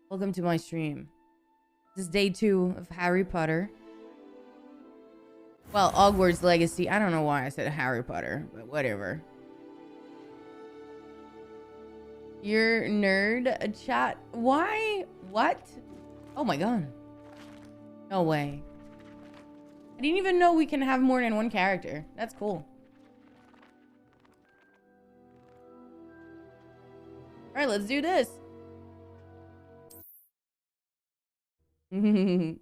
Welcome to my stream. This is day 2 of Harry Potter. Well, Hogwarts Legacy. I don't know why I said Harry Potter, but whatever. You're nerd chat. Why? What? Oh my god. No way. I didn't even know we can have more than one character. That's cool. All right, let's do this. How you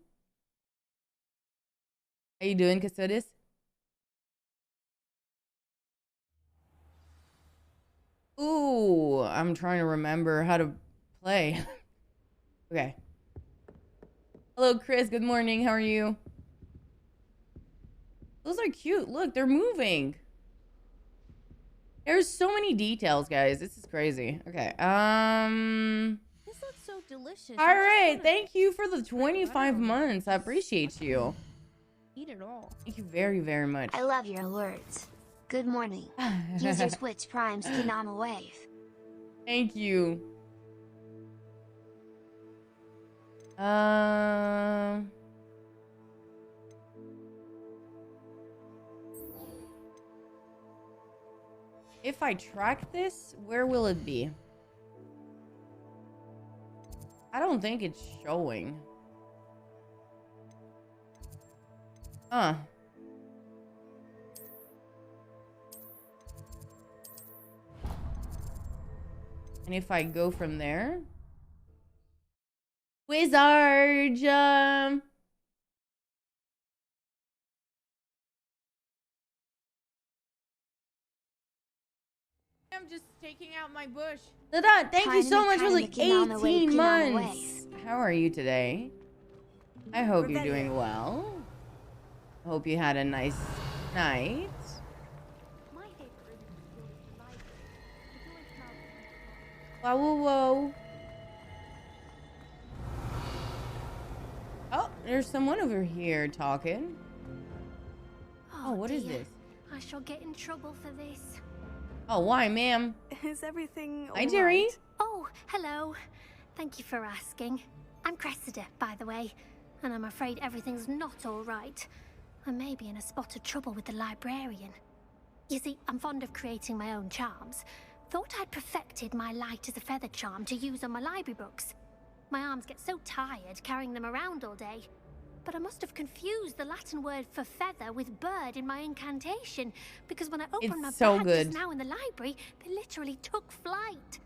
doing, Custodius? Ooh, I'm trying to remember how to play. Okay. Hello, Chris. Good morning. How are you? Those are cute. Look, they're moving. There's so many details, guys. This is crazy. Okay. This looks so delicious. All right. Thank you for the 25 months. I appreciate you. Eat it all. Thank you very, very much. I love your alerts. Good morning. User switch primes Kinama wave. Thank you. If I track this, where will it be? I don't think it's showing. Huh. And if I go from there? Wizard! I'm just taking out my bush. Dada, thank you so much for the Kinama wave, 18 Kinama months. wave. How are you today? I hope you're doing well. I hope you had a nice night. Whoa, whoa, whoa. Oh, there's someone over here talking. Oh, what is this? I shall get in trouble for this. Oh, why, ma'am? Is everything all Hi, Jerry. right? Oh, hello. Thank you for asking. I'm Cressida, by the way, and I'm afraid everything's not all right. I may be in a spot of trouble with the librarian. You see, I'm fond of creating my own charms. Thought I'd perfected my light as a feather charm to use on my library books. My arms get so tired carrying them around all day. But I must have confused the Latin word for feather with bird in my incantation, because when I opened my so bag good. just now in the library, they literally took flight.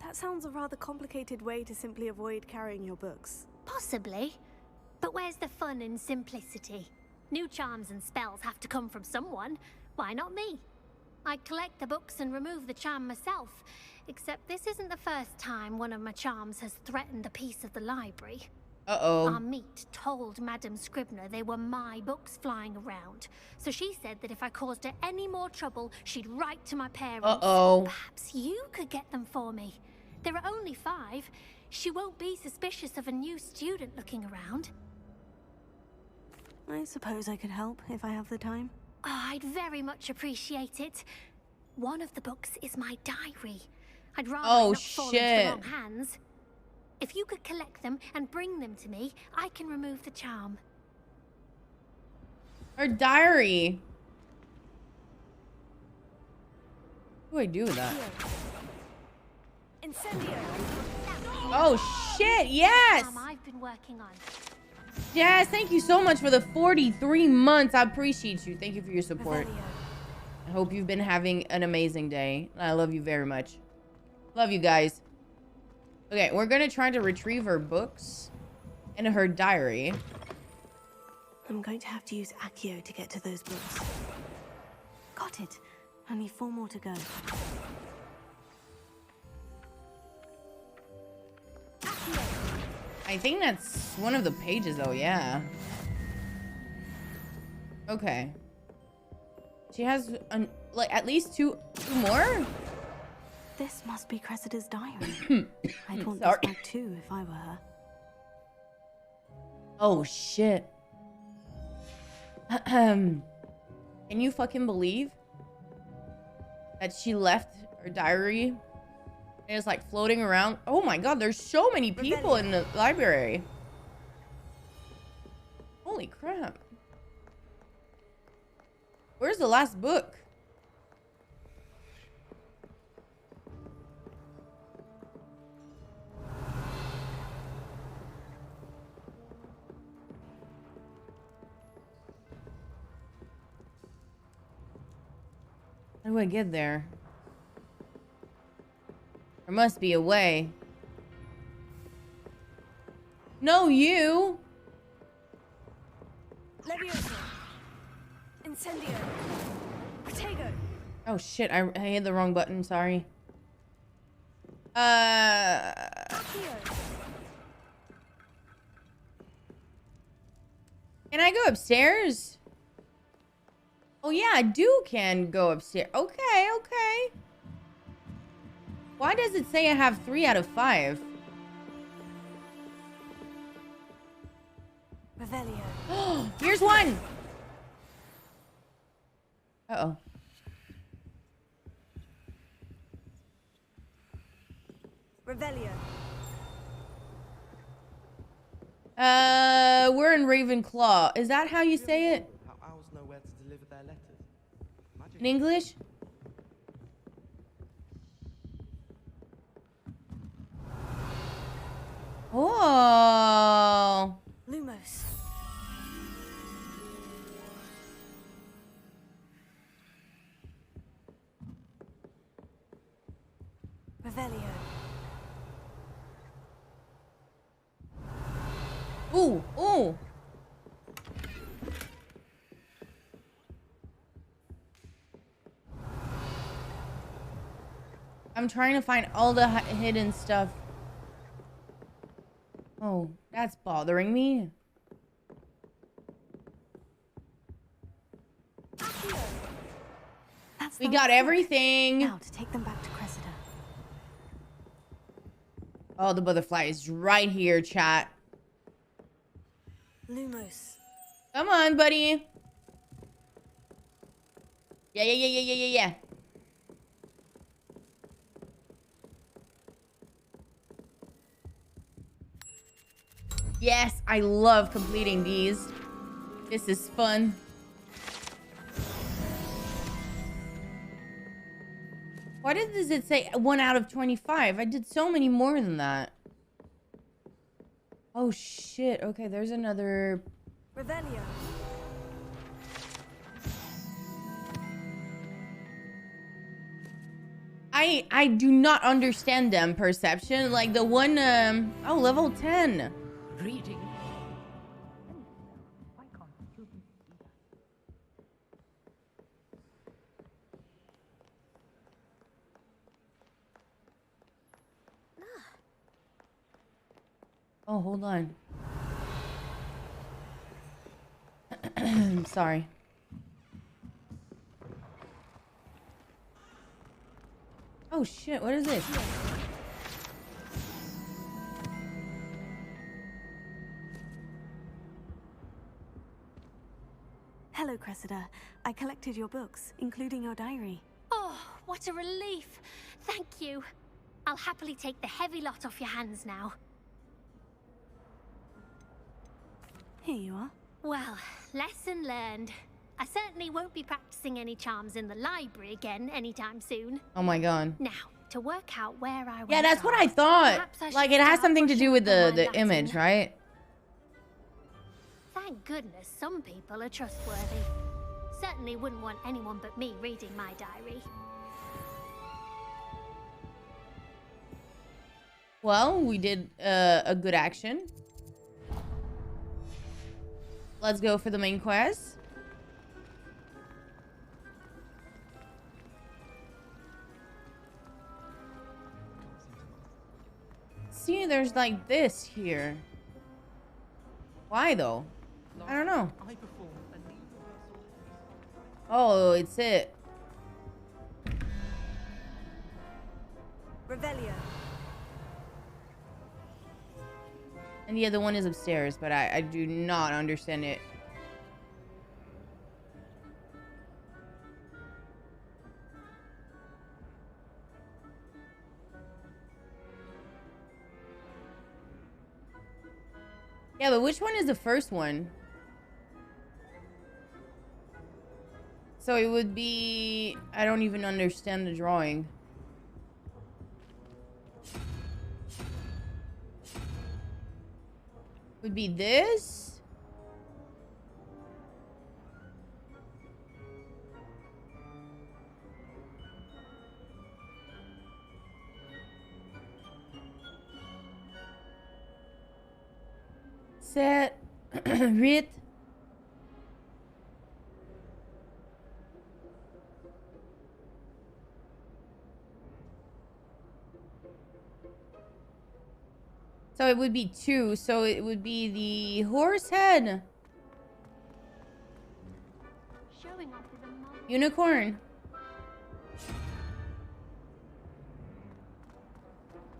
That sounds a rather complicated way to simply avoid carrying your books. Possibly. But where's the fun in simplicity? New charms and spells have to come from someone. Why not me? I collect the books and remove the charm myself. Except this isn't the first time one of my charms has threatened the peace of the library. Uh-oh. Our meet told Madame Scribner they were my books flying around. So she said that if I caused her any more trouble, she'd write to my parents. Uh-oh. Perhaps you could get them for me. There are only 5. She won't be suspicious of a new student looking around. I suppose I could help if I have the time. Oh, I'd very much appreciate it. One of the books is my diary. I'd rather it not fall into the wrong hands. If you could collect them and bring them to me, I can remove the charm. Her diary. What do I do with that? Incendio! Oh, shit. Yes. Charm I've been working on. Yes, thank you so much for the 43 months. I appreciate you. Thank you for your support. I hope you've been having an amazing day. I love you very much. Love you guys. Okay, we're gonna try to retrieve her books and her diary. I'm going to have to use Accio to get to those books. Got it. Only 4 more to go. I think that's one of the pages, though. Yeah. Okay. She has like at least two more. This must be Cressida's diary. I'd want this back too if I were her. Oh shit. Can you fucking believe that she left her diary And it's like floating around. Oh my god, there's so many people in the library. Holy crap. Where's the last book? How do I get there? There must be a way. No, you! Levioso. Incendio. Protego. Oh shit, I hit the wrong button, sorry. Accio. Can I go upstairs? Oh yeah, I can go upstairs. Okay, okay. Why does it say I have 3 out of 5? Revelio. Here's one! Uh-oh. Revelio. We're in Ravenclaw. Is that how you say it? How owls know where to deliver their letters? Magic. In English? Oh. Lumos. Revelio. Ooh, ooh. I'm trying to find all the hidden stuff. Oh, that's bothering me. That's We the got last book. everything. Now to take them back to Cressida. Oh, the butterfly is right here, chat. Lumos. Come on, buddy. Yeah. Yes, I love completing these. This is fun. Why does it say 1 out of 25? I did so many more than that. Oh shit. Okay, there's another. Revelio. I do not understand them perception. Like the one oh, level 10. Reading. Oh, hold on. I'm sorry. Oh shit, what is this? Hello, Cressida. I collected your books, including your diary. Oh, what a relief. Thank you. I'll happily take the heavy lot off your hands now. Here you are. Well, lesson learned. I certainly won't be practicing any charms in the library again anytime soon. Oh my god. Now, to work out where I went Yeah, that's what I wrong, thought. perhaps I Like should it has start something to do brushing with up on my the Latin. image, right? Thank goodness some people are trustworthy. Certainly wouldn't want anyone but me reading my diary. Well, we did a good action. Let's go for the main quest. See, there's like this here. Why though? I don't know. I performed a neat Oh, it's it. Revelio. And the other one is upstairs, but I do not understand it. Yeah, but which one is the first one? So it would be... I don't even understand the drawing. Would be this? Set. Read. So it would be two. So it would be the horse head. Showing off with a mom. Unicorn.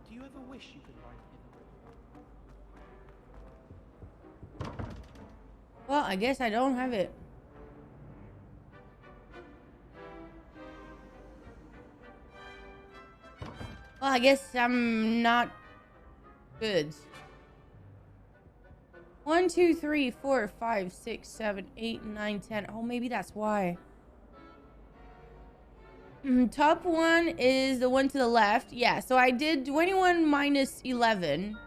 Do you ever wish you could ride in? Well, I guess I don't have it. Well, I guess I'm not good. 1, 2, 3, 4, 5, 6, 7, 8, 9, 10. Oh, maybe that's why. Top one is the one to the left. Yeah, so I did 21 minus 11.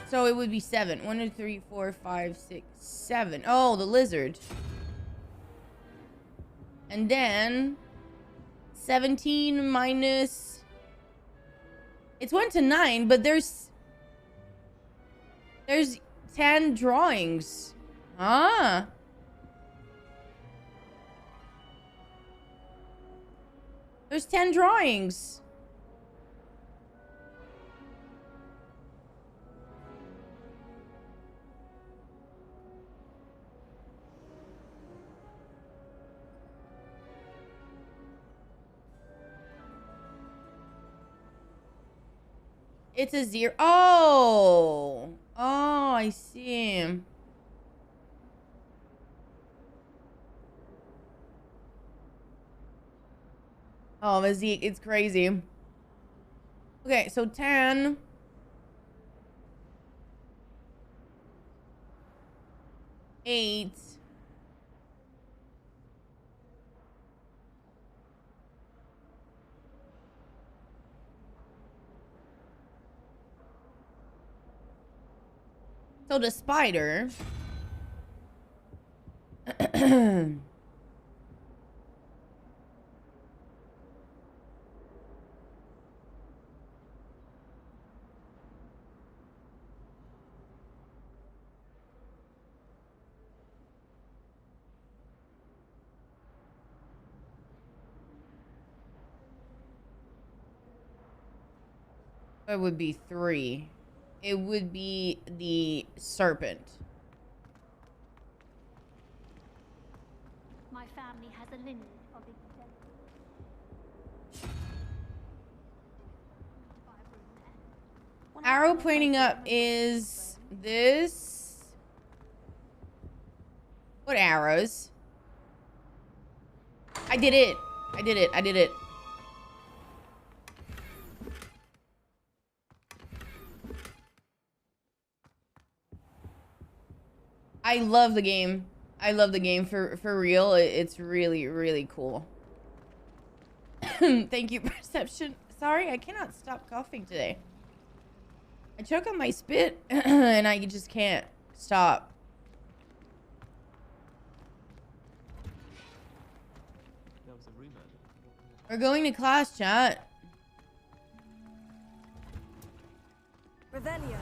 So it would be 7. 1, 2, 3, 4, 5, 6, 7. Oh, the lizard. And then 17 minus... It's 1 to 9, but there's 10 drawings. Ah. There's 10 drawings. It's a 0. Oh. Oh, I see. Oh, Mazik, it's crazy. Okay, so 10. 8. So the spider. It would be 3. It would be the serpent. My family has a lineage of Arrow pointing up is this. What arrows? I did it. I did it. I did it. I love the game. I love the game for real. It's really, really cool. Thank you, Perception. Sorry, I cannot stop coughing today. I choke on my spit and I just can't stop. There was a rumor. We're going to class, chat. Revelio.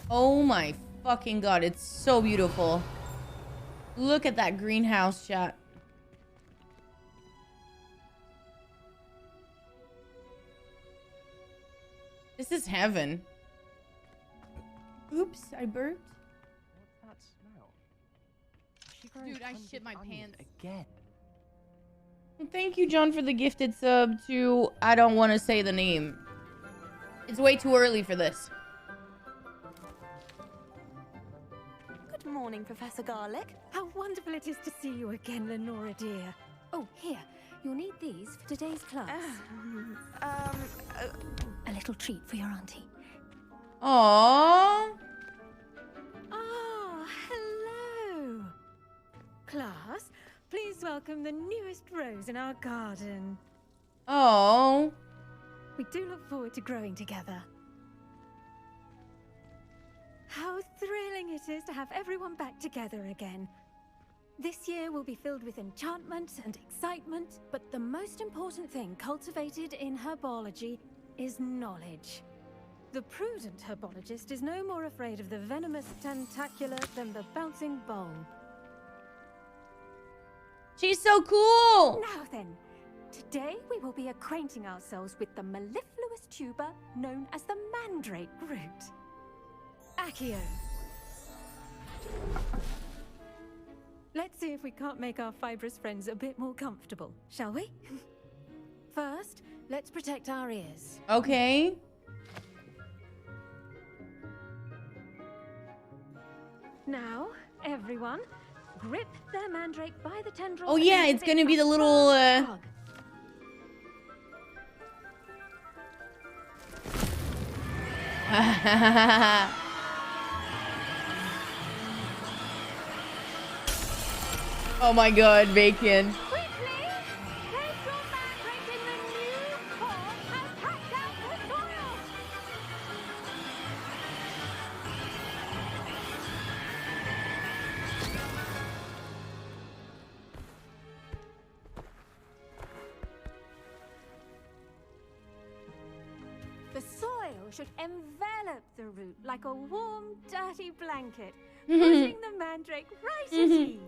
Oh my fucking god, it's so beautiful. Look at that greenhouse, chat. This is heaven. Oops, I burped. What's that smell? She grows Dude, I tons shit of my onions pants. again. Thank you, John, for the gifted sub to... I don't want to say the name. It's way too early for this. Good morning, Professor Garlic. How wonderful it is to see you again, Lenora dear. Oh, here. You'll need these for today's class. A little treat for your auntie. Aww. Oh, hello. Class, please welcome the newest rose in our garden. Oh. We do look forward to growing together. How thrilling it is to have everyone back together again. This year will be filled with enchantment and excitement, but the most important thing cultivated in herbology is knowledge. The prudent herbologist is no more afraid of the venomous tentacular than the bouncing bulb. She's so cool. Now then, today we will be acquainting ourselves with the mellifluous tuber known as the mandrake root. Accio. Let's see if we can't make our fibrous friends a bit more comfortable, shall we? First, let's protect our ears. Okay. Now, everyone, grip their mandrake by the tendrils. Oh yeah, and it's give gonna it be a the little hug. Oh my god, bacon. Quickly! Take your mandrake in the new pot and pack down the soil! The soil should envelop the root like a warm, dirty blanket, putting the mandrake right at ease.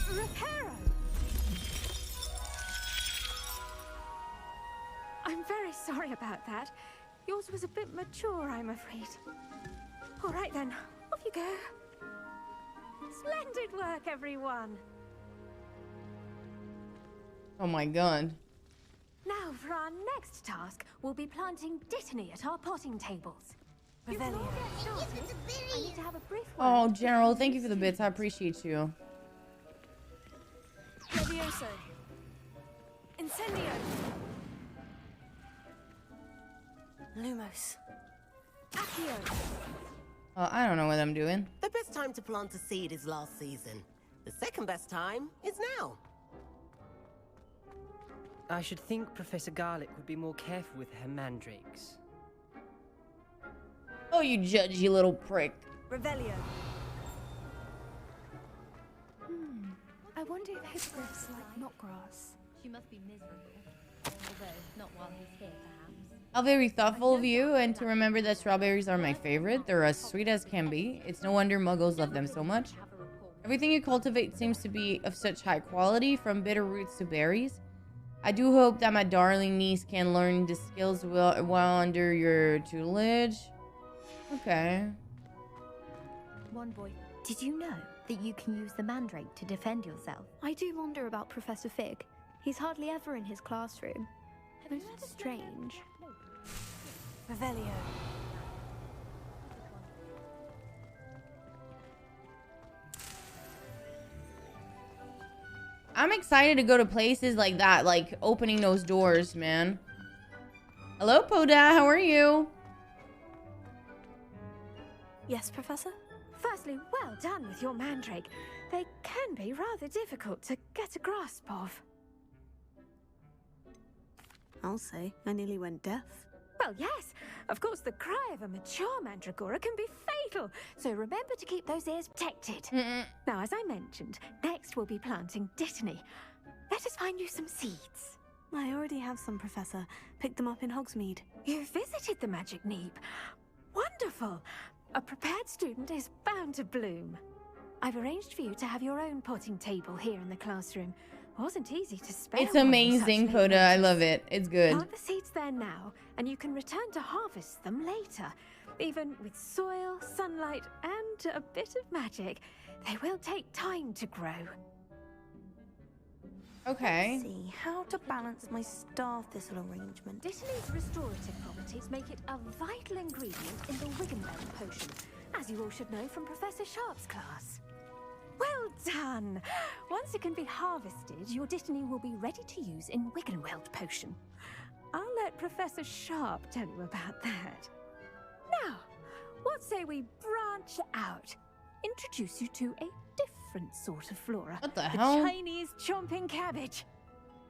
Reparo! I'm very sorry about that. Yours was a bit mature, I'm afraid. All right then, off you go. Splendid work, everyone. Oh my god. Now for our next task, we'll be planting dittany at our potting tables. You can all get started. I need to have a brief word. Oh, General, thank you for the bits. I appreciate you. Levioso. Incendio. Lumos. Accio. I don't know what I'm doing. The best time to plant a seed is last season. The second best time is now. I should think Professor Garlic would be more careful with her mandrakes. Oh, you judgy little prick. Revelio. I wonder if hippogriffs like knotgrass. She must be miserable. Although, not while he's here, perhaps. How very thoughtful of you, and to remember that strawberries are my favorite. They're as sweet as can be. It's no wonder muggles love them so much. Everything you cultivate seems to be of such high quality, from bitter roots to berries. I do hope that my darling niece can learn the skills while under your tutelage. Okay. One boy, did you know that you can use the mandrake to defend yourself? I do wonder about Professor Fig. He's hardly ever in his classroom. Most strange. Revelio. I'm excited to go to places like that, like opening those doors, man. Hello, Poda. How are you? Yes, Professor? Firstly, well done with your mandrake. They can be rather difficult to get a grasp of. I'll say, I nearly went deaf. Well, yes. Of course, the cry of a mature mandragora can be fatal, so remember to keep those ears protected. Now, as I mentioned, next we'll be planting dittany. Let us find you some seeds. I already have some, Professor. Picked them up in Hogsmeade. You visited the Magic Neep. Wonderful. A prepared student is bound to bloom. I've arranged for you to have your own potting table here in the classroom. Wasn't easy to spare. It's one on amazing, such Poda. late I notice. love it. It's good. Plant the seeds there now, and you can return to harvest them later. Even with soil, sunlight, and a bit of magic, they will take time to grow. Okay. Let's see how to balance my star thistle arrangement. Dittany's restorative properties make it a vital ingredient in the Wiggenweld potion, as you all should know from Professor Sharp's class. Well done! Once it can be harvested, your Dittany will be ready to use in Wiggenweld potion. I'll let Professor Sharp tell you about that. Now, what say we branch out? Introduce you to a different sort of flora. What the hell? Chinese chomping cabbage.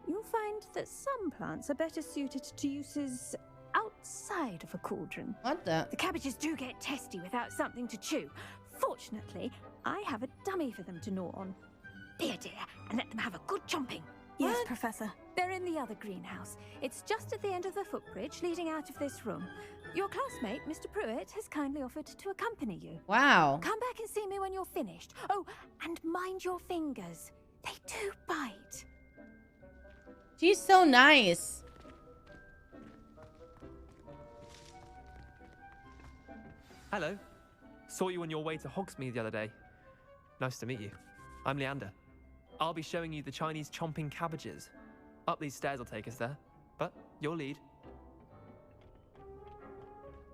You'll find that some plants are better suited to uses outside of a cauldron. What the? The cabbages do get testy without something to chew. Fortunately, I have a dummy for them to gnaw on. Dear, and let them have a good chomping. Yes, Professor. They're in the other greenhouse. It's just at the end of the footbridge leading out of this room. Your classmate, Mr. Pruitt, has kindly offered to accompany you. Wow. Come back and see me when you're finished. Oh, and mind your fingers. They do bite. She's so nice. Hello. Saw you on your way to Hogsmeade the other day. Nice to meet you. I'm Leander. I'll be showing you the Chinese chomping cabbages. Up these stairs will take us there, but your lead.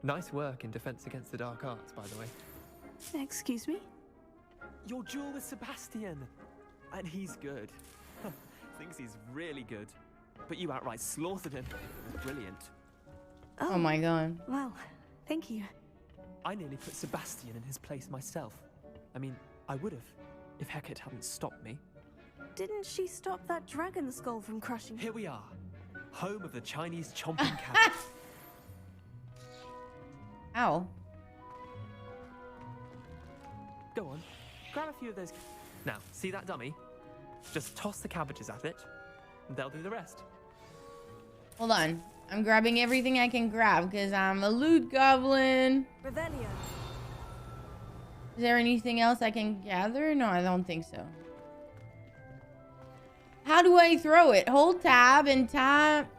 Nice work in Defense Against the Dark Arts, by the way. Excuse me? Your duel with Sebastian. And he's good. Thinks he's really good. But you outright slaughtered him. It was brilliant. Oh my god. Well, thank you. I nearly put Sebastian in his place myself. I mean, I would have, if Hecate hadn't stopped me. Didn't she stop that dragon skull from crushing? Here we are, home of the Chinese chomping cabbage. Ow. Go on, grab a few of those. Now, see that dummy? Just toss the cabbages at it, and they'll do the rest. Hold on. I'm grabbing everything I can grab because I'm a loot goblin. Revelio. Is there anything else I can gather? No, I don't think so. How do I throw it? Hold tab and tap.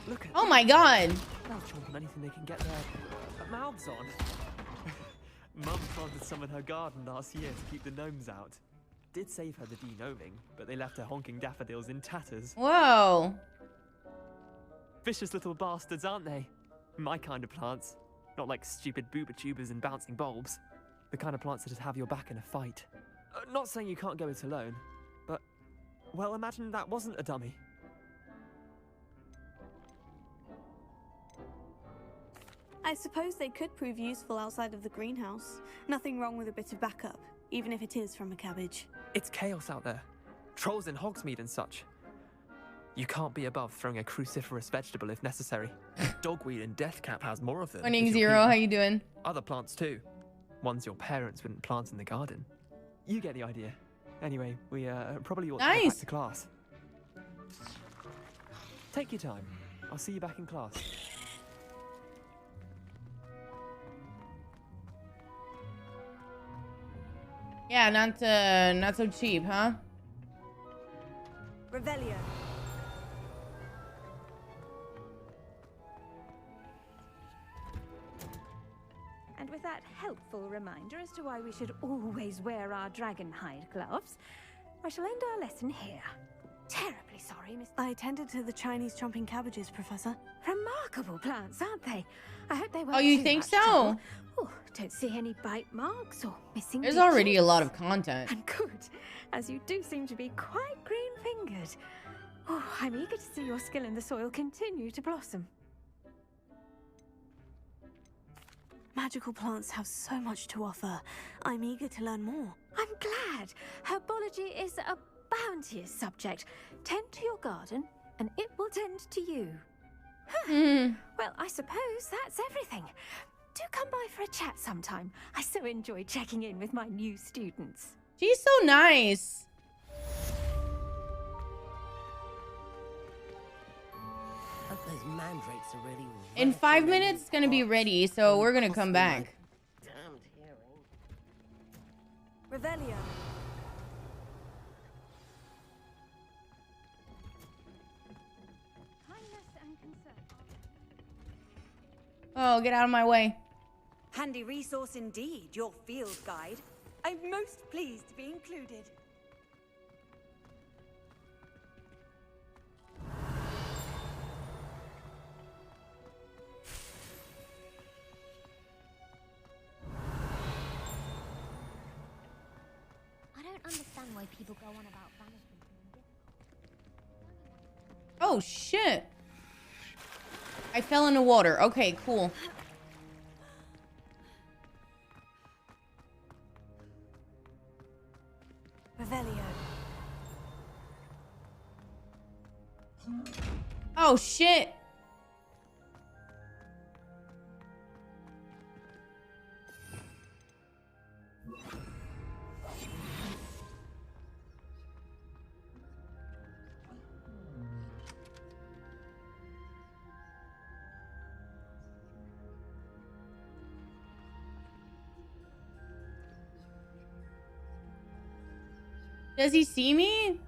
Look at Oh my god. they'll chomp on anything they can get their mouths on. Mum planted some in her garden last year to keep the gnomes out. Did save her the de-gnoming, but they left her honking daffodils in tatters. Whoa. Vicious little bastards, aren't they? My kind of plants. Not like stupid booba tubers and bouncing bulbs. The kind of plants that just have your back in a fight. Not saying you can't go it alone, but, well, imagine that wasn't a dummy. I suppose they could prove useful outside of the greenhouse. Nothing wrong with a bit of backup, even if it is from a cabbage. It's chaos out there. Trolls in Hogsmeade and such. You can't be above throwing a cruciferous vegetable if necessary. Dogweed and deathcap has more of them. Morning if you're Zero, keen. how you doing? Other plants too. Ones your parents wouldn't plant in the garden. You get the idea. Anyway, we probably ought to go back to class. Take your time. I'll see you back in class. Yeah, not so cheap, huh? Revelio. And with that helpful reminder as to why we should always wear our dragonhide gloves, I shall end our lesson here. Terribly sorry, Miss... I tended to the Chinese chomping cabbages, Professor. Remarkable plants, aren't they? I hope they won't Oh, you too think much so? trouble. Oh, don't see any bite marks or missing There's already a digits. lot of content. And good, as you do seem to be quite green-fingered. Oh, I'm eager to see your skill in the soil continue to blossom. Magical plants have so much to offer. I'm eager to learn more. I'm glad. Herbology is a bounteous subject. Tend to your garden, and it will tend to you. Well, I suppose that's everything. Do come by for a chat sometime. I so enjoy checking in with my new students. She's so nice. Hope those mandrakes are really In right 5 and minutes, it's gonna be ready, so we're gonna come back. damned hearing. Revelio. Oh, get out of my way. Handy resource indeed, your field guide. I'm most pleased to be included. I don't understand why people go on about banishment. Oh, shit. I fell in the water. Okay, cool. Revelio. Oh, shit. Does he see me?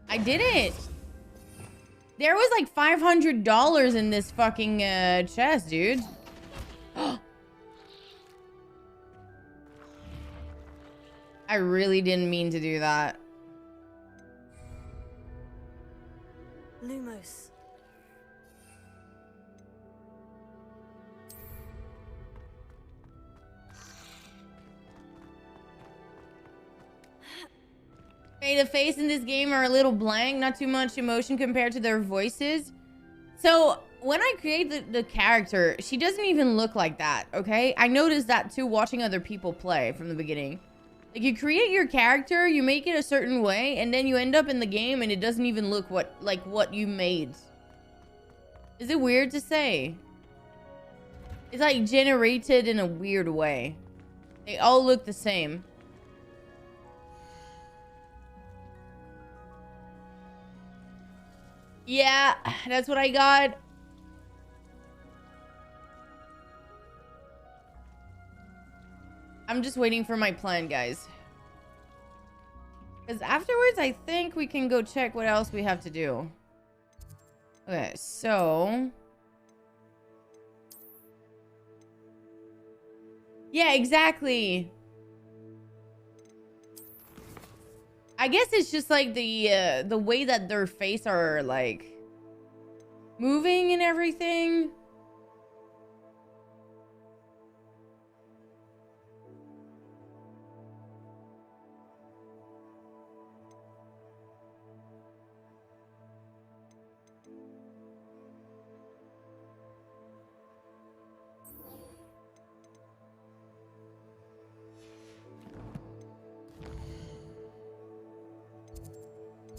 I did it. There was like $500 in this fucking chest, dude. I really didn't mean to do that. Lumos. Okay, the face in this game are a little blank, not too much emotion compared to their voices. So when I create the character, she doesn't even look like that, okay? I noticed that too watching other people play from the beginning. Like, you create your character, you make it a certain way, and then you end up in the game and it doesn't even look like what you made. Is it weird to say? It's like generated in a weird way. They all look the same. Yeah, that's what I got. I'm just waiting for my plan, guys. Because afterwards, I think we can go check what else we have to do. Okay, so... yeah, exactly. I guess it's just like the way that their face are like moving and everything.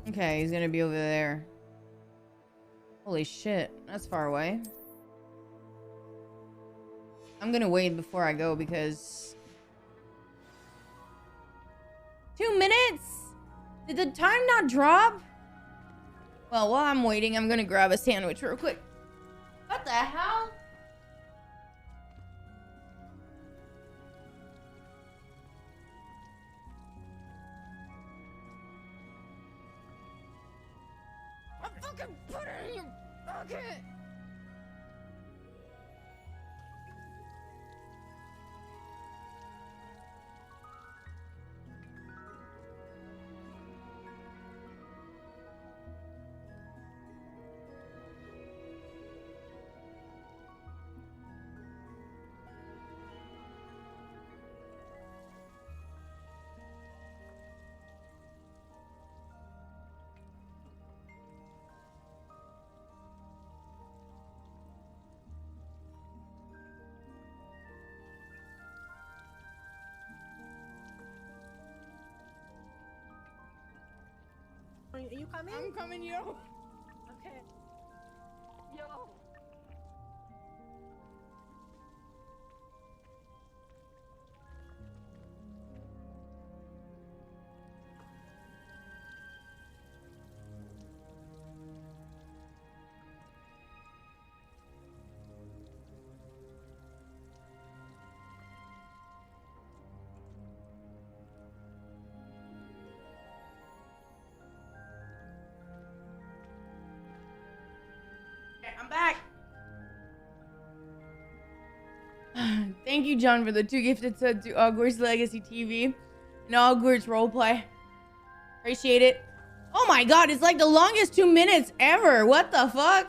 Okay, he's gonna be over there. Holy shit, that's far away. I'm gonna wait before I go because... 2 minutes? Did the time not drop? Well, while I'm waiting, I'm gonna grab a sandwich real quick. What the hell? I fucking put it in your bucket! Are you coming? I'm coming, yo. Okay. Yo. I'm back. Thank you, John, for the 2 gifted subs to Hogwarts Legacy TV and Hogwarts Roleplay. Appreciate it. Oh my god, it's like the longest 2 minutes ever. What the fuck?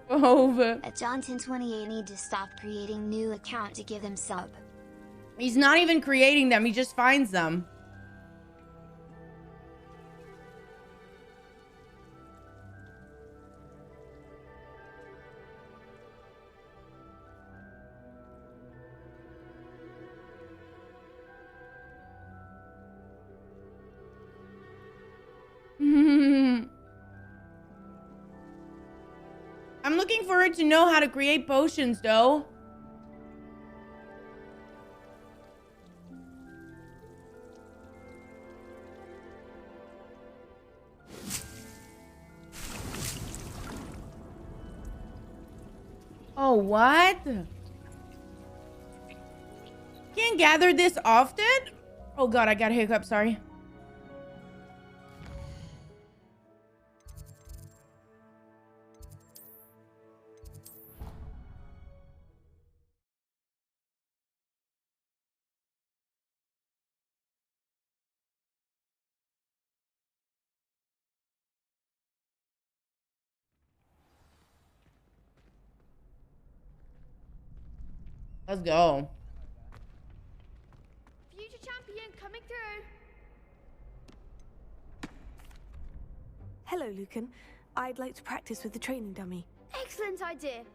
Over. At Johnson28 need to stop creating new account to give them sub. He's not even creating them, he just finds them. I'm looking for it to know how to create potions, though. Oh, what? Can't gather this often? Oh god, I got a hiccup, sorry. Let's go. Future champion coming through. Hello, Lucan. I'd like to practice with the training dummy. Excellent idea.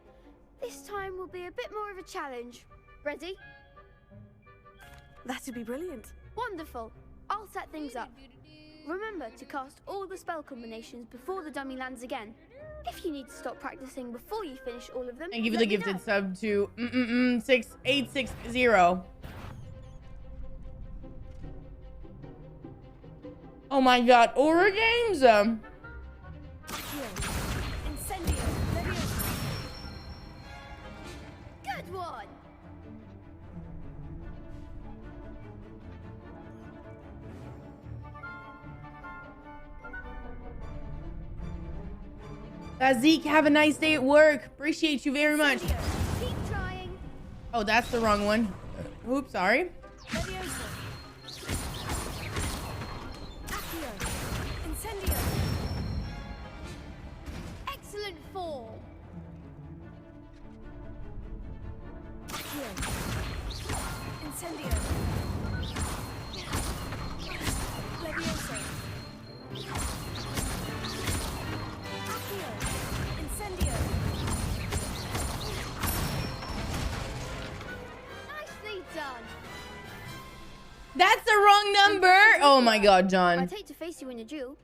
This time will be a bit more of a challenge. Ready? That'd be brilliant. Wonderful. I'll set things up. Remember to cast all the spell combinations before the dummy lands again. If you need to stop practicing before you finish all of them, thank you for the gifted sub to 6860. Oh my god, Aura Games. Good one. Zeke, have a nice day at work. Appreciate you very much. Keep trying. Oh, that's the wrong one. Oops, sorry. Excellent form. Incendio. Levioso. Incendio. Nicely done. That's the wrong number. Oh my god, John. I'd hate to face you in a duel.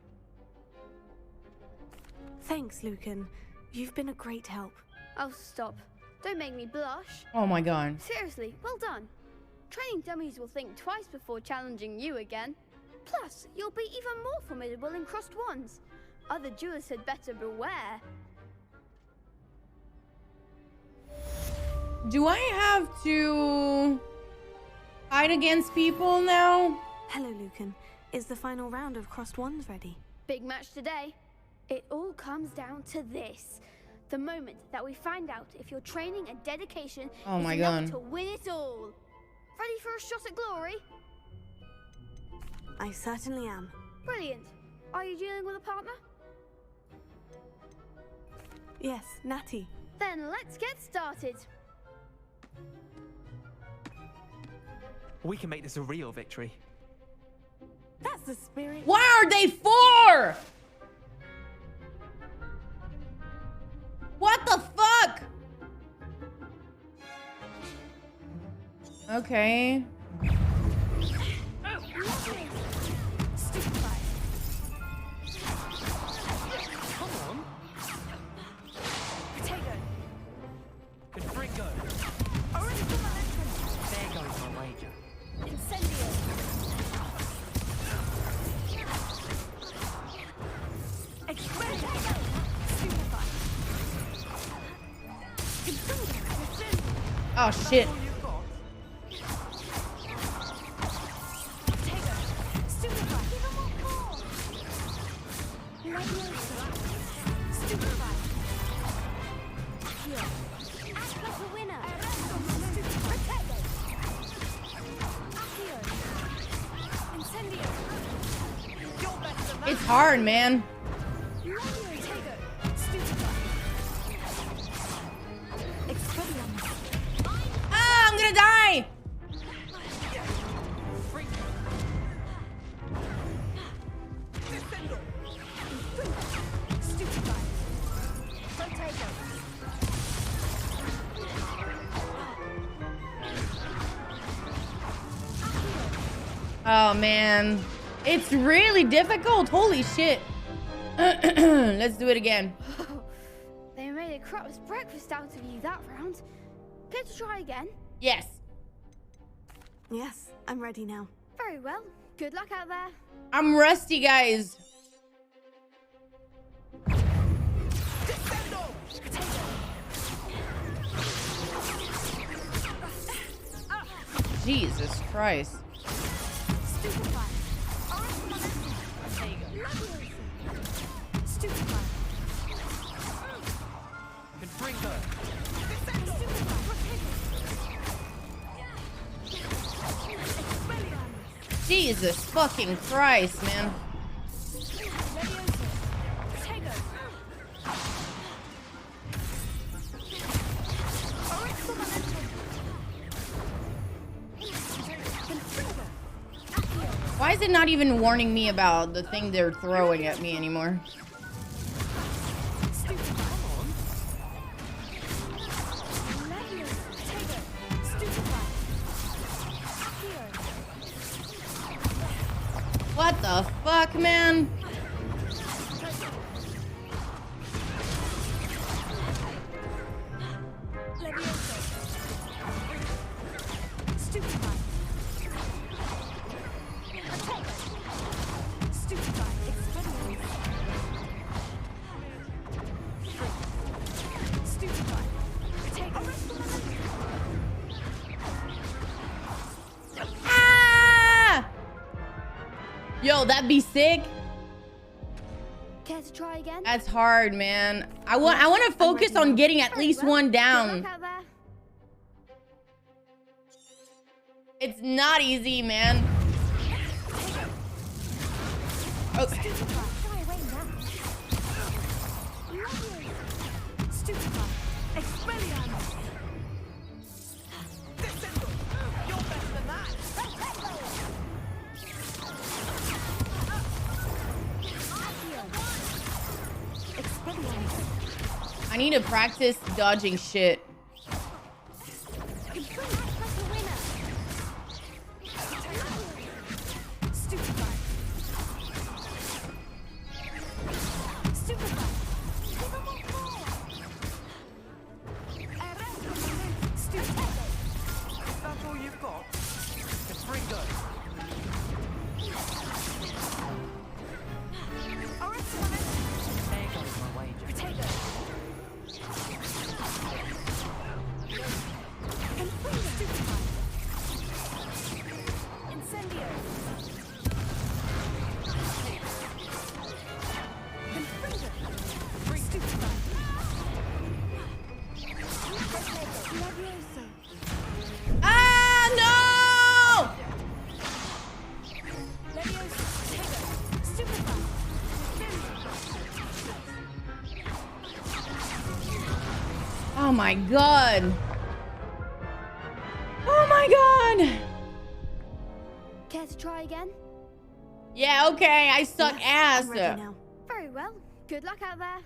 Thanks, Lucan. You've been a great help. Oh, stop. Don't make me blush. Oh my god. Seriously, well done. Training dummies will think twice before challenging you again. Plus, you'll be even more formidable in crossed wands. Other duelists had better beware. Do I have to fight against people now? Hello, Lucan. Is the final round of crossed wands ready? Big match today. It all comes down to this. The moment that we find out if your training and dedication is enough to win it all. Ready for a shot at glory? I certainly am. Brilliant. Are you dealing with a partner? Yes, Natty. Then let's get started. We can make this a real victory. That's the spirit. Why are they 4? What the fuck? Okay. Come on. Potato. Confringo. There goes my wager. Incendio. Explode. Oh shit. It's hard, man. Ah, I'm gonna die. Oh man, it's really difficult. Holy shit. Let's do it again. They made a crap's breakfast out of you that round. Care to try again? Yes. Yes, I'm ready now. Very well. Good luck out there. I'm rusty, guys. Jesus Christ. Jesus fucking Christ, man. Why is it not even warning me about the thing they're throwing at me anymore? What the fuck, man? Yo, that'd be sick. Care to try again? That's hard, man. I want to focus on getting at least one down. It's not easy, man. Okay. I need to practice dodging shit. Oh my god. Oh my god. Care to try again? Yeah, okay. I suck ass. I'm ready now. Very well. Good luck out there.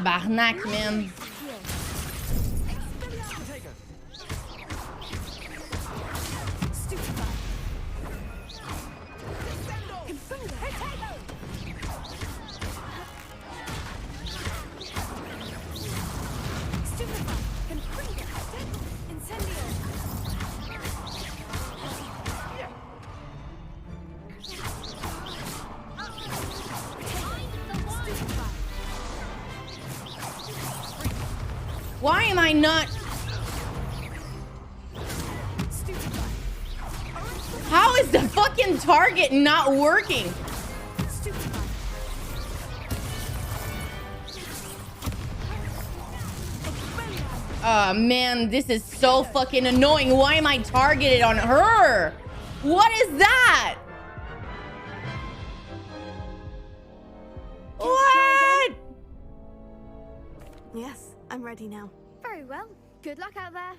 Tabarnak, man. Why am I not? How is the fucking target not working? Oh man, this is so fucking annoying. Why am I targeted on her? What is that? What? Yes, I'm ready now. Very well. Good luck out there.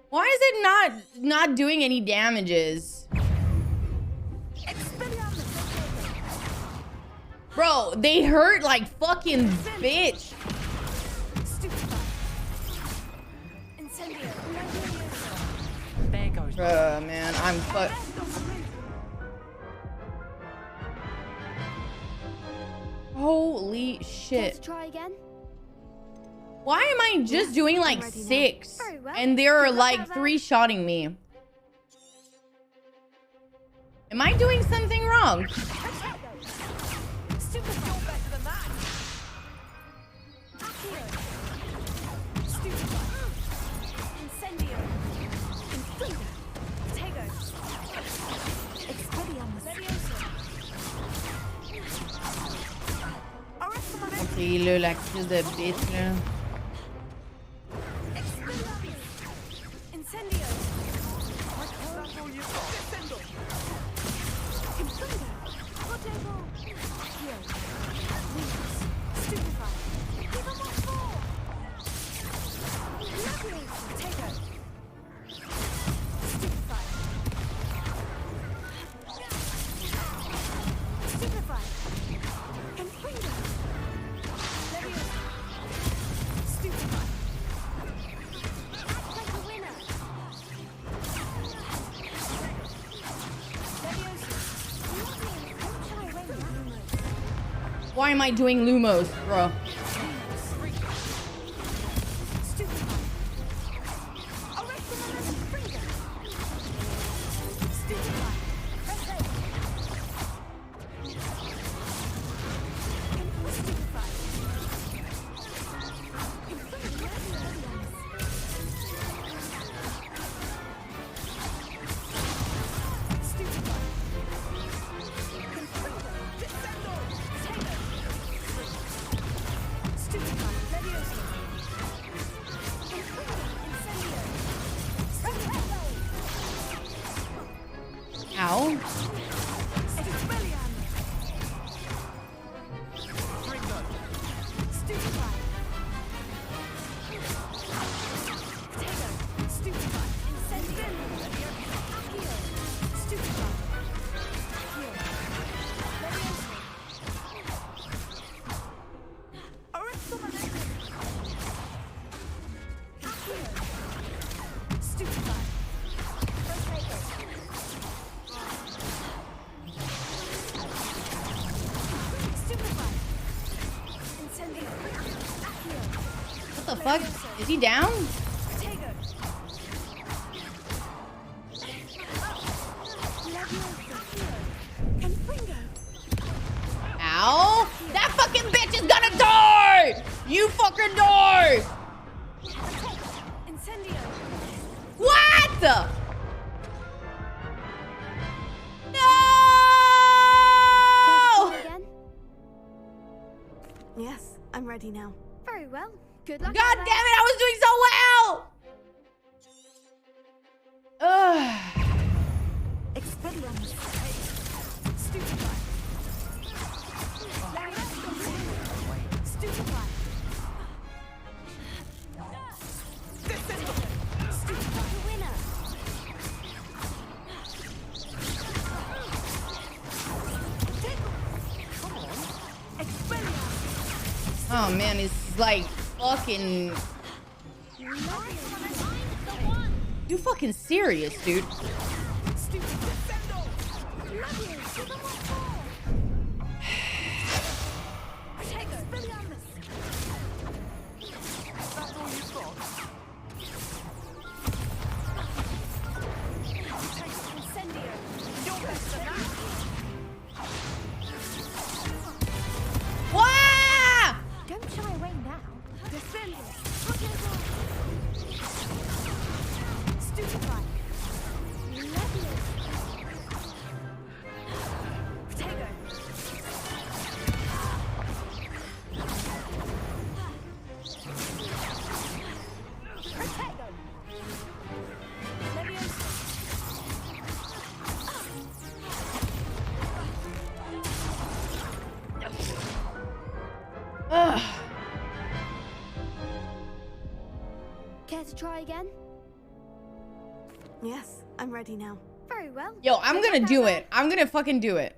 Why is it not doing any damages? Bro, they hurt like fucking bitch. There goes. Man, I'm fuck. Holy shit. Let's try again. Why am I just doing like 6? And they're like 3-shotting me. Am I doing something wrong? Ok, là, la crise de bitch, là. Why am I doing Lumos, bro? Ow. What the fuck? Is he down? Ow! That fucking bitch is gonna die! You fucking die! What? No! Yes, I'm ready now. Very well. Good luck. God damn it, I was doing so well! Ugh. Oh man, it's like fucking... You fucking serious, dude? Don't shy away now. Care to try again? Yes, I'm ready now. Very well. Yo, I'm gonna do it. I'm gonna fucking do it.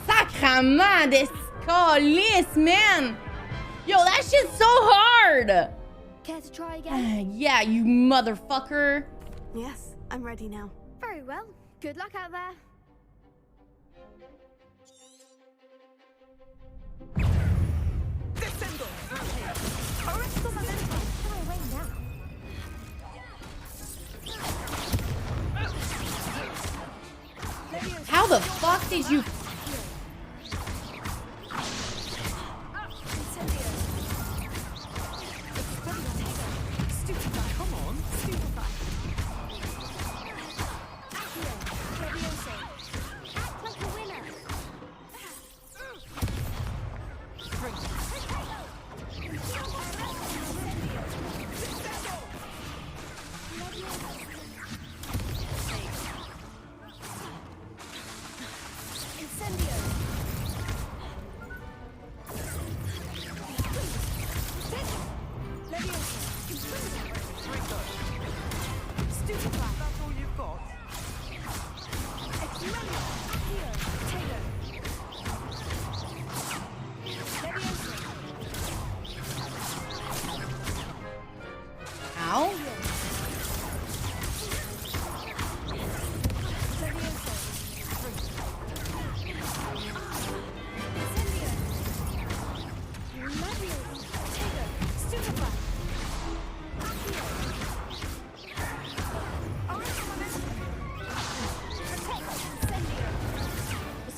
Sacrament des calices, man! Yo, that shit's so hard! Care to try again? Yeah, you motherfucker. Yes, I'm ready now. Very well. Good luck out there. How the fuck did you...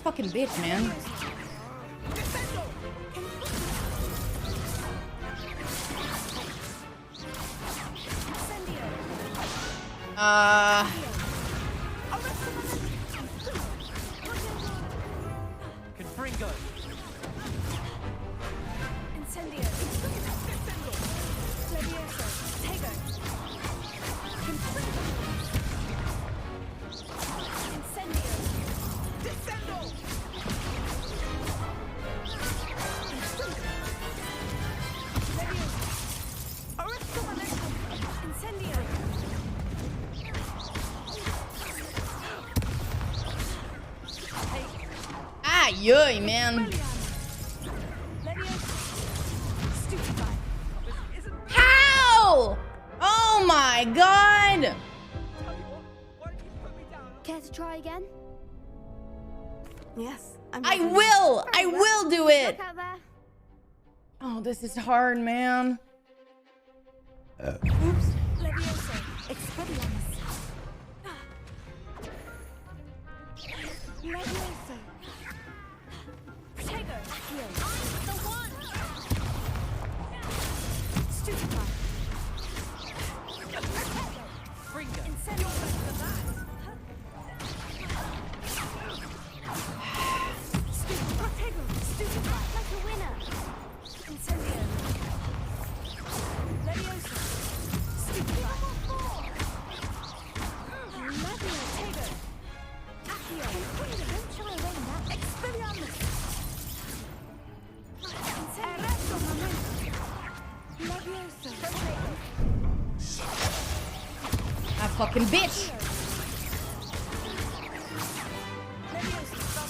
Fucking bitch, man. Confringo. Incendio. Levioso. Tego. Incendio. Descendo. Ay, man. How? Oh my god. Care to try again? Yes, I will do it. Oh, this is hard, man. Oops. Levioso. Expelliarmus. Levioso. Tego. Here. The one. Stupefy. Fringo. Incendio. Stupefy. Like a winner. Incendio. Levioso. Stupefy. Levio. Tego. Accio. Don't try away that. Expelliarmus. Arresto momento. Levioso. That fucking bitch. Levioso.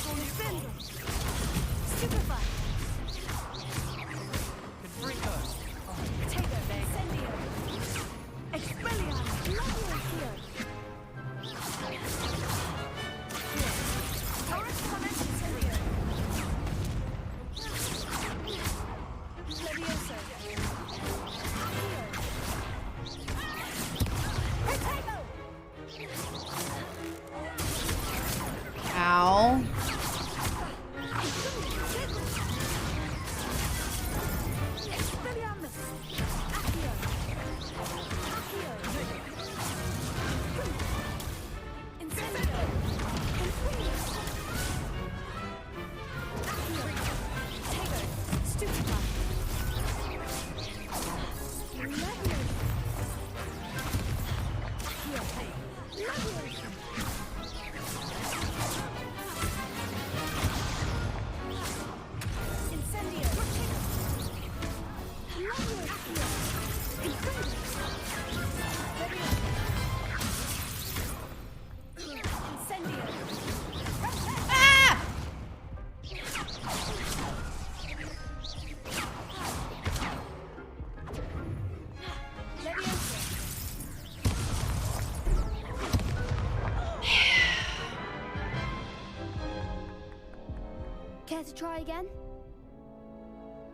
Care to try again?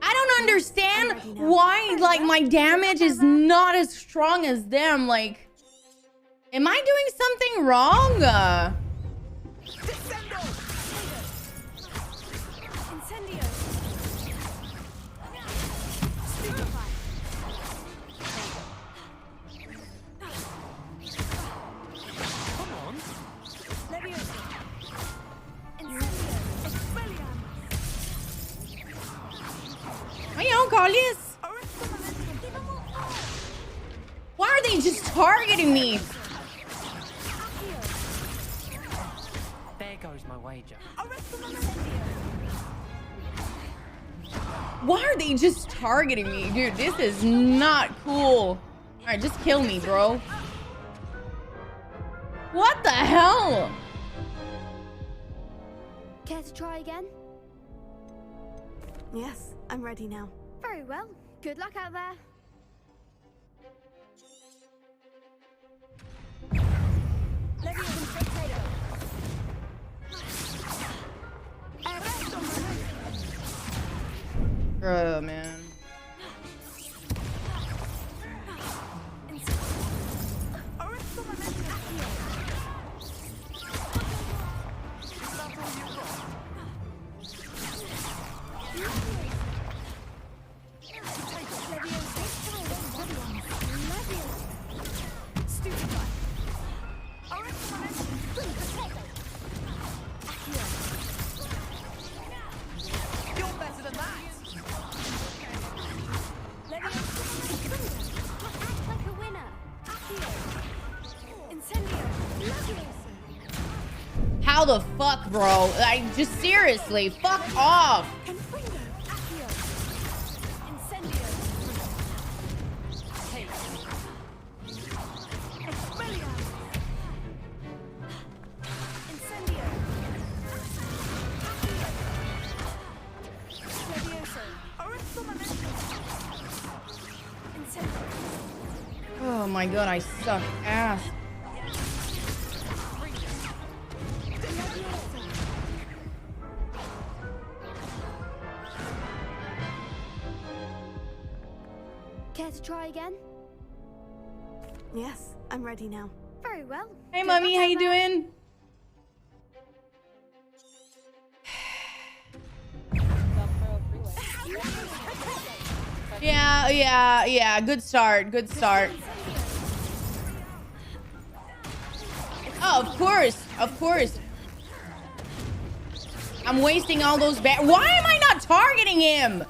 I don't understand why, like, my damage is not as strong as them. Like, am I doing something wrong? Why are they just targeting me? There goes my wager. Why are they just targeting me? Dude, this is not cool. Alright, just kill me, bro. What the hell? Care to try again? Yes, I'm ready now. Very well. Good luck out there. Bro, man. How the fuck, bro? Like, just seriously, fuck off. Oh my god, I suck ass. Care to try again? Yes, I'm ready now. Very well. Hey, mommy, how you doing? Yeah. Good start. Good start. Oh, of course. I'm wasting all those Why am I not targeting him?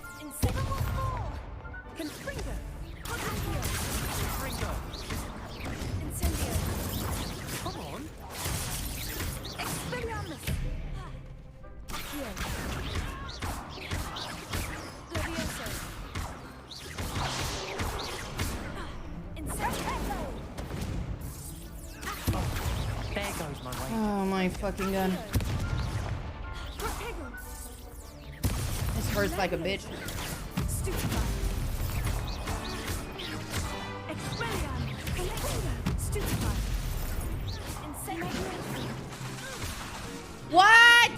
Oh my fucking gun. This hurts like a bitch. What?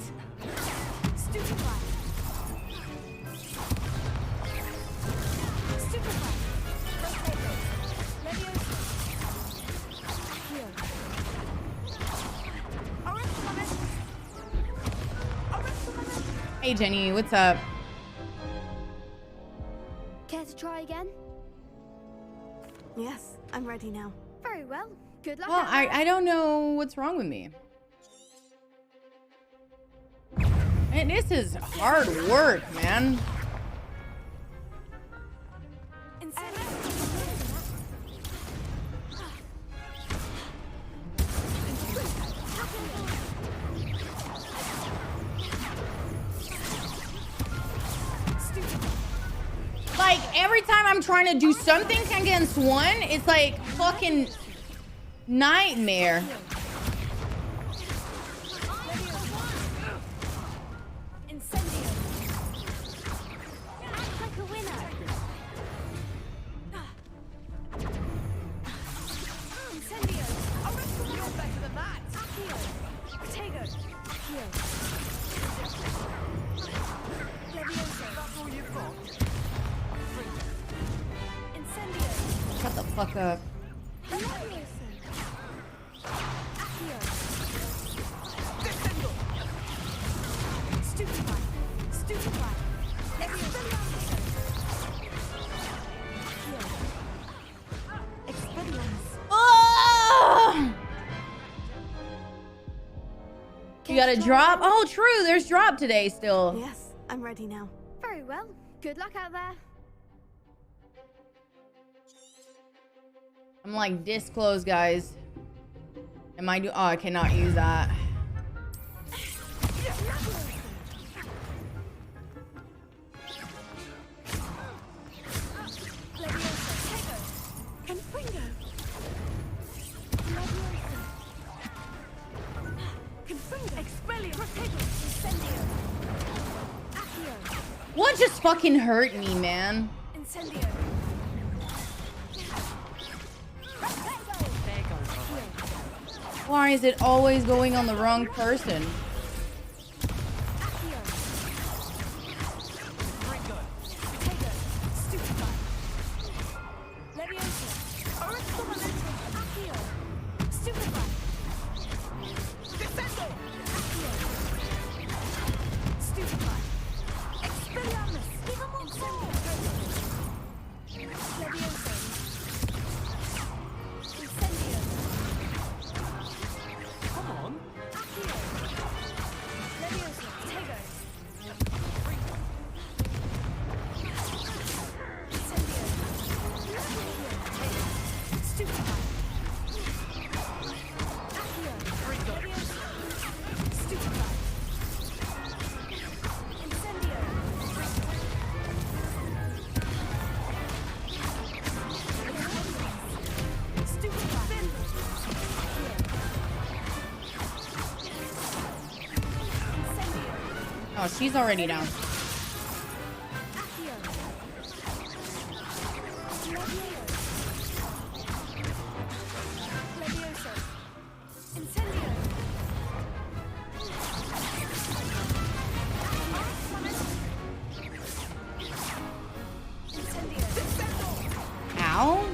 Hey Jenny, what's up? Care to try again? Yes, I'm ready now. Very well. Good luck. Well, I don't know what's wrong with me. Man, this is hard work, man. Like, every time I'm trying to do something against one, it's like fucking nightmare. fuck up. Oh! You got a drop? Oh, true. There's drop today still. Yes, I'm ready now. Very well. Good luck out there. I'm like disclosed, guys. Am I oh, I cannot use that. What just fucking hurt me, man? Why is it always going on the wrong person? Oh, she's already down. Ow.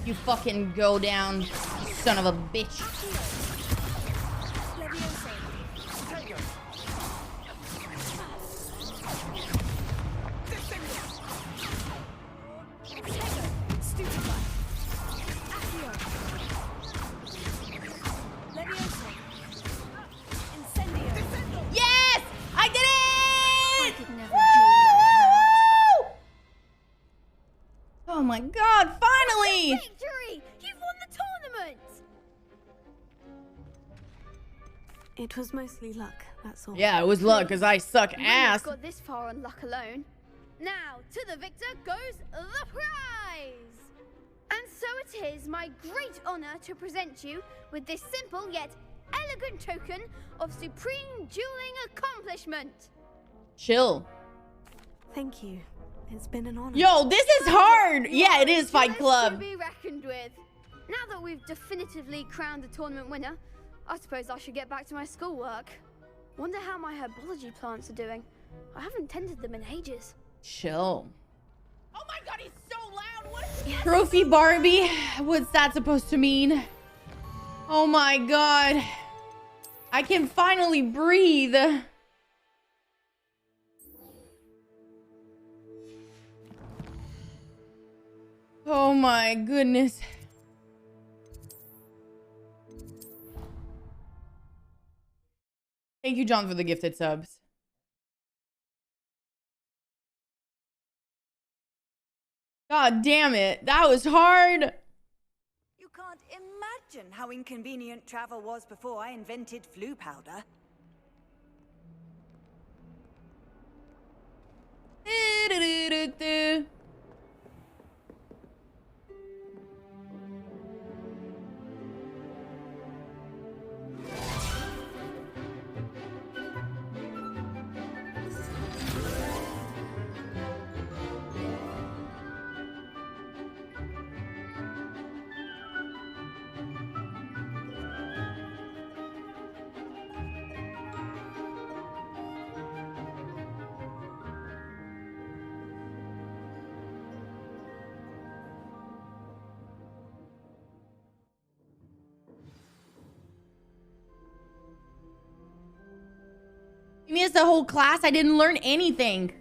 You fucking go down, you son of a bitch. Yes! I did it! Woo! Oh my god, finally! Victory! You've won the tournament! It was mostly luck, that's all. Yeah, it was luck because I suck ass. Got this far on luck alone. Now, to the victor goes the prize! And so it is my great honor to present you with this simple yet elegant token of supreme dueling accomplishment. Chill. Thank you. It's been an honor. Yo, this is hard. Yeah, it is Fight Club. To be reckoned with. Now that we've definitively crowned the tournament winner, I suppose I should get back to my schoolwork. Wonder how my herbology plants are doing. I haven't tended them in ages. Chill. Oh my god, he's so loud. What is that? Trophy Barbie. What's that supposed to mean? Oh my god. I can finally breathe. Oh my goodness. Thank you, John, for the gifted subs. God damn it. That was hard. You can't imagine how inconvenient travel was before I invented flu powder. missed the whole class. I didn't learn anything.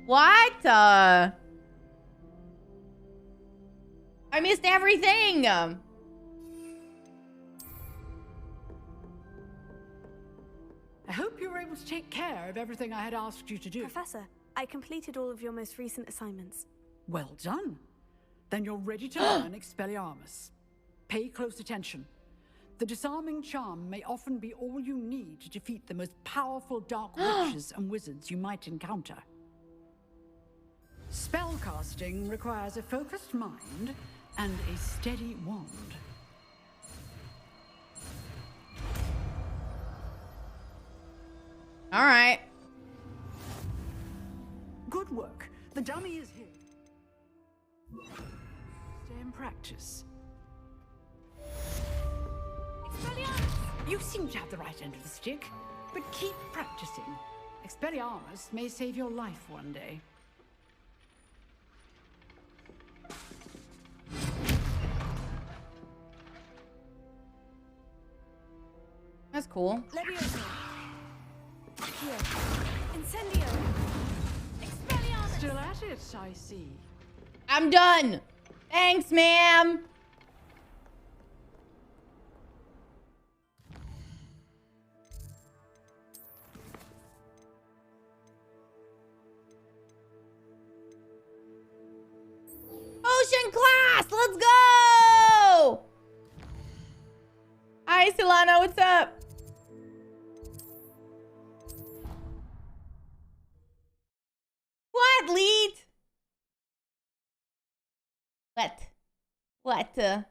What? I missed everything. I hope you were able to take care of everything I had asked you to do. Professor, I completed all of your most recent assignments. Well done. Then you're ready to learn Expelliarmus. Pay close attention. The disarming charm may often be all you need to defeat the most powerful dark witches and wizards you might encounter. Spellcasting requires a focused mind and a steady wand. All right. Good work. The dummy is here. Stay in practice. You seem to have the right end of the stick, but keep practicing. Expelliarmus may save your life one day. That's cool. Levioso. Here. Incendio. Expelliarmus. Still at it, I see. I'm done. Thanks, ma'am. Ocean class, let's go! Hi, Solana, what's up? What, lead? What? What the?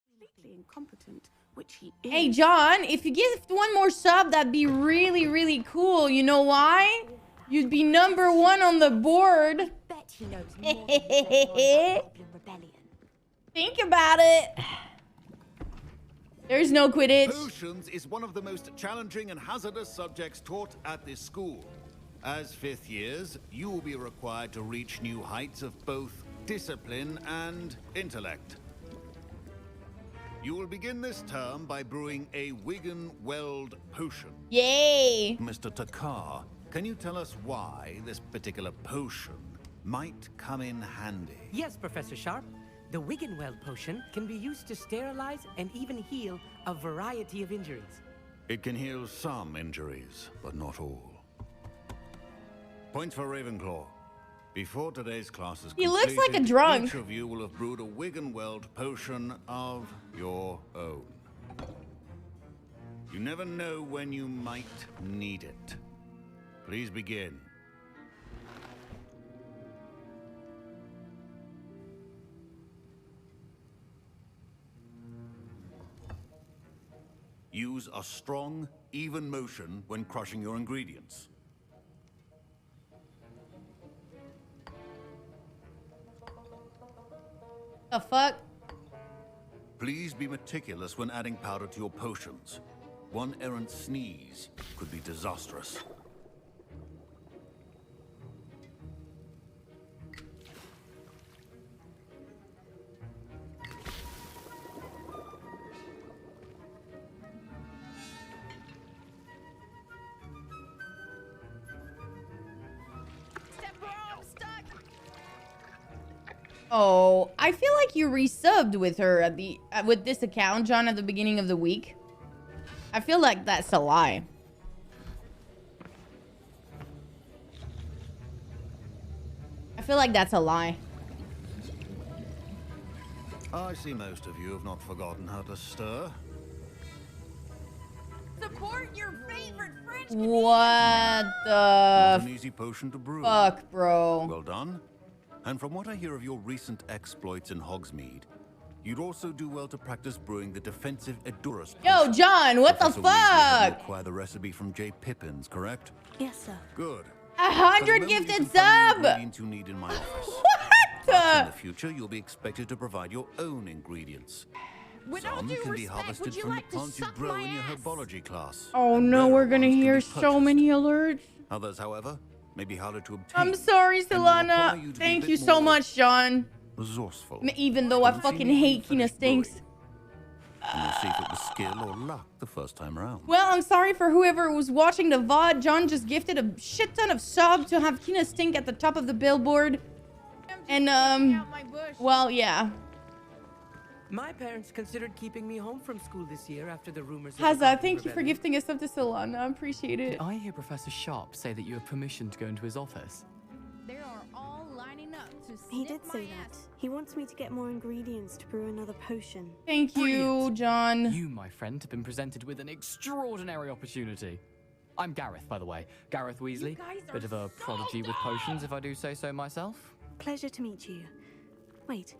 Completely incompetent, which he is. Hey, John, if you give one more sub, that'd be really, really cool. You know why? You'd be #1 on the board. Bet he knows more than the rebellion. Think about it. There's no Quidditch. Potions is one of the most challenging and hazardous subjects taught at this school. As 5th years, you will be required to reach new heights of both discipline and intellect. You will begin this term by brewing a Wiggenweld potion. Yay! Mr. Takar, can you tell us why this particular potion might come in handy? Yes, Professor Sharp. The Wiggenweld potion can be used to sterilize and even heal a variety of injuries. It can heal some injuries, but not all. Points for Ravenclaw. Before today's class is He completed, looks like a drunk. each of you will have brewed a Wiggenweld potion of your own. You never know when you might need it. Please begin. Use a strong, even motion when crushing your ingredients. The fuck? Please be meticulous when adding powder to your potions. One errant sneeze could be disastrous. Oh, I feel like you resubbed with her at with this account, John, at the beginning of the week. I feel like that's a lie. I feel like that's a lie. I see most of you have not forgotten how to stir. Support your favorite French. What Not an the easy potion to brew. fuck, bro? Well done. And from what I hear of your recent exploits in Hogsmeade, you'd also do well to practice brewing the defensive Edurus. Yo, John, what the Professor Weasley had you fuck? acquire the recipe from J. Pippins, correct? Yes, sir. Good. 100 gifted sub. Ingredients you need in my office. What? Perhaps in the future, you'll be expected to provide your own ingredients. With all Some due can be respect, harvested would you from like the to plants you suck grow my in your ass? herbology class. Oh no, Rarer we're gonna ones can be hear so purchased. many alerts. Others, however, may be harder to obtain. I'm sorry, and will require Solana. you to be a Thank bit you so more much, John. resourceful. Even though I Once you fucking need hate finished Kina stinks. brewing, And we'll see if it was skill or luck the first time around. Well, I'm sorry for whoever was watching the VOD. John just gifted a shit ton of sub to have Kina Stink at the top of the billboard. And, well, yeah. My parents considered keeping me home from school this year after the rumors. Hazza, thank you for gifting us up to Solana. I appreciate it. Did I hear Professor Sharp say that you have permission to go into his office? They are all lining up to He did say that. He wants me to get more ingredients to brew another potion. Thank you, John. You, my friend, have been presented with an extraordinary opportunity. I'm Gareth, by the way. Gareth Weasley. Bit of a prodigy with potions, if I do say so myself. Pleasure to meet you. Wait,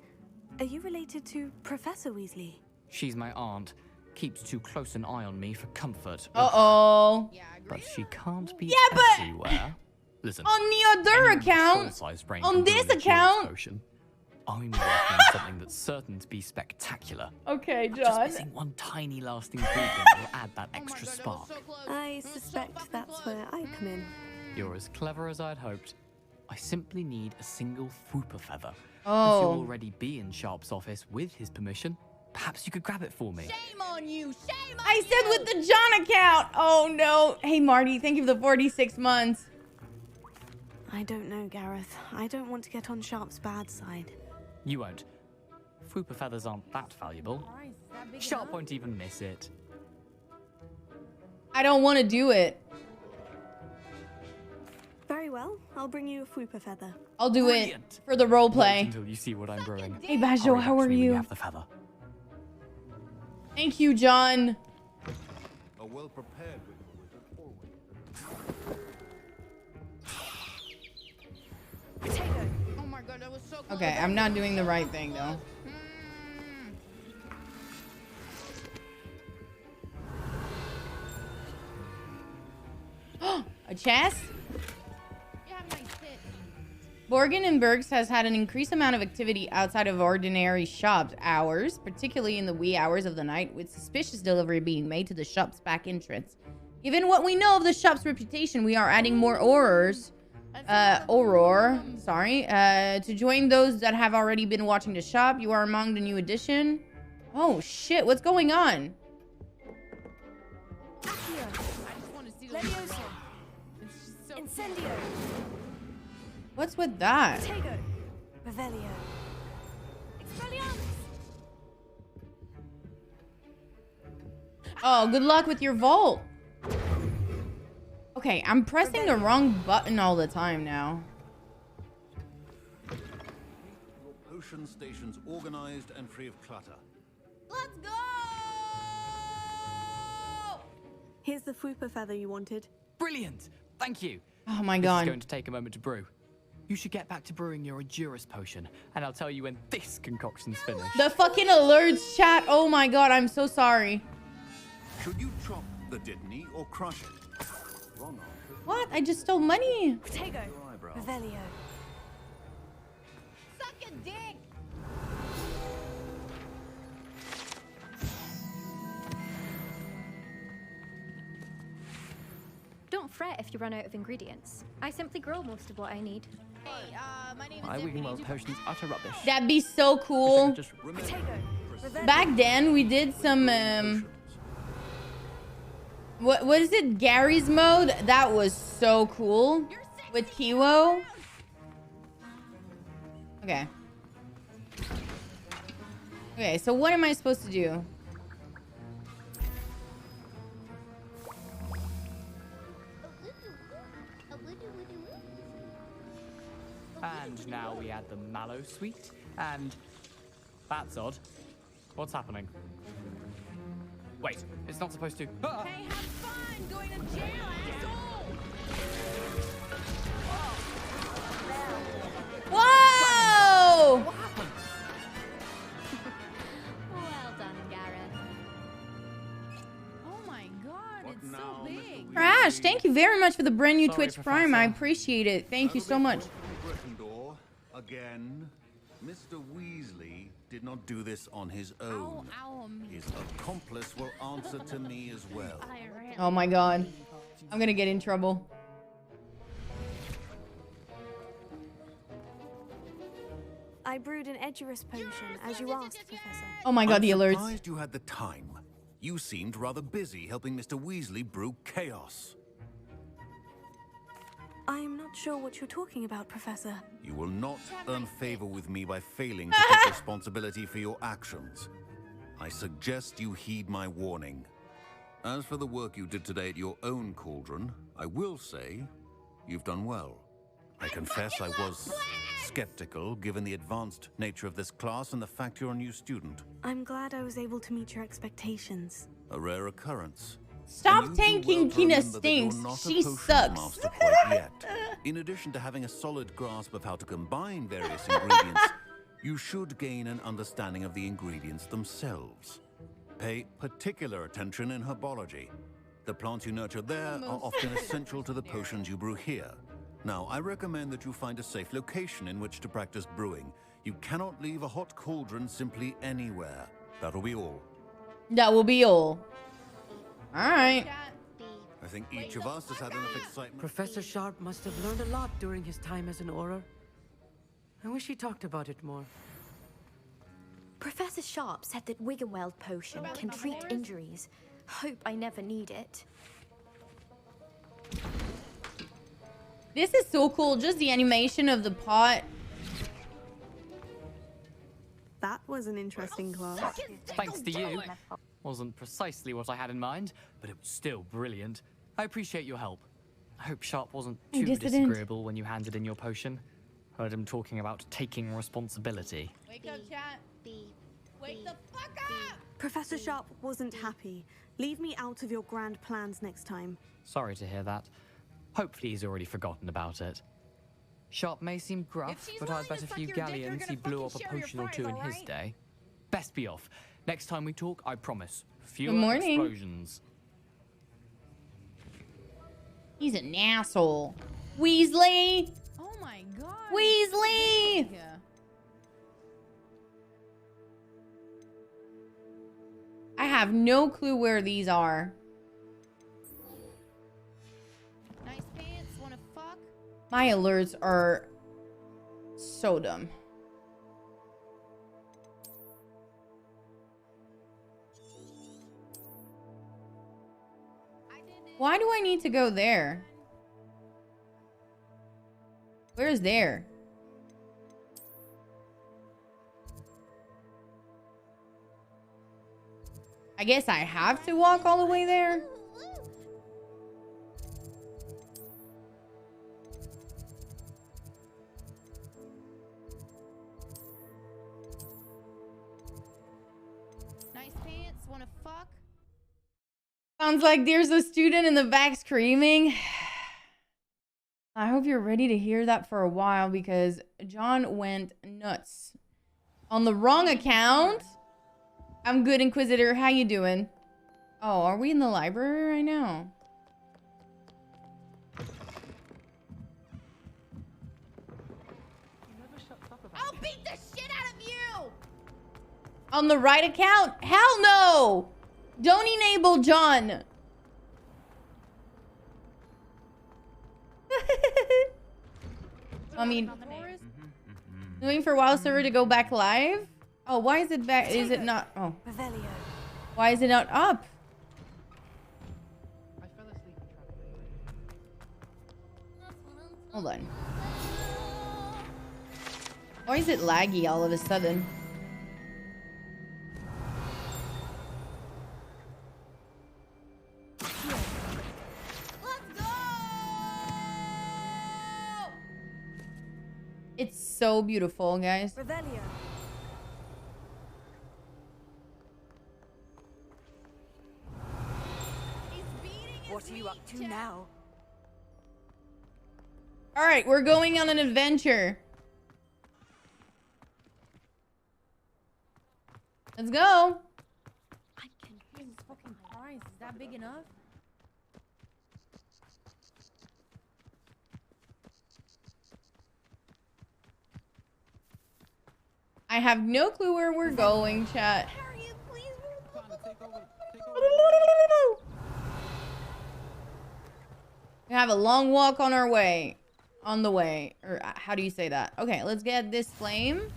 are you related to Professor Weasley? She's my aunt. Keeps too close an eye on me for comfort. Uh-oh. But she can't be but everywhere. Listen, on the other account, on this account. I'm working on something that's certain to be spectacular. Okay, I'm John. just missing one tiny last ingredient that will add that extra spark. I suspect that's where I come in. You're as clever as I'd hoped. I simply need a single Fwooper feather. Oh. If you'll already be in Sharp's office with his permission, perhaps you could grab it for me. Shame on you! Shame on I said with the John account! Oh no. Hey Marty, thank you for the 46 months. I don't know, Gareth. I don't want to get on Sharp's bad side. You won't. Fwooper feathers aren't that valuable. Sharp won't even miss it. I don't want to do it. Very well. I'll bring you a Fwooper feather. I'll do it for the role play. Wait until you see what I'm brewing. Hey Bajo, how are you? Have the feather. Thank you, John. A well-prepared Potato. Oh my god, that was so close. Okay, I'm not doing the right thing though. A chest? Borgin and Bergs has had an increased amount of activity outside of ordinary shop hours, particularly in the wee hours of the night, with suspicious delivery being made to the shop's back entrance. Given what we know of the shop's reputation, we are adding more to join those that have already been watching the shop. You are among the new addition. Oh shit, what's going on? Incendio. What's with that? Potato. Revelio. Expelliarmus. Oh, good luck with your vault. Okay, I'm pressing the wrong button all the time now. Your potion station's organized and free of clutter. Let's go! Here's the Fwooper feather you wanted. Brilliant! Thank you. Oh my This god. is going to take a moment to brew. You should get back to brewing your Adurus potion, and I'll tell you when this concoction's finished. The fucking alerts chat. Oh my god, I'm so sorry. Should you chop the Dittany or crush it? Wrong answer. What? I just stole money. Potato. Revelio. Suck a dick. Don't fret if you run out of ingredients. I simply grow most of what I need. Hey, my name My Wiggenweld potion's utter rubbish. That'd be so cool. Potato. Back then, we did some, what is it? Gary's mode? That was so cool. With Kiwo. Okay. Okay, so what am I supposed to do? And now we add the mallow sweet, and that's odd. What's happening? Wait, it's not supposed to. Ah! Hey, have fun going to jail, asshole! Whoa! What happened? Well done, Gareth. Oh my god, it's so big. Crash, thank you very much for the brand new Sorry, Twitch Prime. I appreciate it. Thank you so much. Gryffindor, again, Mr. Weasley did not do this on his own. His accomplice will answer to me as well. Oh my god. I'm gonna get in trouble. I brewed an Edurus potion, as you asked, Professor. Oh my god, the I'm alerts. surprised you had the time. You seemed rather busy helping Mr. Weasley brew chaos. I'm not sure what you're talking about, Professor. You will not earn favor with me by failing to take responsibility for your actions. I suggest you heed my warning. As for the work you did today at your own cauldron, I will say you've done well. I confess I was skeptical given the advanced nature of this class and the fact you're a new student. I'm glad I was able to meet your expectations. A rare occurrence. Stop tanking Kina Stinks. She sucks. Quite yet. In addition to having a solid grasp of how to combine various ingredients, you should gain an understanding of the ingredients themselves. Pay particular attention in herbology. The plants you nurture there are often essential to the potions you brew here. Now, I recommend that you find a safe location in which to practice brewing. You cannot leave a hot cauldron simply anywhere. That'll be all. That will be all. Alright. I think each of us has had enough excitement. Professor Sharp must have learned a lot during his time as an Auror. I wish he talked about it more. Professor Sharp said that Wiggenweld potion can treat injuries. Hope I never need it. This is so cool. Just the animation of the pot. That was an interesting class. Thanks to you. Wasn't precisely what I had in mind, but it was still brilliant. I appreciate your help. I hope Sharp wasn't too disagreeable when you handed in your potion. Heard him talking about taking responsibility. Wake up, chat. Wake the fuck up! Professor Sharp wasn't happy. Leave me out of your grand plans next time. Sorry to hear that. Hopefully he's already forgotten about it. Sharp may seem gruff, but I'd bet a few galleons he blew up a potion or two in his day. Best be off. Next time we talk, I promise. Fewer explosions. He's an asshole. Weasley! Oh my god. Weasley! I have no clue where these are. Nice pants, wanna fuck? My alerts are so dumb. Why do I need to go there? Where's there? I guess I have to walk all the way there. Nice pants, wanna fuck? Sounds like there's a student in the back screaming. I hope you're ready to hear that for a while because John went nuts. On the wrong account? I'm good, Inquisitor. How you doing? Oh, are we in the library right now? I'll beat the shit out of you! On the right account? Hell no! Don't enable John. I mean, waiting for WoW server to go back live? Oh, why is it back? Is it not? Oh. Why is it not up? Hold on. Why is it laggy all of a sudden? It's so beautiful, guys. What are you up to now? All right, we're going on an adventure. Let's go. Jesus fucking Christ, is that big enough? I have no clue where we're going, chat. We have a long walk on our way. On the way. Or how do you say that? Okay, let's get this flame.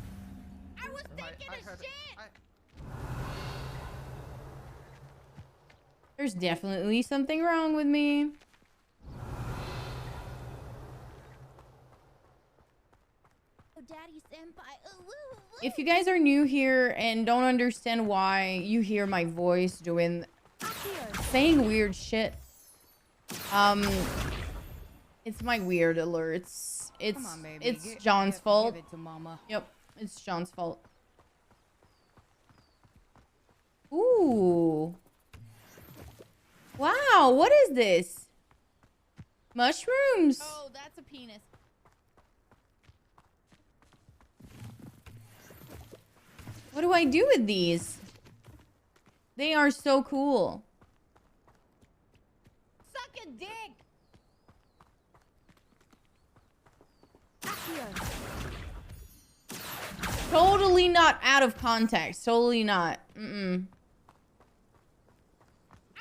I was thinking of shit! There's definitely something wrong with me. Daddy senpai. If you guys are new here and don't understand why you hear my voice saying weird shit, it's my weird alerts. It's Come on, baby. it's John's fault. Give it to mama. Yep, it's John's fault. Ooh. Wow, what is this? Mushrooms. Oh, that's a penis. What do I do with these? They are so cool. Suck a dick. Totally not out of context. Totally not. Mm-mm.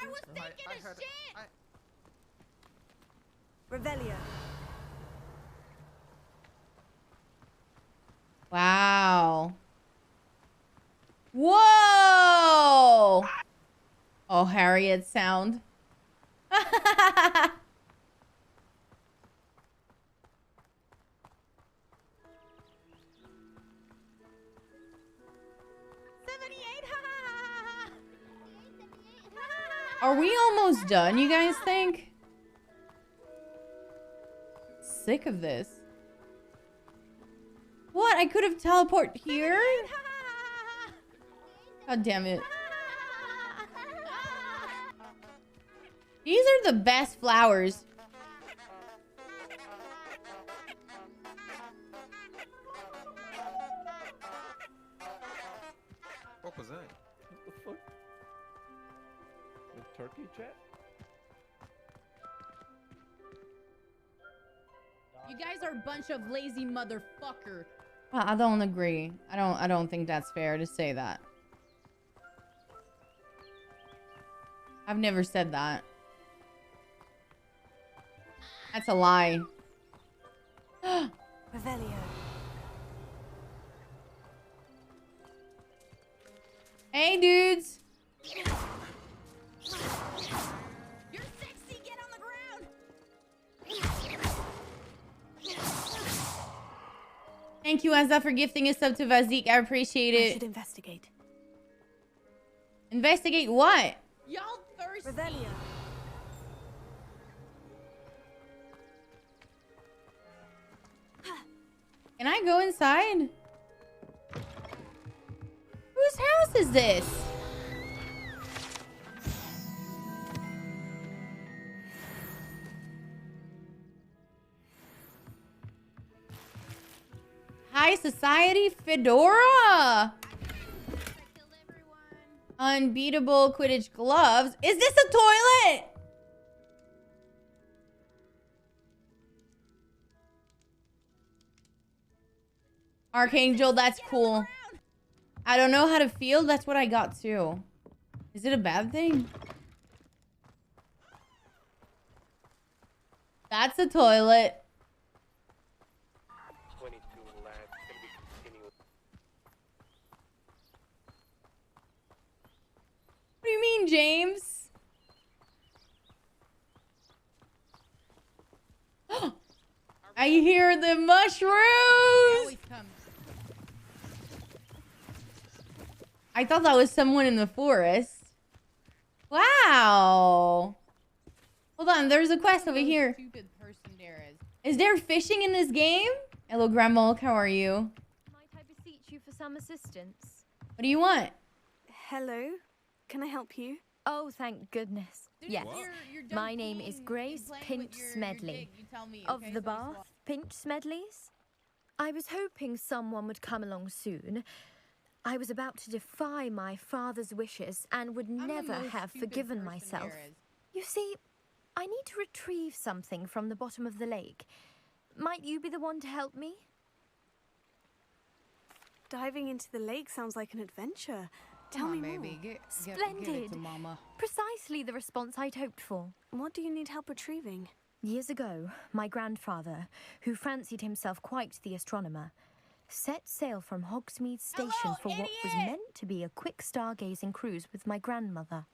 I was thinking of shit. Revelio. Wow. Whoa! Oh, Harriet sound. Are we almost done, you guys think? Sick of this. What? I could have teleported here? God damn it. These are the best flowers. What was that? What the fuck? The turkey chat? You guys are a bunch of lazy motherfucker. I don't agree. I don't think that's fair to say that. I've never said that. That's a lie. Revelio. Hey, dudes. You're sexy. Get on the ground. Thank you, Azza, for gifting a sub to Vazik. I appreciate it. I should investigate. Investigate what? Y'all thirsty. Revelio. Can I go inside? Whose house is this? High Society Fedora. Unbeatable Quidditch gloves. Is this a toilet? Archangel, that's cool. I don't know how to feel. That's what I got too. Is it a bad thing? That's a toilet. 22 lads can be continued. What do you mean, James? I hear the mushrooms. I thought that was someone in the forest. Wow. Hold on, there's a quest over here. Stupid person there is. Is there fishing in this game? Hello, Grandma. How are you? Might I beseech you for some assistance? What do you want? Hello? Can I help you? Oh, thank goodness. Yes. My name is Grace Pinch Smedley. Of the Bath Pinch Smedleys. I was hoping someone would come along soon. I was about to defy my father's wishes and would never have forgiven myself. You see, I need to retrieve something from the bottom of the lake. Might you be the one to help me? Diving into the lake sounds like an adventure. Tell me baby. more. Splendid. Give it to mama. Precisely the response I'd hoped for. What do you need help retrieving? Years ago, my grandfather, who fancied himself quite the astronomer, set sail from Hogsmeade Station for what was meant to be a quick stargazing cruise with my grandmother.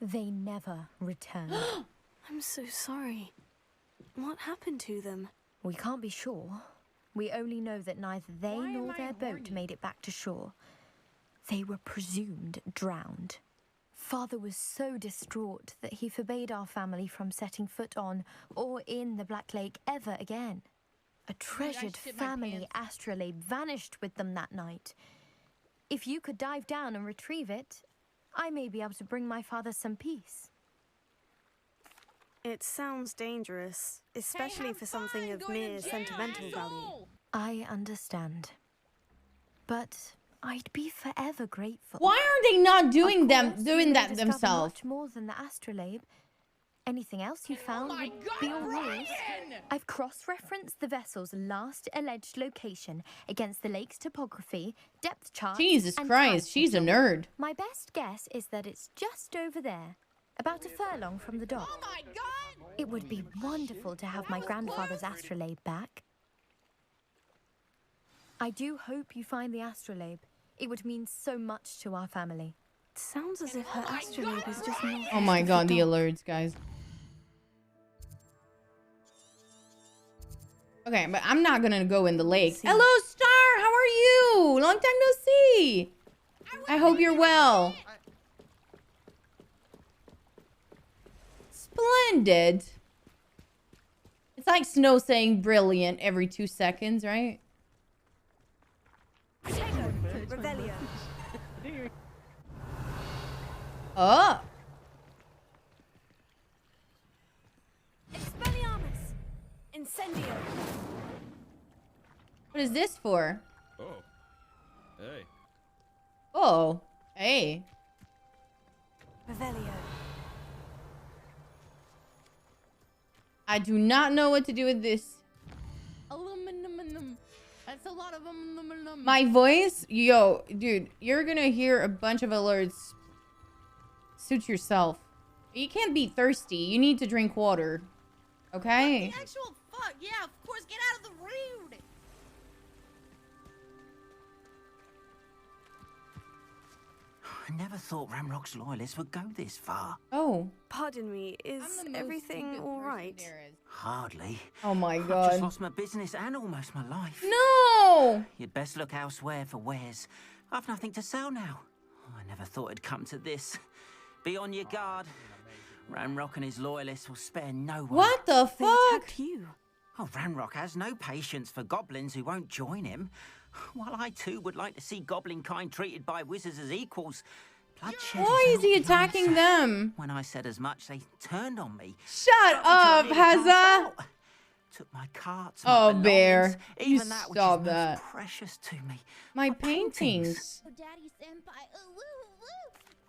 They never returned. I'm so sorry. What happened to them? We can't be sure. We only know that neither they nor their boat made it back to shore. They were presumed drowned. Father was so distraught that he forbade our family from setting foot on or in the Black Lake ever again. A treasured family astrolabe vanished with them that night. If you could dive down and retrieve it, I may be able to bring my father some peace. It sounds dangerous, especially for something of mere sentimental value. I understand. But I'd be forever grateful. Why are they not doing that themselves? Much more than the astrolabe. Anything else you found would be all yours. I've cross-referenced the vessel's last alleged location against the lake's topography, depth charts, Jesus Christ, she's a nerd. My best guess is that it's just over there, about a furlong from the dock. Oh my God! It would be wonderful to have my grandfather's astrolabe back. I do hope you find the astrolabe. It would mean so much to our family. It sounds as if her astrolabe is just north. Oh my God, the alerts, guys. Okay, but I'm not gonna go in the lake. Hello, Star! How are you? Long time no see! I hope you're well. Splendid. It's like Snow saying brilliant every 2 seconds, right? Revelio. Oh! Expelliarmus! Incendio! What is this for? Oh. Hey. Oh. Hey. Revelio. I do not know what to do with this. Aluminum. That's a lot of aluminum. My voice? Yo, dude, you're gonna hear a bunch of alerts. Suit yourself. You can't be thirsty. You need to drink water. Okay? What the actual fuck? Yeah, of course, get out of the road! I never thought Ramrock's loyalists would go this far. Oh. Pardon me, is everything alright? Hardly. Oh my I've God. just lost my business and almost my life. No! You'd best look elsewhere for wares. I've nothing to sell now. Oh, I never thought it'd come to this. Be on your guard. Ramrock and his loyalists will spare no one. What the fuck? You. Oh, Ramrock has no patience for goblins who won't join him. While I too would like to see goblin kind treated by wizards as equals, bloodshed. Why is he attacking them? When I said as much, they turned on me. Shut up, Hazza! Took my carts, Oh, my Bear. belongings, You even that which stop is that. most precious to me. My paintings.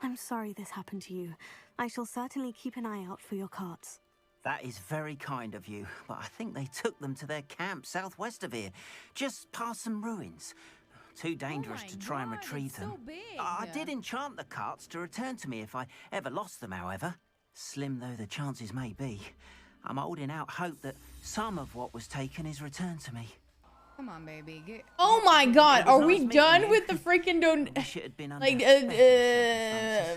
I'm sorry this happened to you. I shall certainly keep an eye out for your carts. That is very kind of you, but I think they took them to their camp southwest of here, just past some ruins. Too dangerous to try and retrieve them. I did enchant the carts to return to me if I ever lost them, however. Slim though the chances may be, I'm holding out hope that some of what was taken is returned to me. Come on, baby. Oh my God, are we done with the freaking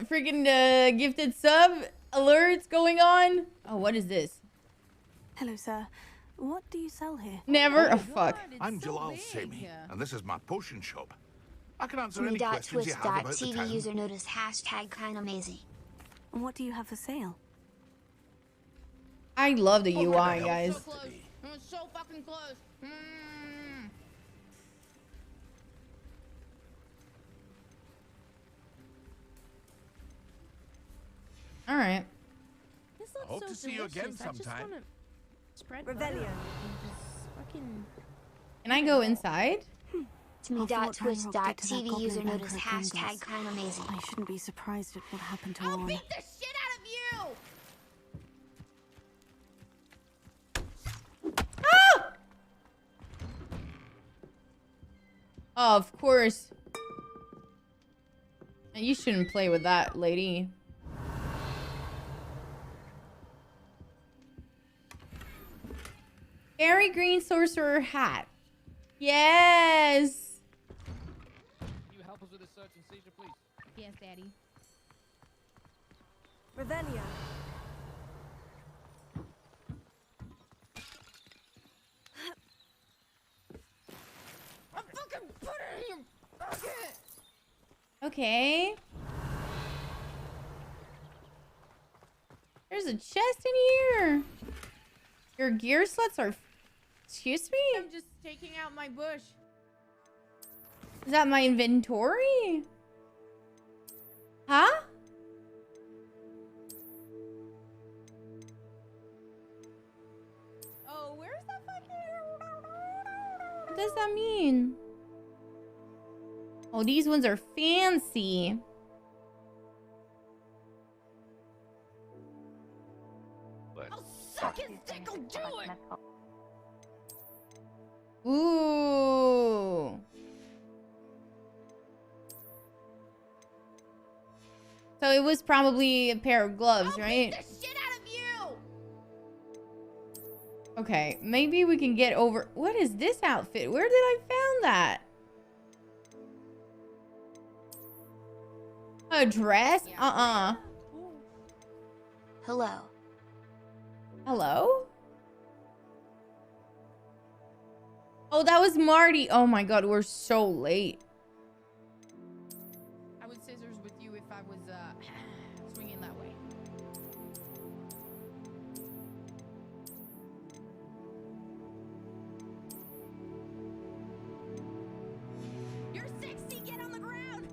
freaking gifted sub alerts going on? Oh, what is this? Hello, sir. What do you sell here? Never. Oh, fuck. I'm Jalal Sami, and this is my potion shop. I can answer any questions you have about the TV town. user notice #Kinamazing. And what do you have for sale? I love the UI, guys. I'm so fucking close. All right. I hope to see you again sometime. Revelio. Can I go inside? TV user notice #Kinamazing. I shouldn't be surprised at what happened to I'll Lorna. beat the shit out of you! Oh, of course. You shouldn't play with that, lady. Airy green sorcerer hat. Yes. search and seizure, please. Yes, Daddy. Revelio. I'm fucking putting it in your bucket. Okay. There's a chest in here. Your gear slots are... Excuse me? I'm just taking out my bush. Is that my inventory? Huh? Oh, where's that fucking... What does that mean? Oh, these ones are fancy. I'll suck his dick, I'll do it! Ooh. So it was probably a pair of gloves, right? Beat the shit out of you! Okay, maybe we can get over... What is this outfit? Where did I found that? A dress? Hello. Hello? Oh, that was Marty. Oh my god, we're so late. I would scissors with you if I was swinging that way. You're sexy, get on the ground.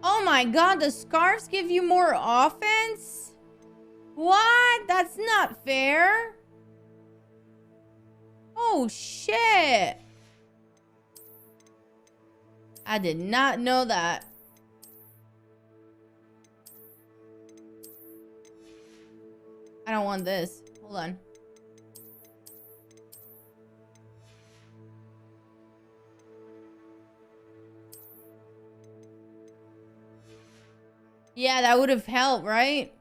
Oh my god, the scarves give you more offense? What? That's not fair. Oh shit. I did not know that. I don't want this. Hold on. Yeah, that would have helped, right?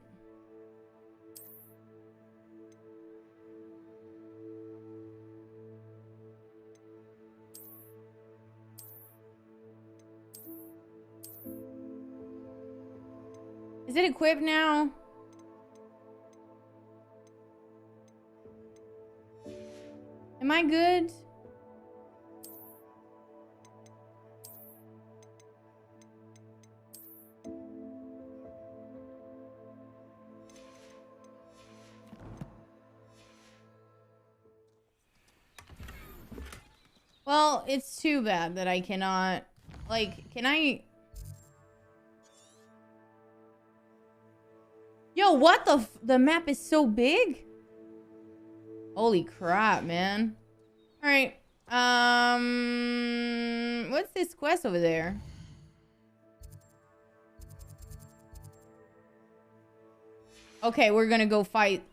Is it equipped now? Am I good? Well, it's too bad that I cannot... Like, can I... Yo, what the... The map is so big? Holy crap, man. Alright. What's this quest over there? Okay, we're gonna go fight.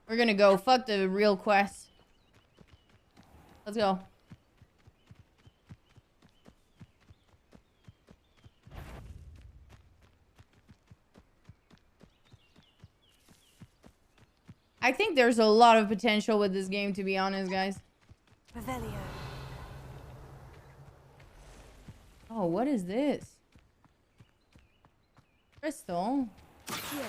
We're gonna go. Fuck the real quest. Let's go. I think there's a lot of potential with this game, to be honest, guys. Revelio. Oh, what is this? Crystal. Yeah.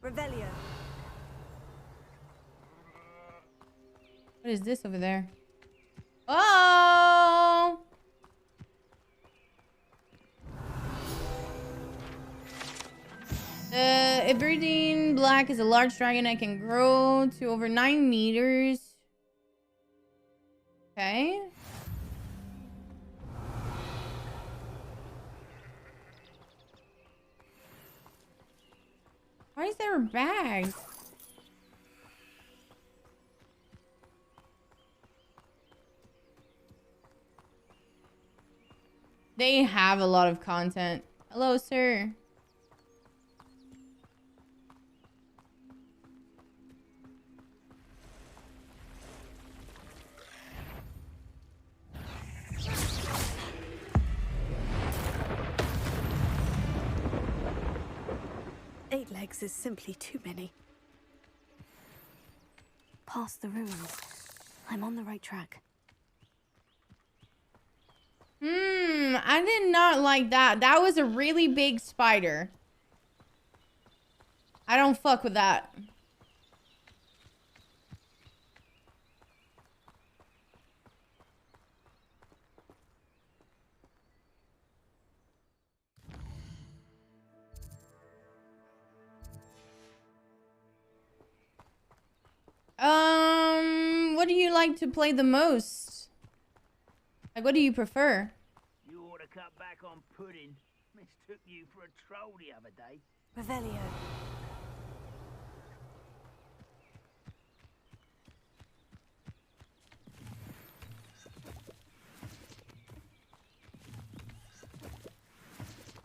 Revelio. What is this over there? Oh! Ibridine Black is a large dragon that can grow to over 9 meters. Okay. Why is there a bag? They have a lot of content. Hello, sir. Eight legs is simply too many. Past the ruins. I'm on the right track. I did not like that. That was a really big spider. I don't fuck with that. What do you like to play the most? Like, what do you prefer? You ought to cut back on pudding. Mistook you for a troll the other day. Revelio.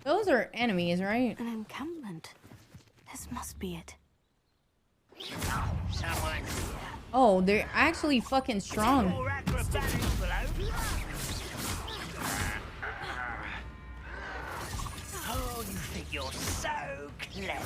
Those are enemies, right? An encampment. This must be it. Oh, they're actually fucking strong. Oh, you think you're so clever.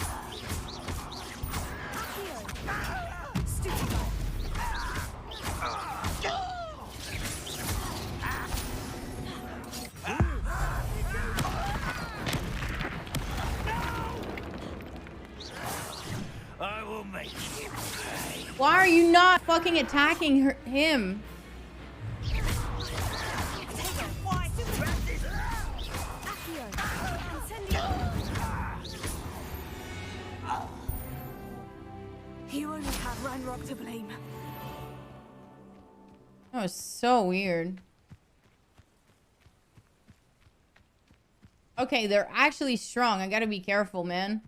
I will make you pay. Why are you not fucking attacking him? You only have Ranrock to blame. That was so weird. Okay, they're actually strong. I gotta be careful, man.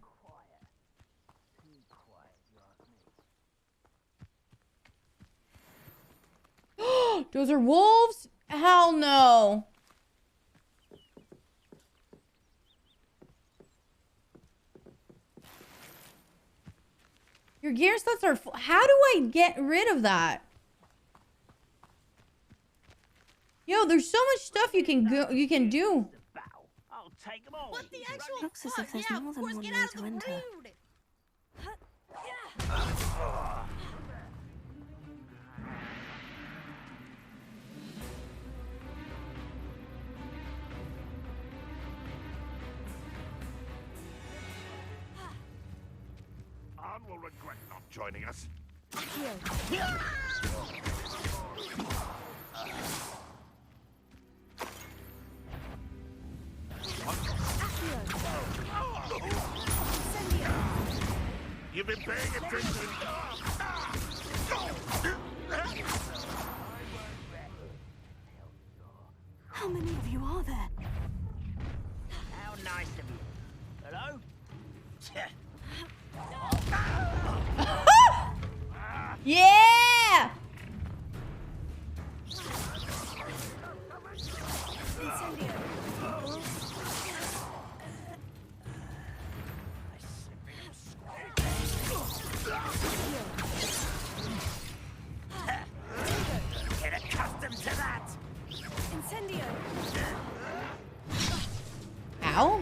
Those are wolves? Hell no. Your gear stats are full. How do I get rid of that? Yo, there's so much stuff you can do. I'll take them all. What the actual looks as if there's more than one way to enter. Anne will regret not joining us. You've been paying attention. How many of you are there? How nice of you. Hello? Yeah! Get accustomed to that. Incendio. Ow.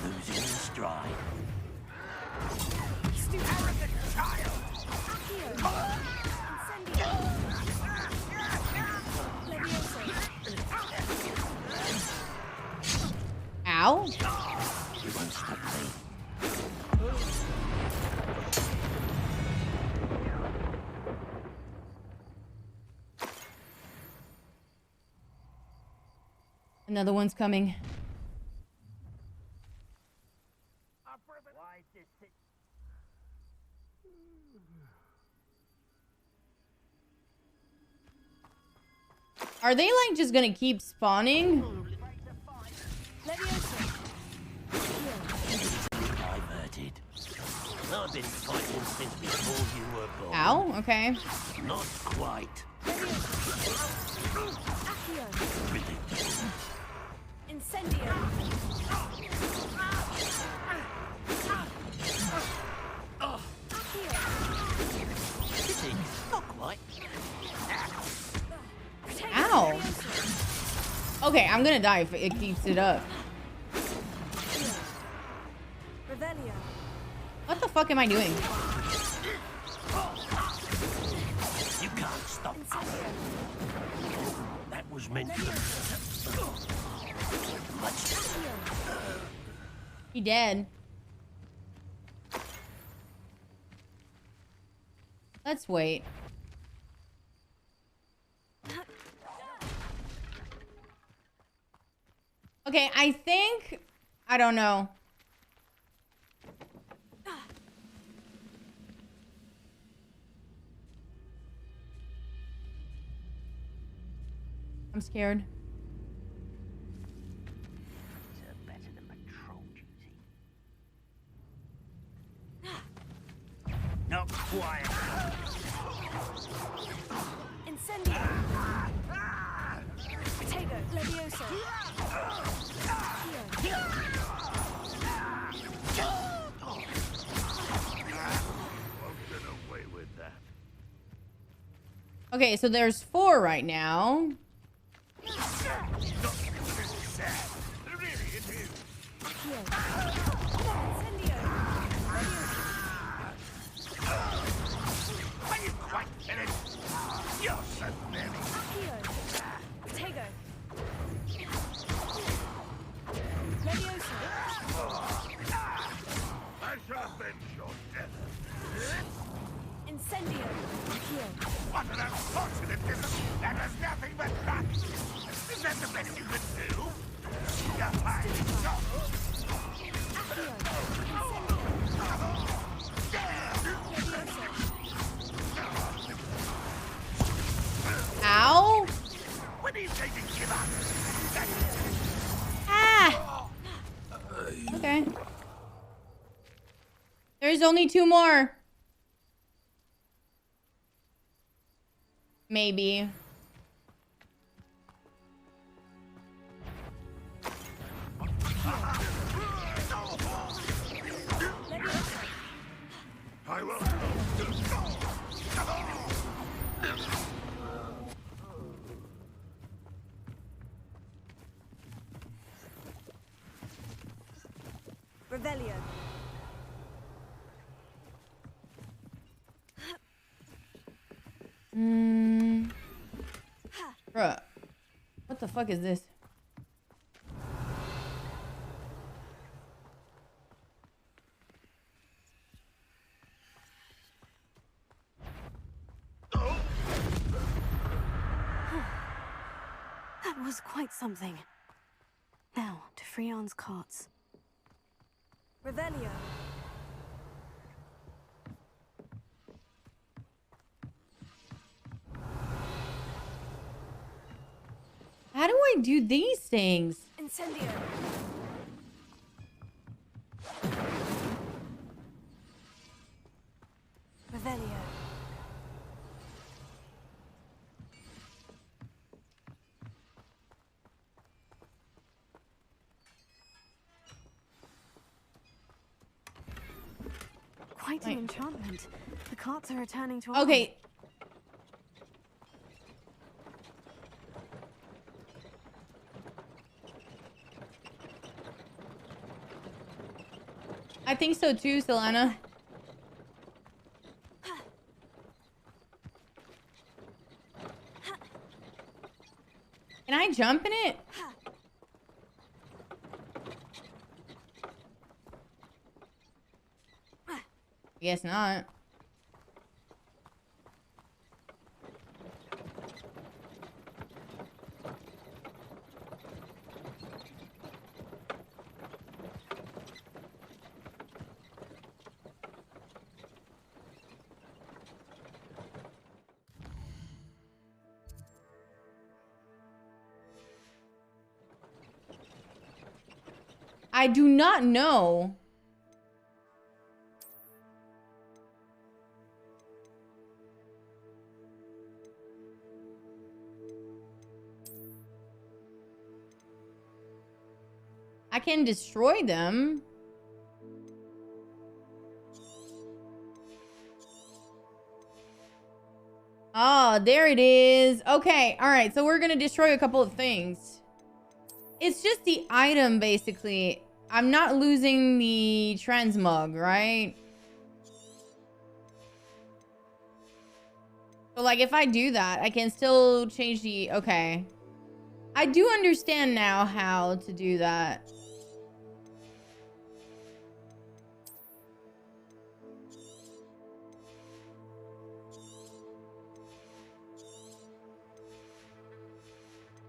Losing in stride. Arrogant child. Ow. You won't stop me. Another one's coming. Why is this? Are they like just gonna keep spawning? Diverted. I've been fighting since before you were born. Ow, okay. Not quite. Incendio. Not quite. Ow. Okay, I'm gonna die if it keeps it up. Revelio. What the fuck am I doing? You can't stop. That was meant to. He dead. Let's wait. Okay, I think... I don't know. I'm scared. Better than patrol duty. Not quiet. Incendio. Potato. Levioso. Okay, so there's 4 right now. Incendio. What an unfortunate business! That was nothing but luck! Is that the best you could do? You're fine. Ow! When are you going to give up? Ah! Okay. There's only 2 more. Maybe. I will. Revelio. Bruh. What the fuck is this? That was quite something. Now, to Freon's carts. Revelio. How do I do these things? Incendio. Revelio. Quite an enchantment. The carts are returning to Okay. I think so too, Selena. Can I jump in it? Guess not. I do not know. I can destroy them. Oh, there it is. Okay, all right. So we're gonna destroy a couple of things. It's just the item, basically. I'm not losing the transmog, right? So, like, if I do that, I can still change the... Okay. I do understand now how to do that.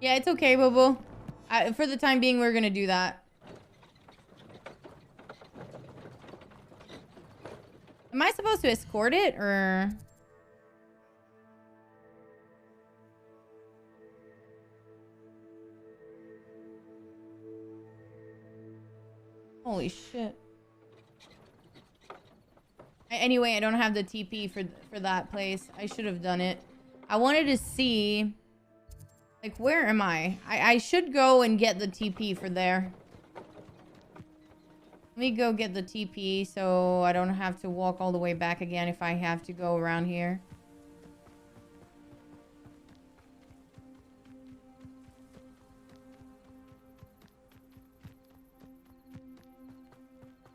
Yeah, it's okay, Bobo. For the time being, we're gonna do that. Am I supposed to escort it, or... Holy shit. Anyway, I don't have the TP for that place. I should have done it. I wanted to see... Like, where am I? I should go and get the TP for there. Let me go get the TP so I don't have to walk all the way back again if I have to go around here.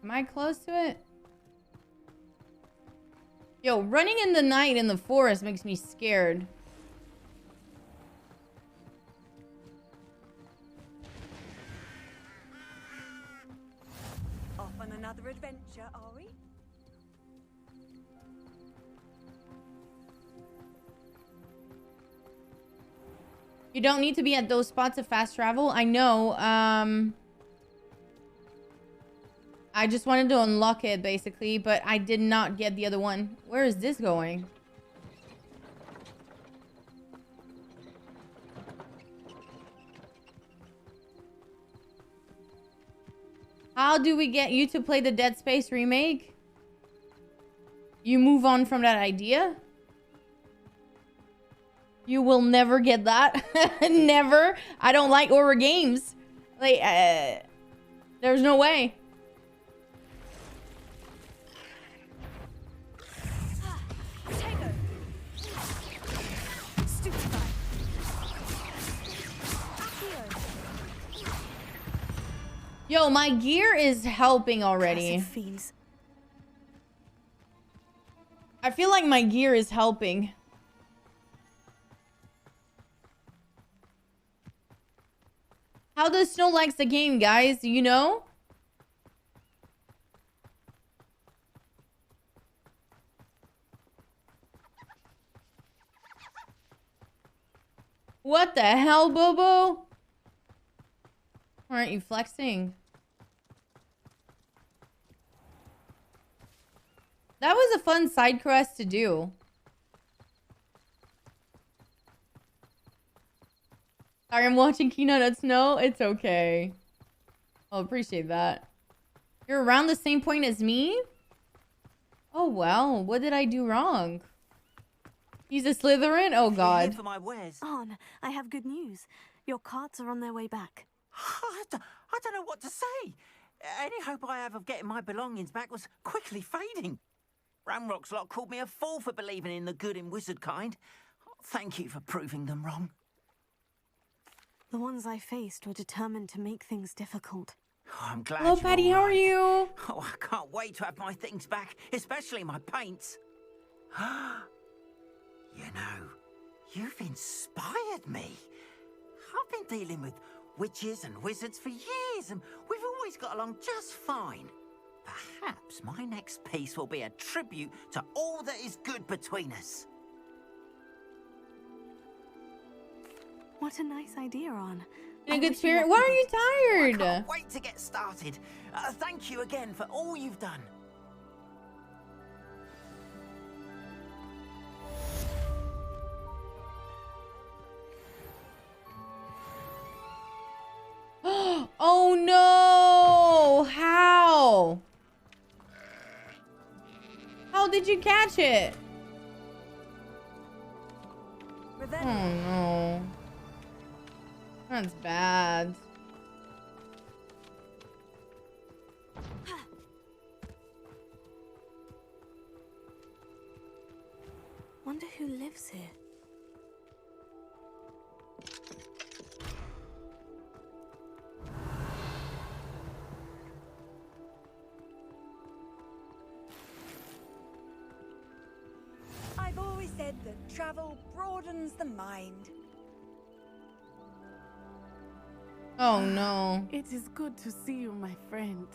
Am I close to it? Yo, running in the night in the forest makes me scared. Off on another adventure, are we? You don't need to be at those spots to fast travel. I know. I just wanted to unlock it, basically, but I did not get the other one. Where is this going? How do we get you to play the Dead Space remake? You move on from that idea? You will never get that. Never. I don't like horror games. Like, there's no way. Yo, my gear is helping already. I feel like my gear is helping. How does Snow likes the game, guys? Do you know? What the hell, Bobo? Aren't you flexing? That was a fun side quest to do. Sorry, I'm watching Keynote at Snow. It's okay. I'll appreciate that. You're around the same point as me? Oh, well. What did I do wrong? He's a Slytherin? Oh, God. For my wares. On, I have good news. Your carts are on their way back. I don't know what to say. Any hope I have of getting my belongings back was quickly fading. Ramrock's lot called me a fool for believing in the good in wizard kind. Thank you for proving them wrong. The ones I faced were determined to make things difficult. Oh, I'm glad. Hello, Patty. How are you? Oh, I can't wait to have my things back, especially my paints. You know, you've inspired me. I've been dealing with witches and wizards for years, and we've always got along just fine. Perhaps my next piece will be a tribute to all that is good between us. What a nice idea, On. In a good spirit. Why are you tired? I can't wait to get started. Thank you again for all you've done. Oh no! How? How did you catch it? Oh no. That's bad. lives here. I've always said that travel broadens the mind. Oh no. It is good to see you, my friend.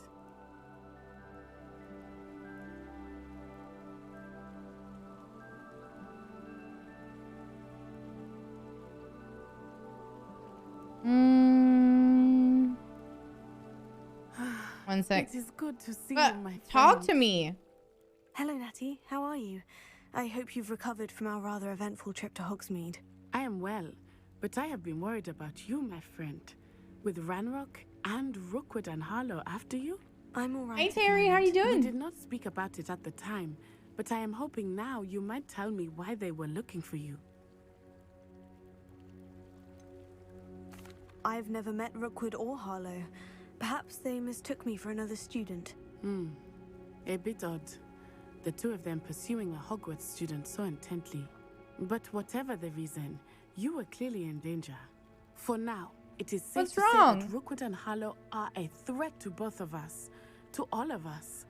One sec. It is good to see you, my friend. Talk to me. Hello, Natty. How are you? I hope you've recovered from our rather eventful trip to Hogsmeade. I am well, but I have been worried about you, my friend. With Ranrock and Rookwood and Harlow after you? I'm all right. Hey, Terry, how you doing? We did not speak about it at the time, but I am hoping now you might tell me why they were looking for you. I've never met Rookwood or Harlow. Perhaps they mistook me for another student. A bit odd. The two of them pursuing a Hogwarts student so intently. But whatever the reason, you were clearly in danger. For now, it is safe to say that Rookwood and Harlow are a threat to both of us. To all of us.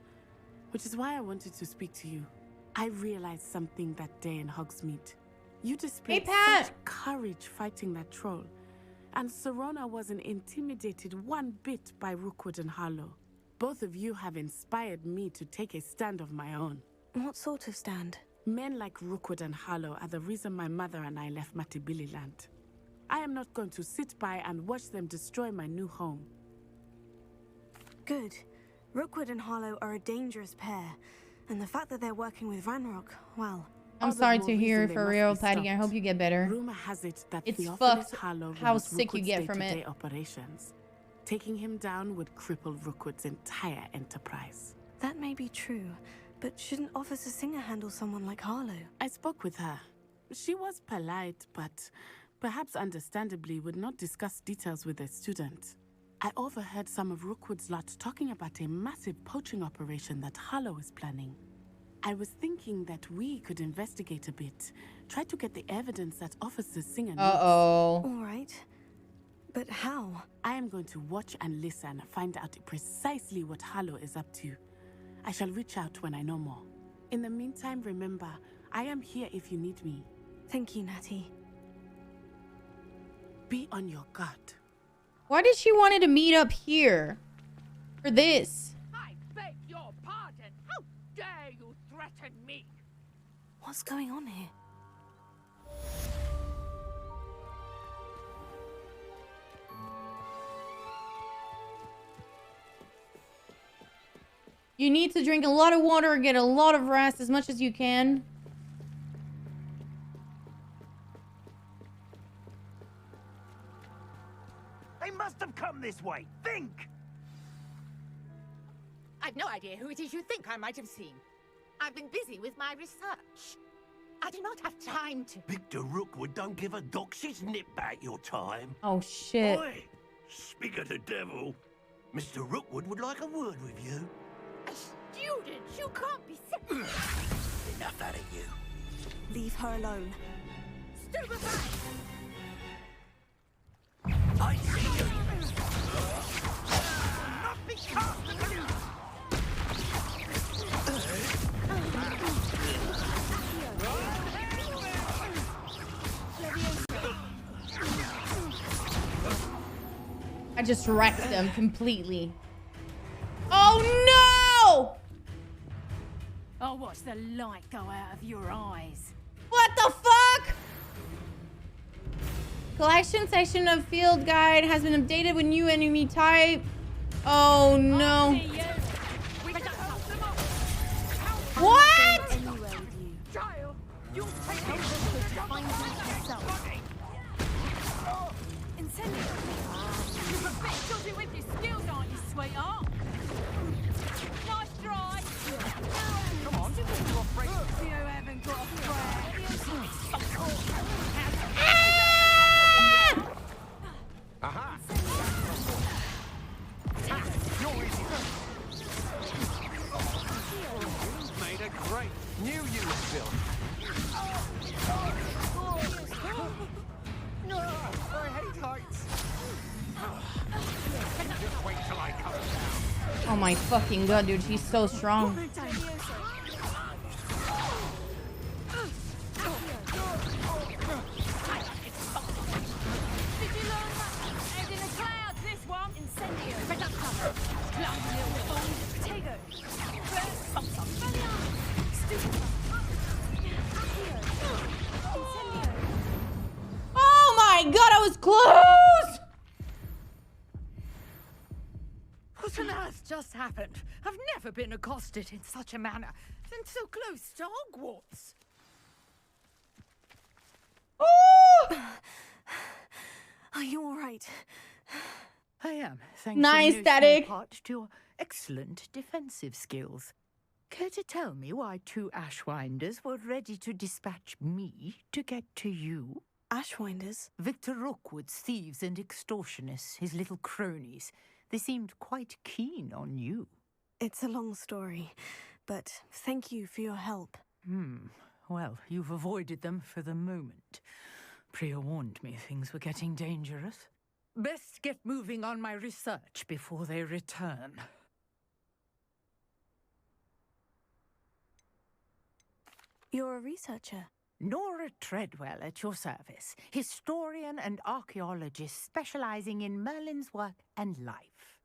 Which is why I wanted to speak to you. I realized something that day in Hogsmeade. You displayed such courage fighting that troll. And Serona wasn't intimidated one bit by Rookwood and Harlow. Both of you have inspired me to take a stand of my own. What sort of stand? Men like Rookwood and Harlow are the reason my mother and I left Matibili land. I am not going to sit by and watch them destroy my new home. Good. Rookwood and Harlow are a dangerous pair. And the fact that they're working with Ranrock, well... I'm sorry to hear, for real, Patty. I hope you get better. Rumor has it that it's Theophilus fucked Harlow how sick you get from it. Operations. Taking him down would cripple Rookwood's entire enterprise. That may be true, but shouldn't Officer Singer handle someone like Harlow? I spoke with her. She was polite, but perhaps understandably would not discuss details with a student. I overheard some of Rookwood's lot talking about a massive poaching operation that Harlow is planning. I was thinking that we could investigate a bit. Try to get the evidence that Officer Singer needs. Uh-oh. All right. But how? I am going to watch and listen, find out precisely what Harlow is up to. I shall reach out when I know more. In the meantime, remember, I am here if you need me. Thank you, Natty. Be on your guard. Why did she wanted to meet up here? For this? I beg your pardon. How dare you threaten me? What's going on here? You need to drink a lot of water and get a lot of rest as much as you can. They must have come this way. Think! I've no idea who it is you think I might have seen. I've been busy with my research. I do not have time to... Victor Rookwood don't give a doxy's nip back your time. Oh, shit. Oi! Speak of the devil. Mr. Rookwood would like a word with you. A student? You can't be sick. Enough out of you. Leave her alone. Stupefy! I see you! Not be cast at you! I just wrecked them completely. Oh no! I'll watch the light go out of your eyes. What the fuck? Collection section of field guide has been updated with new enemy type. Oh no. What? Child, you'll take You're a bit dodgy with your skills, aren't you, sweetheart? Nice try. Come on, you're afraid. You haven't got a friend. Aha! You're easy. Oh my fucking god, dude, she's so strong. Oh my god, I was close! What on earth just happened? I've never been accosted in such a manner, and so close to Hogwarts. Oh! Are you all right? I am, thanks nice, in no small Static. part to your excellent defensive skills. Care to tell me why 2 Ashwinders were ready to dispatch me to get to you? Ashwinders? Victor Rookwood's thieves and extortionists, his little cronies. They seemed quite keen on you. It's a long story, but thank you for your help. Well, you've avoided them for the moment. Priya warned me things were getting dangerous. Best get moving on my research before they return. You're a researcher? Nora Treadwell at your service, historian and archaeologist specializing in Merlin's work and life.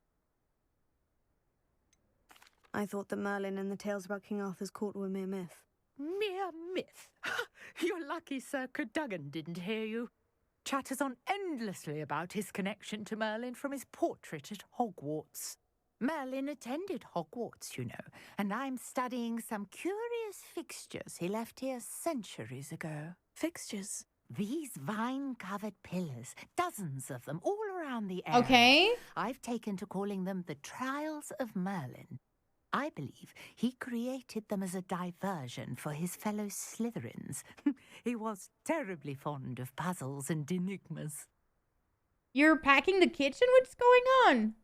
I thought that Merlin and the tales about King Arthur's court were mere myth. Mere myth? You're lucky Sir Cadogan didn't hear you. Chatters on endlessly about his connection to Merlin from his portrait at Hogwarts. Merlin attended Hogwarts, you know, and I'm studying some curious fixtures he left here centuries ago. Fixtures? These vine-covered pillars, dozens of them all around the area. Okay. I've taken to calling them the Trials of Merlin. I believe he created them as a diversion for his fellow Slytherins. He was terribly fond of puzzles and enigmas. You're packing the kitchen? What's going on?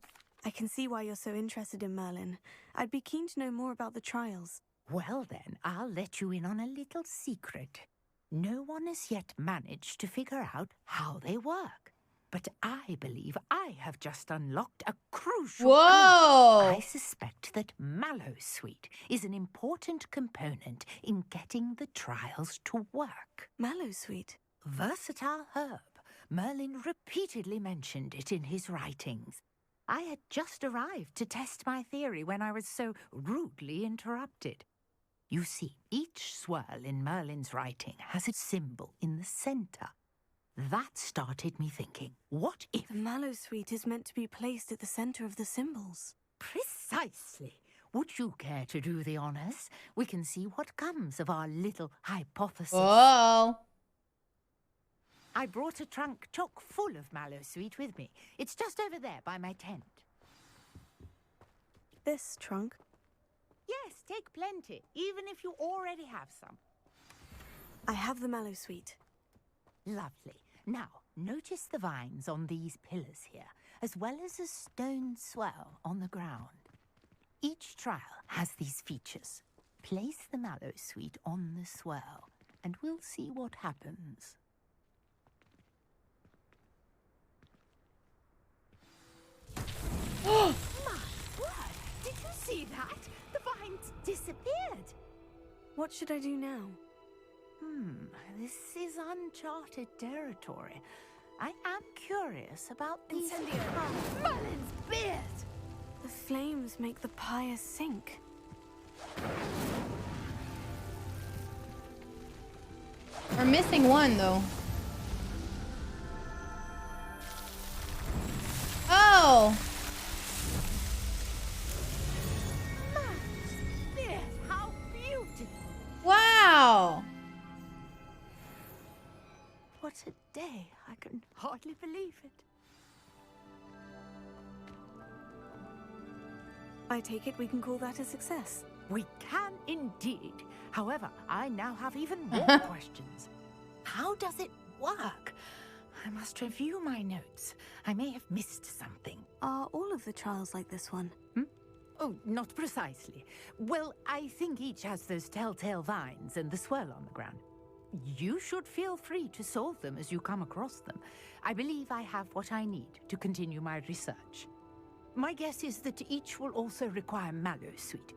I can see why you're so interested in Merlin. I'd be keen to know more about the trials. Well then, I'll let you in on a little secret. No one has yet managed to figure out how they work. But I believe I have just unlocked a crucial clue. I suspect that Mallowsweet is an important component in getting the trials to work. Mallowsweet? Versatile herb. Merlin repeatedly mentioned it in his writings. I had just arrived to test my theory when I was so rudely interrupted. You see, each swirl in Merlin's writing has a symbol in the center. That started me thinking, what if... The Mallowsweet is meant to be placed at the center of the symbols. Precisely. Would you care to do the honors? We can see what comes of our little hypothesis. Oh. I brought a trunk chock full of Mallowsweet with me. It's just over there by my tent. This trunk? Yes, take plenty, even if you already have some. I have the Mallowsweet. Lovely. Now, notice the vines on these pillars here, as well as a stone swell on the ground. Each trial has these features. Place the Mallowsweet on the swell, and we'll see what happens. My word! Did you see that? The vines disappeared. What should I do now? This is uncharted territory. I am curious about these... Merlin's beard! The flames make the pyre sink. We're missing one, though. Oh! Merlin's beard! How beautiful! Wow! What a day. I can hardly believe it. I take it we can call that a success. We can indeed. However, I now have even more questions. How does it work? I must review my notes. I may have missed something. Are all of the trials like this one? Oh, not precisely. Well, I think each has those telltale vines and the swirl on the ground. You should feel free to solve them as you come across them. I believe I have what I need to continue my research. My guess is that each will also require mallow sweet,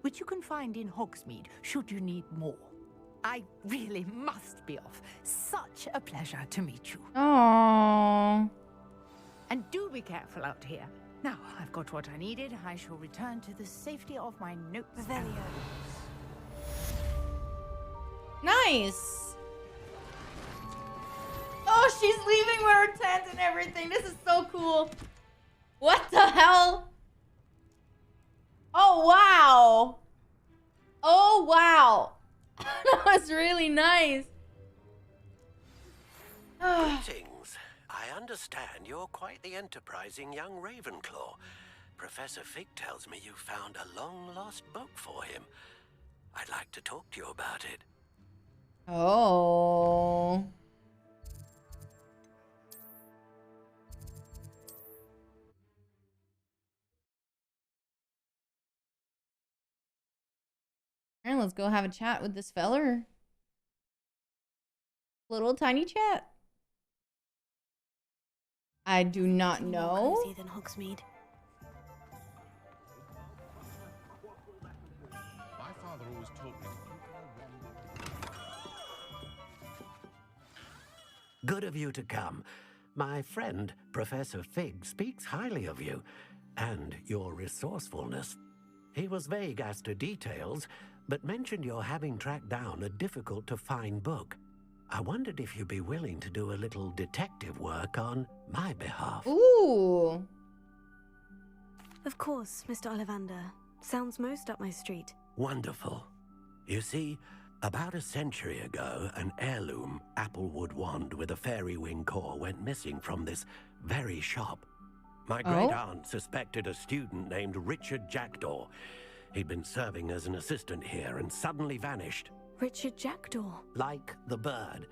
which you can find in Hogsmeade should you need more. I really must be off. Such a pleasure to meet you. Aww. And do be careful out here. Now I've got what I needed. I shall return to the safety of my notes. Nice. Oh, she's leaving with her tent and everything. This is so cool. What the hell? Oh, wow. Oh, wow. That was really nice. Greetings. I understand you're quite the enterprising young Ravenclaw. Professor Fig tells me you found a long-lost book for him. I'd like to talk to you about it. Oh. Alright, let's go have a chat with this feller. Little tiny chat. I do not know. More cozy than Hogsmeade. My father always told me. Good of you to come. My friend, Professor Fig, speaks highly of you and your resourcefulness. He was vague as to details, but mentioned your having tracked down a difficult-to-find book. I wondered if you'd be willing to do a little detective work on my behalf. Ooh. Of course, Mr. Ollivander. Sounds most up my street. Wonderful. You see, about a century ago, an heirloom applewood wand with a fairy wing core went missing from this very shop. My great-aunt suspected a student named Richard Jackdaw. He'd been serving as an assistant here and suddenly vanished. Richard Jackdaw? Like the bird.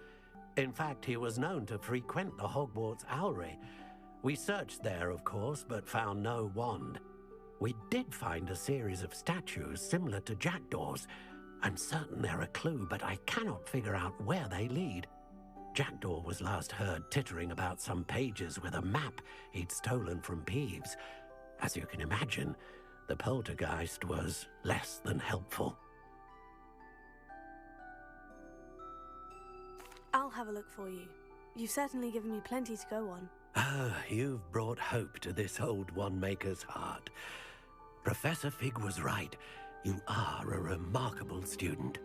In fact, he was known to frequent the Hogwarts Owlry. We searched there, of course, but found no wand. We did find a series of statues similar to Jackdaw's. I'm certain they're a clue, but I cannot figure out where they lead. Jackdaw was last heard tittering about some pages with a map he'd stolen from Peeves. As you can imagine, the poltergeist was less than helpful. I'll have a look for you. You've certainly given me plenty to go on. Ah, you've brought hope to this old one-maker's heart. Professor Fig was right. You are a remarkable student.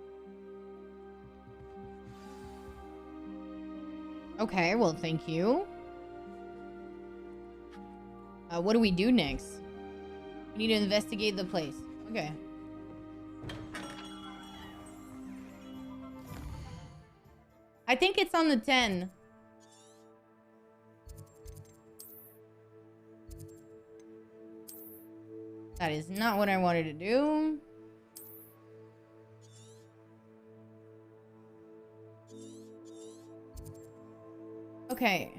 Okay, well, thank you. What do we do next? We need to investigate the place. Okay. I think it's on the 10. That is not what I wanted to do. Okay.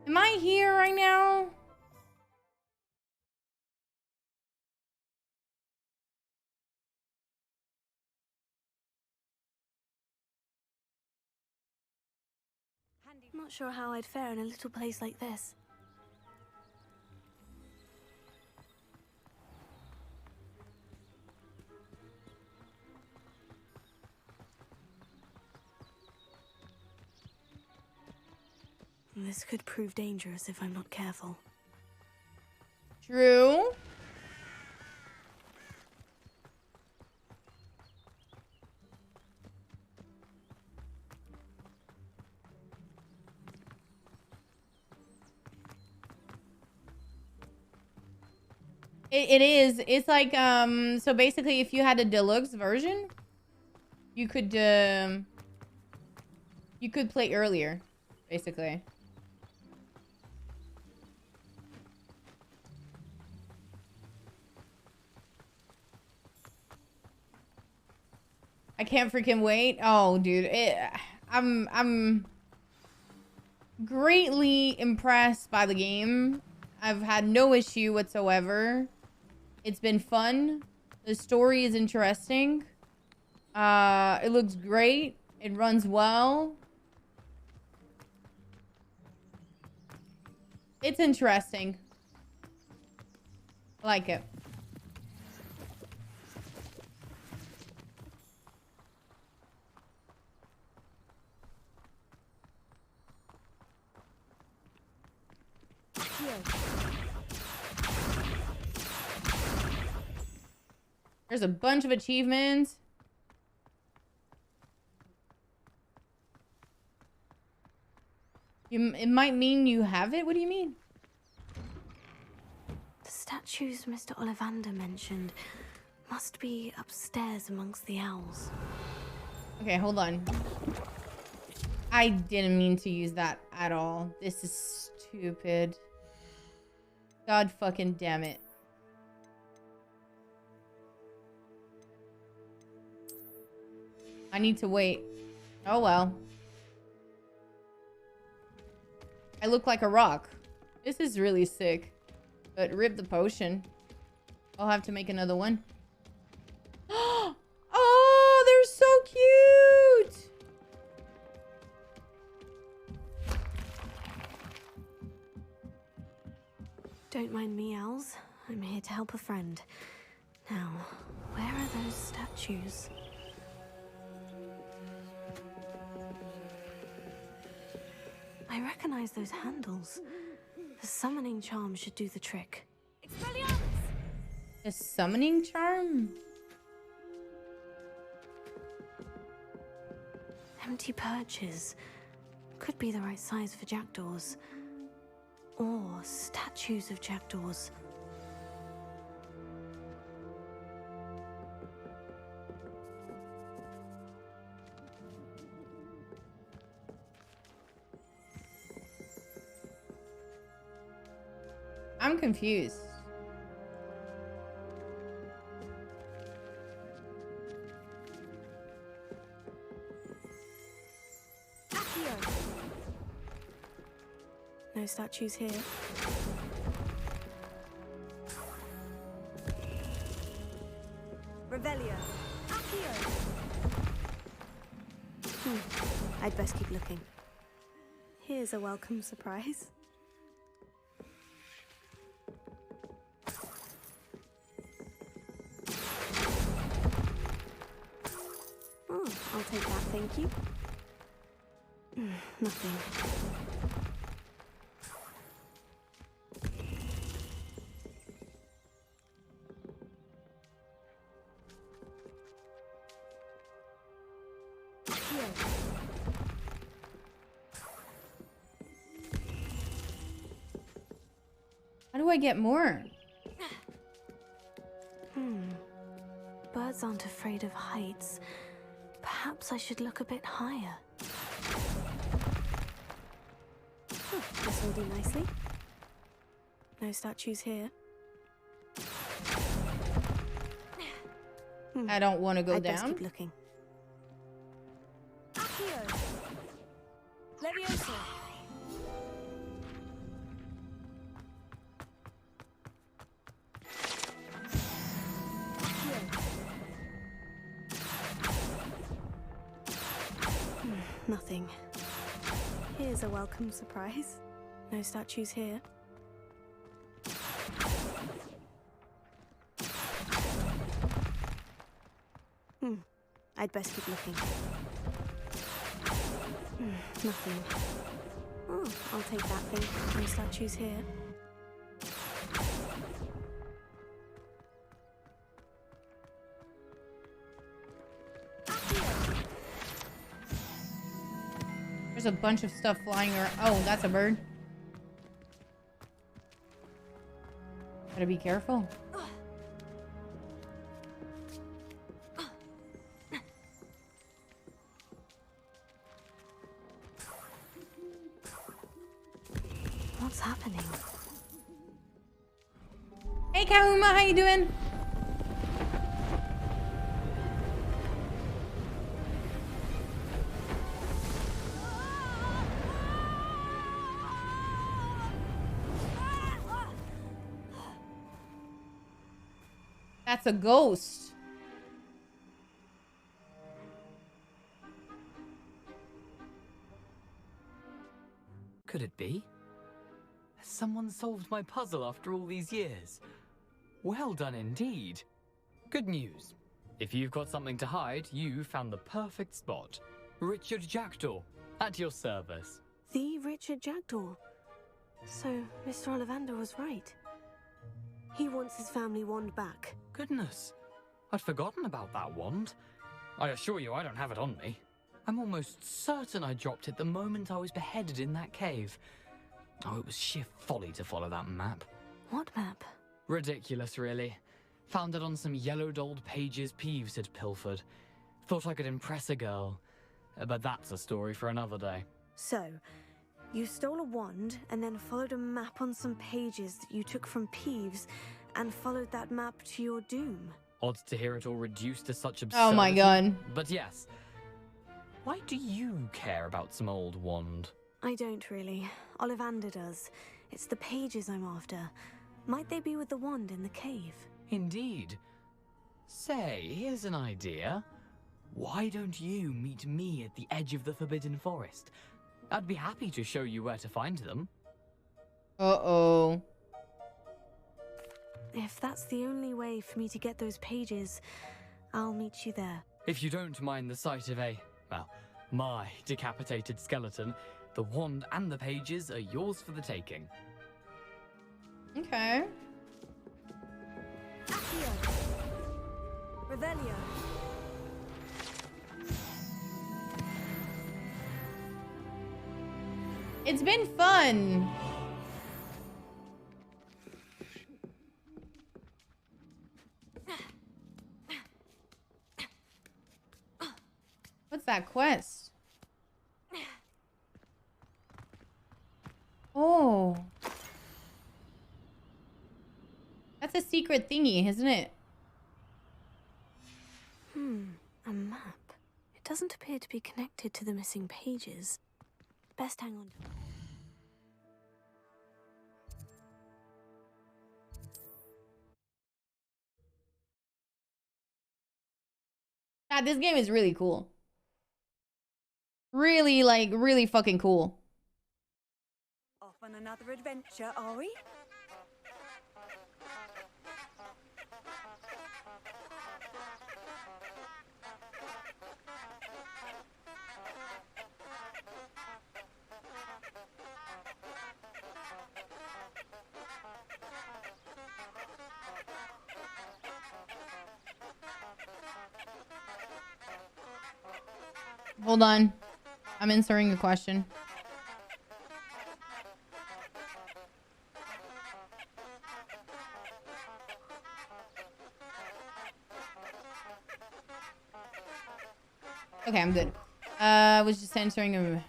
Am I here right now? I'm not sure how I'd fare in a little place like this. This could prove dangerous if I'm not careful. True. It is. It's like, so basically if you had a deluxe version, you could play earlier, basically. I can't freaking wait. Oh, dude, I'm greatly impressed by the game. I've had no issue whatsoever. It's been fun. The story is interesting. It looks great. It runs well. It's interesting. I like it. There's a bunch of achievements. It might mean you have it? What do you mean? The statues Mr. Ollivander mentioned must be upstairs amongst the owls. Okay, hold on. I didn't mean to use that at all. This is stupid. God fucking damn it. I need to wait. Oh well. I look like a rock. This is really sick. But rip the potion. I'll have to make another one. Oh, they're so cute! Don't mind me, owls. I'm here to help a friend. Now, where are those statues? I recognize those handles. The summoning charm should do the trick. A summoning charm? Empty perches. Could be the right size for jackdaws. Or statues of jackdaws. I'm confused. No statues here. Revelio. I'd best keep looking. Here's a welcome surprise. Oh, I'll take that, thank you. Nothing. How do I get more? Birds aren't afraid of heights. Perhaps I should look a bit higher. This will do nicely. No statues here. I don't want to go I'd down. best keep looking. Leviosa. Nothing. Here's a welcome surprise. No statues here. I'd best keep looking. Nothing. Oh, I'll take that thing. No statues here. There's a bunch of stuff flying around. Oh, that's a bird. Gotta be careful. What's happening? Hey, Kahuma, how you doing? That's a ghost. Could it be? someone solved my puzzle after all these years. Well done indeed. Good news. If you've got something to hide, you found the perfect spot. Richard Jackdaw, at your service. The Richard Jackdaw. So, Mr. Ollivander was right. He wants his family wand back. Goodness, I'd forgotten about that wand. I assure you I don't have it on me. I'm almost certain I dropped it the moment I was beheaded in that cave. Oh, it was sheer folly to follow that map. What map? Ridiculous, really. Found it on some yellowed old pages Peeves had pilfered. Thought I could impress a girl. But that's a story for another day. So, you stole a wand and then followed a map on some pages that you took from Peeves and followed that map to your doom. Odd to hear it all reduced to such absurdity. Oh my god. But yes. Why do you care about some old wand? I don't really. Ollivander does. It's the pages I'm after. Might they be with the wand in the cave? Indeed. Say, here's an idea. Why don't you meet me at the edge of the Forbidden Forest? I'd be happy to show you where to find them. Uh-oh. If that's the only way for me to get those pages, I'll meet you there. If you don't mind the sight of my decapitated skeleton, the wand and the pages are yours for the taking. Okay. Accio. Revelio. It's been fun. What's that quest? Oh. That's a secret thingy, isn't it? A map. It doesn't appear to be connected to the missing pages. Best hang on. God, this game is really cool. Really, like, really fucking cool. Off on another adventure, are we? Hold on. I'm inserting a question. Okay, I'm good. I was just answering a...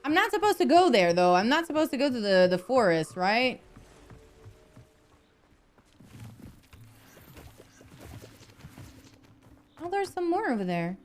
I'm not supposed to go there, though. I'm not supposed to go to the forest, right? Oh, there's some more over there.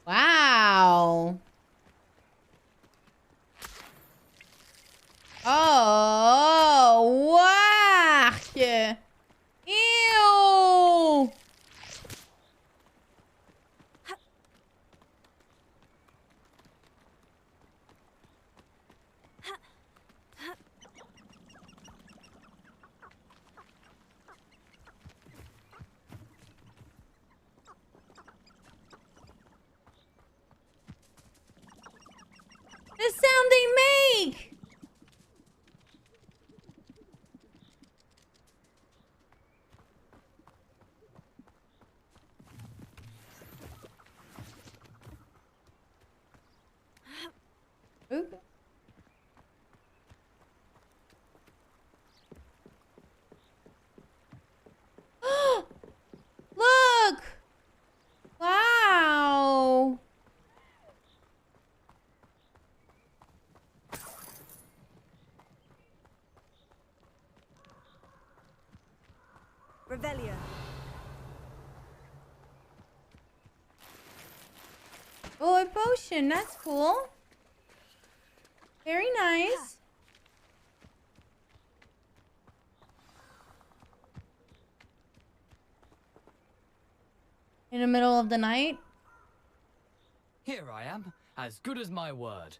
Wow. Oh, wow. Ew. The sound they make! Oop. Look! Wow! Revelio. Oh, a potion. That's cool. Very nice. In the middle of the night. Here I am, as good as my word.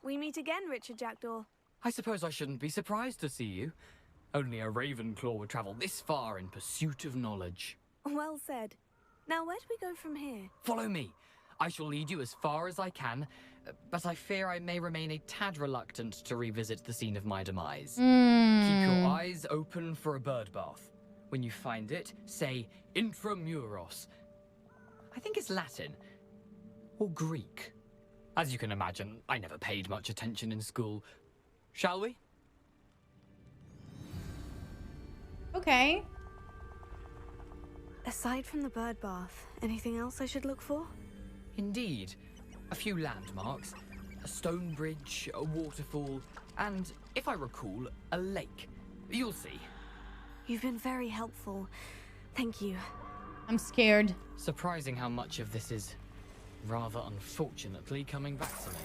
We meet again, Richard Jackdaw. I suppose I shouldn't be surprised to see you. Only a Ravenclaw would travel this far in pursuit of knowledge. Well said. Now, where do we go from here? Follow me. I shall lead you as far as I can, but I fear I may remain a tad reluctant to revisit the scene of my demise. Keep your eyes open for a bird bath. When you find it, say intramuros. I think it's Latin. Or Greek. As you can imagine, I never paid much attention in school. Shall we? Okay. Aside from the bird bath, anything else I should look for? Indeed. A few landmarks. A stone bridge, a waterfall, and, if I recall, a lake. You'll see. You've been very helpful. Thank you. I'm scared. Surprising how much of this is, rather unfortunately, coming back to me.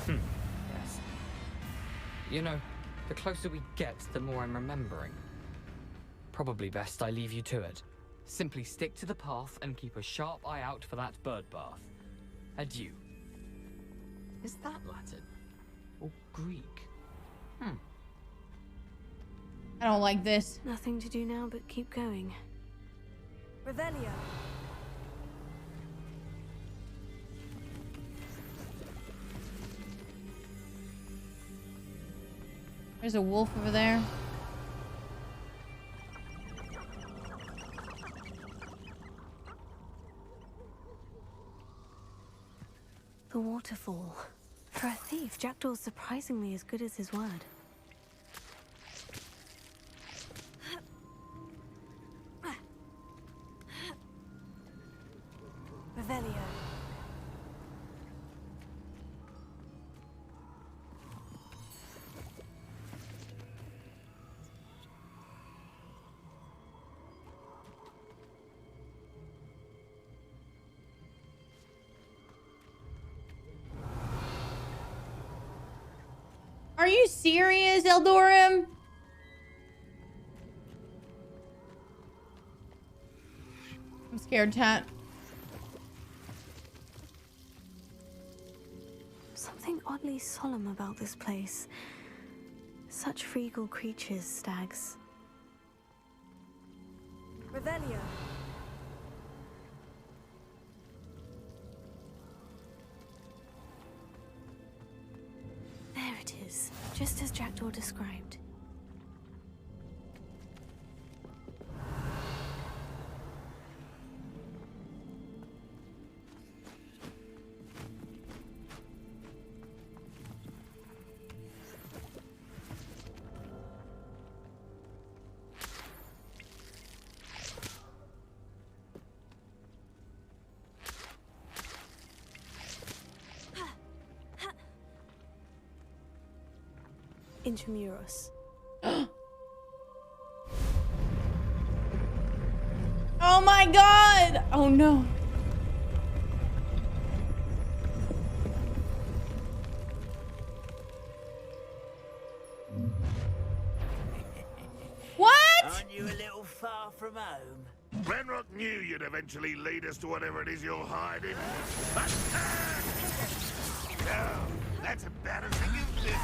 Yes. You know, the closer we get, the more I'm remembering. Probably best I leave you to it. Simply stick to the path and keep a sharp eye out for that bird bath. Adieu. Is that Latin? Or Greek? I don't like this. Nothing to do now but keep going. Revelio. There's a wolf over there. The waterfall. For a thief, Jackdaw's surprisingly as good as his word. Revelio. Are you serious, Eldorim? I'm scared, chat. Something oddly solemn about this place. Such regal creatures, stags. Revelio. There it is, just as Jackdaw described. Intramuros. Oh my god! Oh no. What? Aren't you a little far from home? Renrock knew you'd eventually lead us to whatever it is you're hiding. Now, that's embarrassing, isn't it?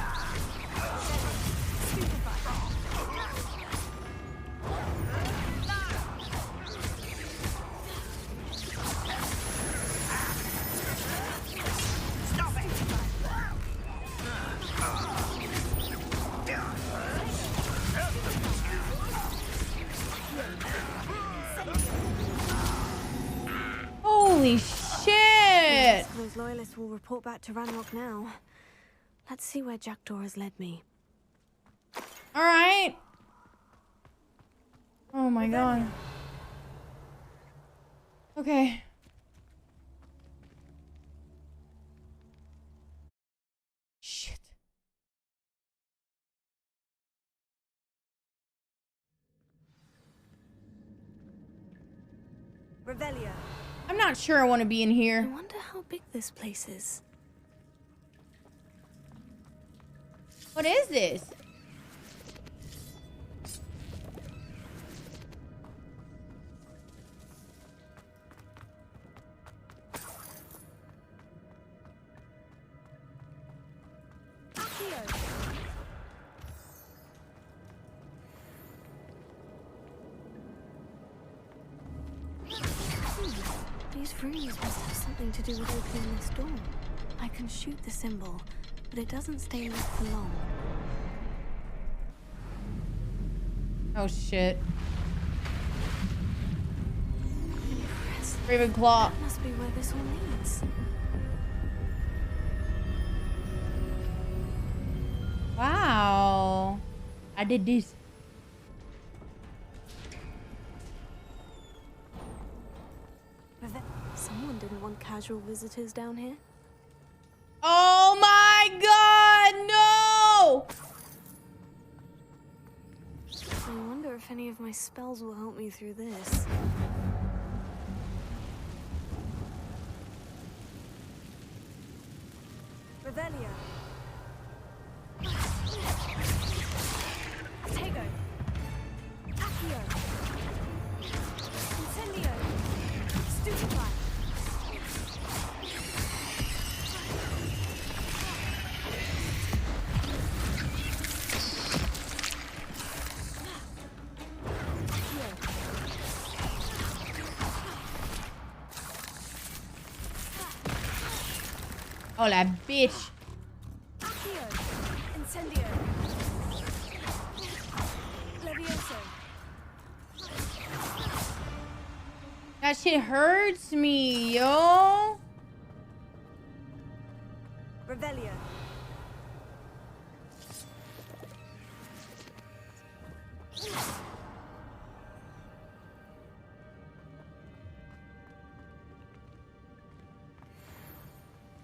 Stop it! Holy shit! Those loyalists will report back to Ranrock now. Let's see where Jackdaw has led me. Alright. Oh my god. Okay. Revelio. I'm not sure I want to be in here. I wonder how big this place is. What is this? These runes must have something to do with opening this door. I can shoot the symbol, but it doesn't stay lit for long. Oh shit. Ravenclaw. That must be where this all leads. Wow. I did this. Someone didn't want casual visitors down here. Oh my god, no! I wonder if any of my spells will help me through this. Revelio. Tego. Accio. Incendio. Stupefy. Oh, la bitch. Accio. Incendio. Levioso. That shit hurts me, yo. Revelio.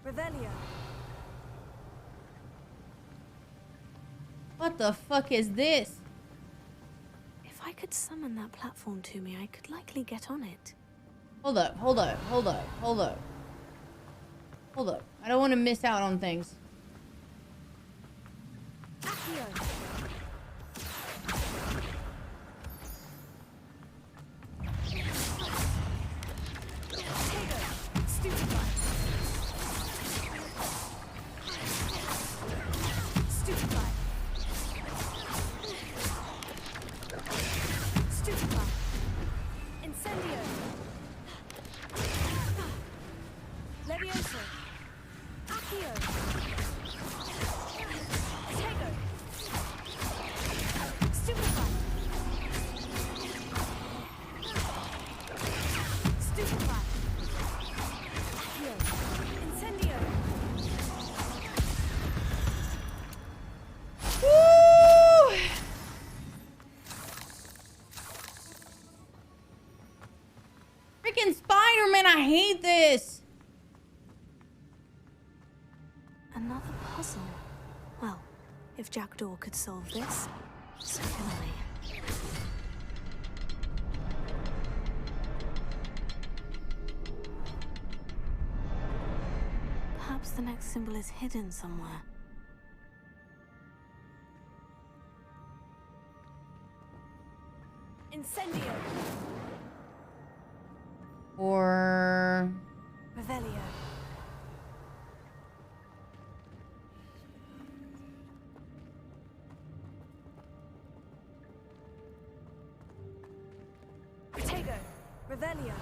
Revelio. What the fuck is this? If I could summon that platform to me, I could likely get on it. Hold up, hold up, hold up, hold up. Hold up. I don't want to miss out on things. Accio. Freaking Spider-Man, I hate this. Another puzzle. Well, if Jackdaw could solve this, so can I. Perhaps the next symbol is hidden somewhere. Incendio. Or Revelio. Tego. Revelio.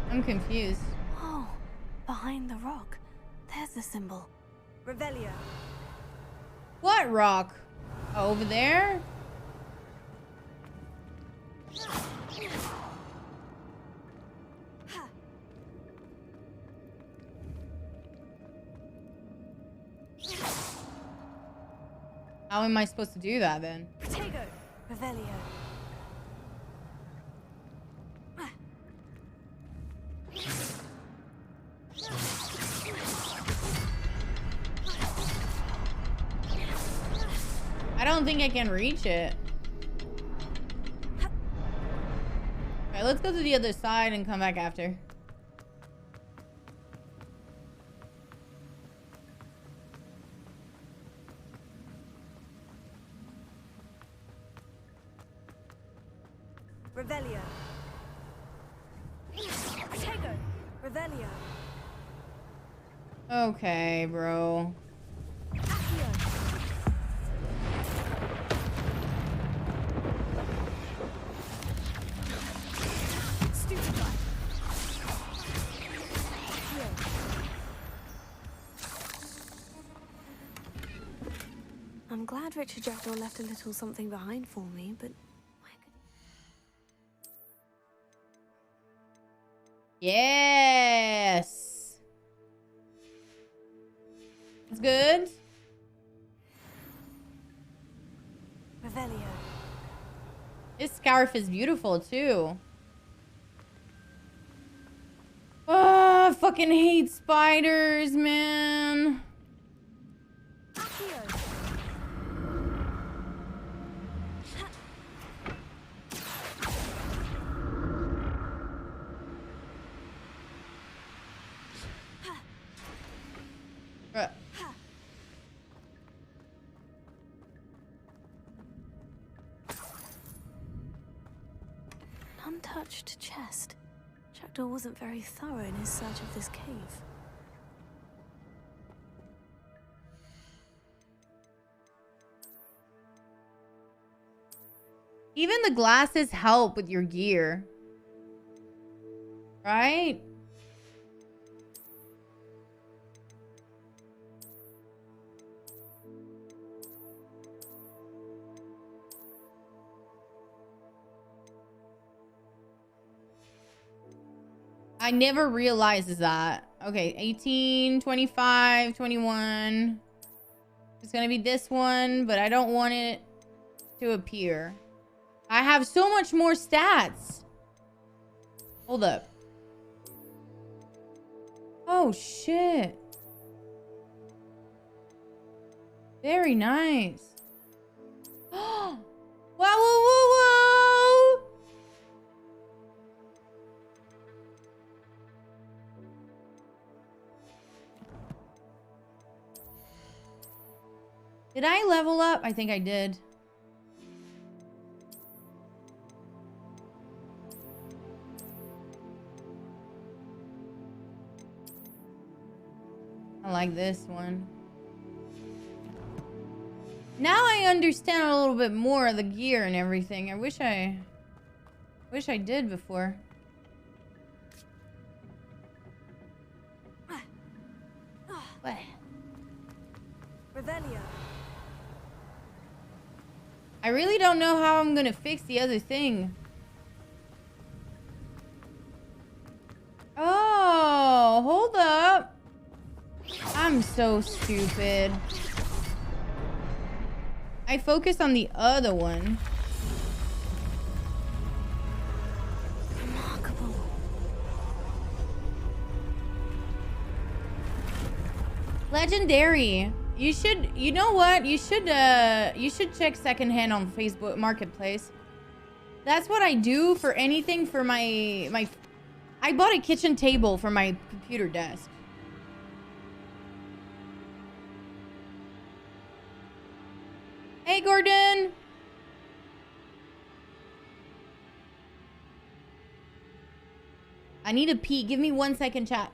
I'm confused. Oh, behind the rock. There's the symbol. Revelio. What rock? Oh, over there? How am I supposed to do that then? Tego. Revelio. don't think I can reach it. Alright, let's go to the other side and come back after. Revelio. Protego. Revelio. Okay, bro. I'm glad Richard Jackdaw left a little something behind for me, but Yes. It's good. Revelio. This scarf is beautiful too. Oh, I fucking hate spiders, man. An untouched chest. Jackdaw wasn't very thorough in his search of this cave. Even the glasses help with your gear. Right? I never realized that. Okay, 18, 25, 21. It's gonna be this one, but I don't want it to appear. I have so much more stats. Hold up. Oh, shit. Very nice. Whoa, whoa, whoa, whoa! Did I level up? I think I did. I like this one. Now I understand a little bit more of the gear and everything. I wish I did before. What? Revelio. I really don't know how I'm gonna fix the other thing. Oh, hold up. I'm so stupid. I focused on the other one. Remarkable. Legendary. You should, you know what? You should check secondhand on Facebook Marketplace. That's what I do for anything for my I bought a kitchen table for my computer desk. Hey, Gordon. I need a pee. Give me 1 second, chat.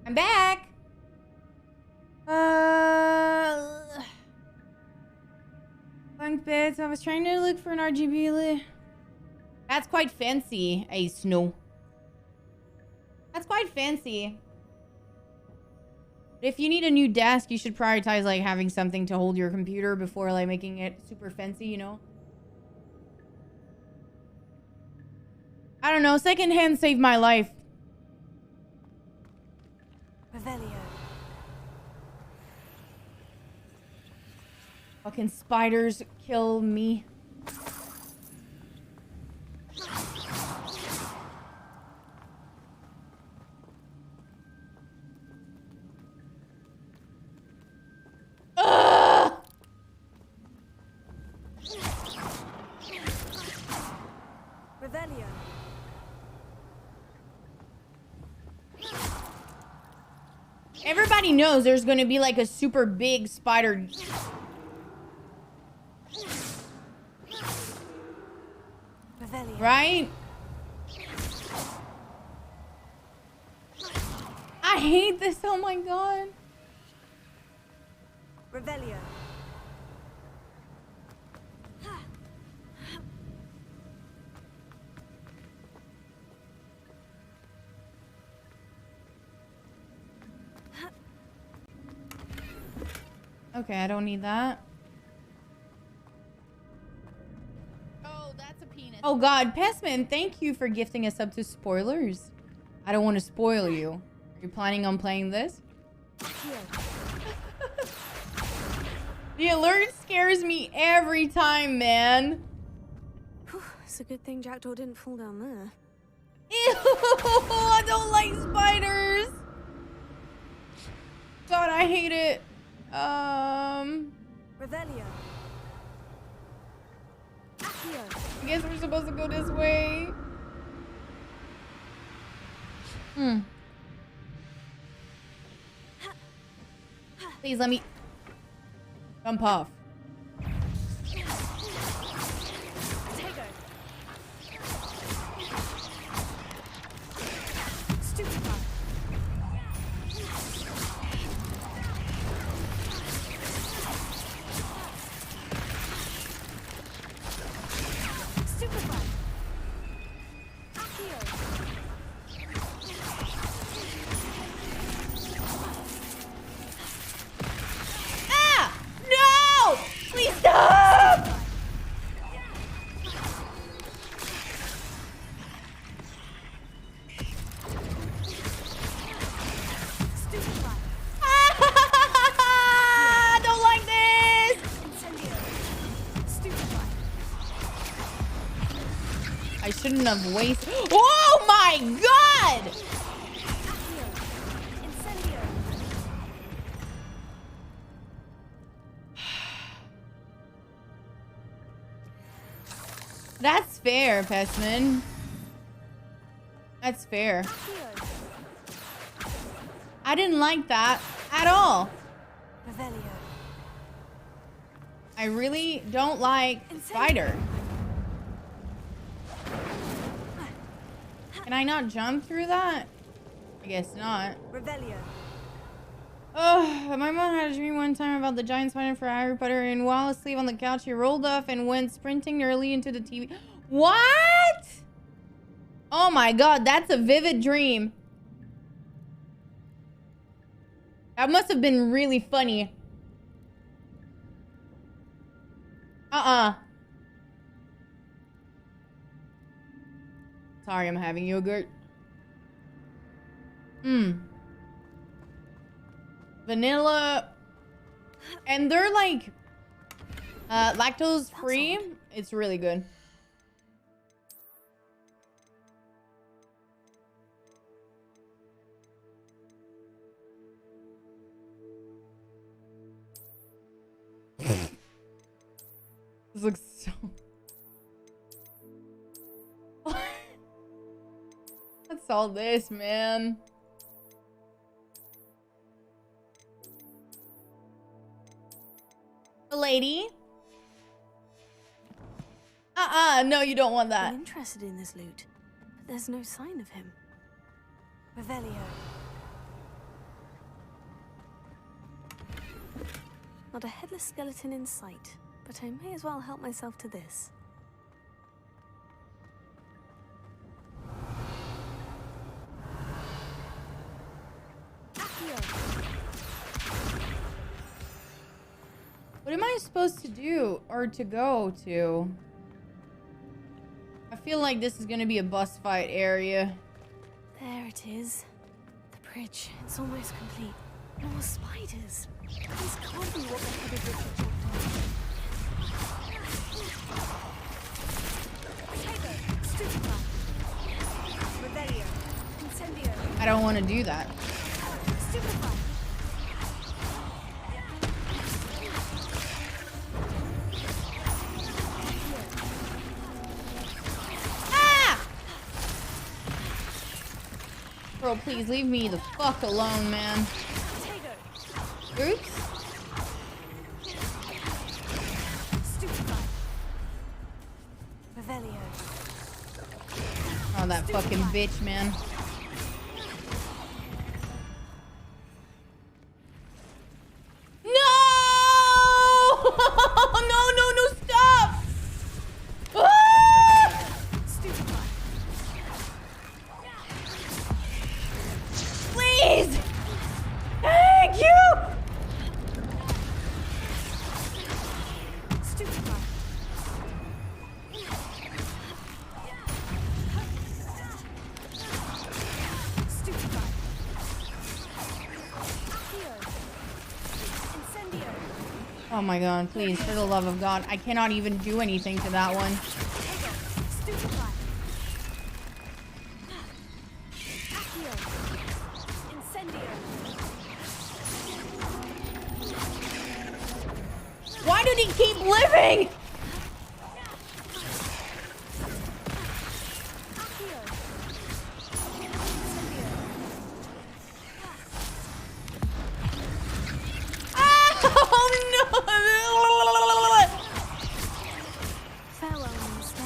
I'm back. Bunk beds. I was trying to look for an RGB. That's quite fancy, a snow. That's quite fancy. If you need a new desk, you should prioritize like having something to hold your computer before like making it super fancy, you know? I don't know. Secondhand saved my life. Revelio. Fucking spiders kill me. Revelio. Everybody knows there's gonna be like a super big spider. Revelio. Right? I hate this. Oh my god. Revelio. Okay, I don't need that. Oh, that's a penis. Oh god, Pestman, thank you for gifting us up to spoilers. I don't want to spoil you. Are you planning on playing this? The alert scares me every time, man. It's a good thing Jackdaw didn't fall down there. Ew, I don't like spiders. God, I hate it. Revelio. I guess we're supposed to go this way. Please let me jump off. I shouldn't have wasted. Oh my god! That's fair, Pestman. That's fair. I didn't like that at all. I really don't like spider. Can I not jump through that? I guess not. Revelio. Oh, my mom had a dream one time about the giant spider for Harry Potter, and while asleep on the couch, she rolled off and went sprinting early into the TV. What? Oh my god, that's a vivid dream. That must have been really funny. Sorry, I'm having yogurt. Vanilla. And they're like lactose free. It's really good. This looks so... What's all this, man? A lady? No, you don't want that. I'm interested in this loot, but there's no sign of him. Revelio. Not a headless skeleton in sight, but I may as well help myself to this. What am I supposed to do or to go to? I feel like this is gonna be a boss fight area. There it is. The bridge. It's almost complete. More spiders. This can't be what the headed Richard I don't want to do that. Bro, please leave me the fuck alone, man. Oops. Oh, that fucking bitch, man. No! No, stop! Ah! Please! Thank you! Oh my god, please, for the love of God. I cannot even do anything to that one. Why did he keep living? Farewell, monster.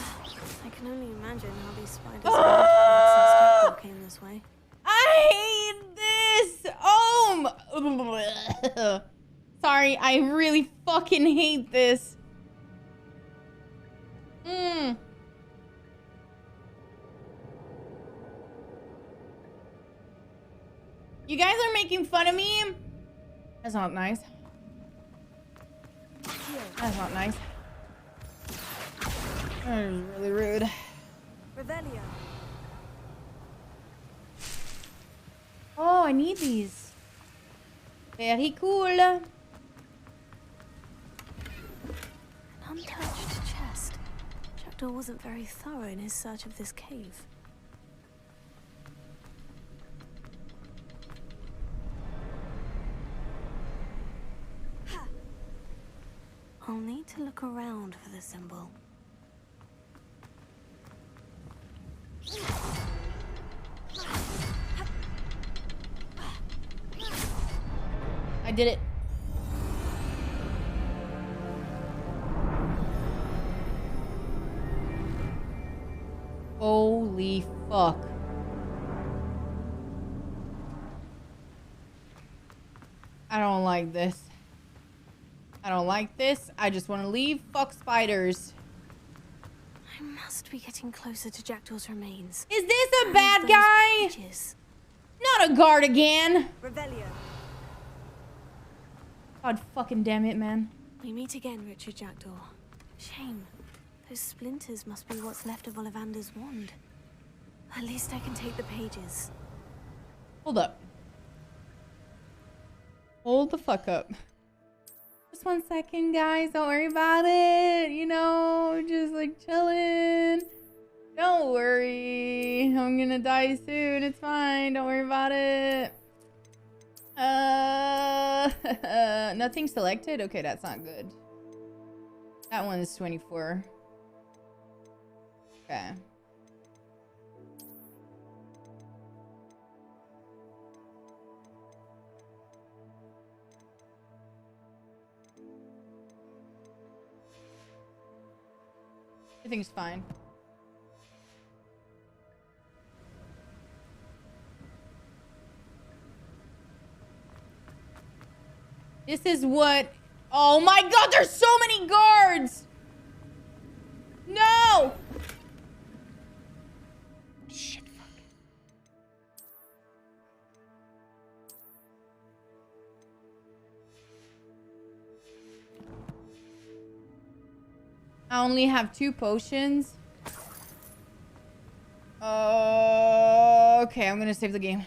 I can only imagine how these spiders since came this way. I hate this. Oh, sorry. I really fucking hate this. You guys are making fun of me. That's not nice. That's not nice. That is really rude. Revelio. Oh, I need these. Very cool. An untouched chest. Jackdaw wasn't very thorough in his search of this cave. I'll need to look around for the symbol. I did it. Holy fuck. I don't like this. I don't like this. I just want to leave. Fuck spiders. I must be getting closer to Jackdaw's remains. Is this a bad guy? Pages. Not a guard again. Revelio. God fucking damn it, man. We meet again, Richard Jackdaw. Shame. Those splinters must be what's left of Ollivander's wand. At least I can take the pages. Hold up. Hold the fuck up. Just 1 second, guys. Don't worry about it. You know, just like chilling. Don't worry. I'm gonna die soon. It's fine. Don't worry about it. Nothing selected? Okay, that's not good. That one is 24. Okay. Everything's fine. This is what Oh my god, there's so many guards! No! Shit, fuck. I only have 2 potions. Okay, I'm gonna save the game.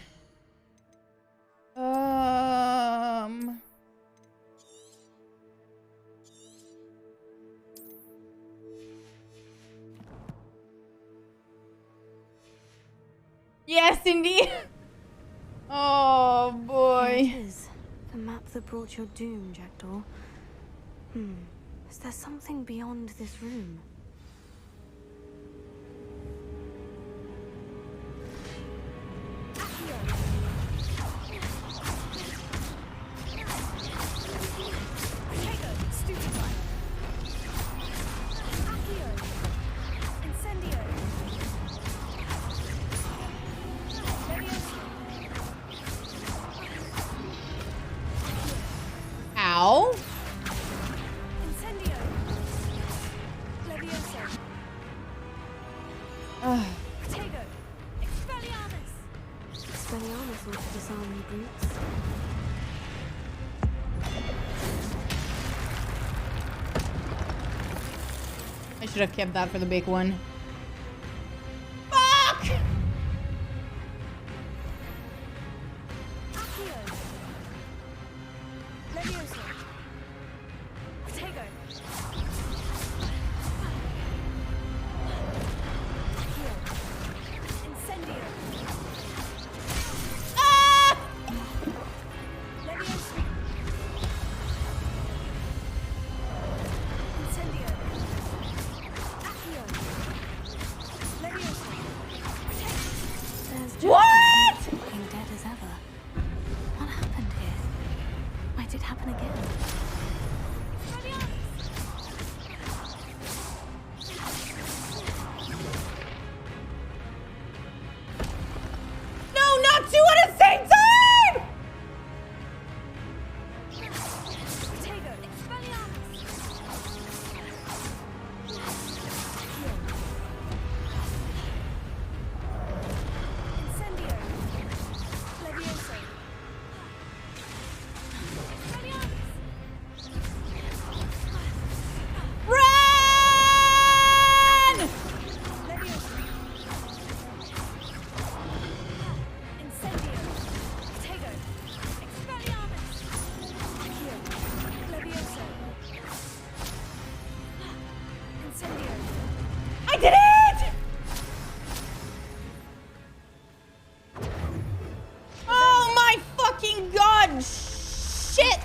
Yes, indeed. Oh boy. Here it is. The map that brought your doom, Jackdaw. Is there something beyond this room? Ow. Expelliarmus ought to disarm you brutes. I should have kept that for the big one. Fuck! What? Looking dead as ever. What happened here? Why did it happen again? No, not 2 at the same time! Run! I did it! Oh my fucking god! Shit!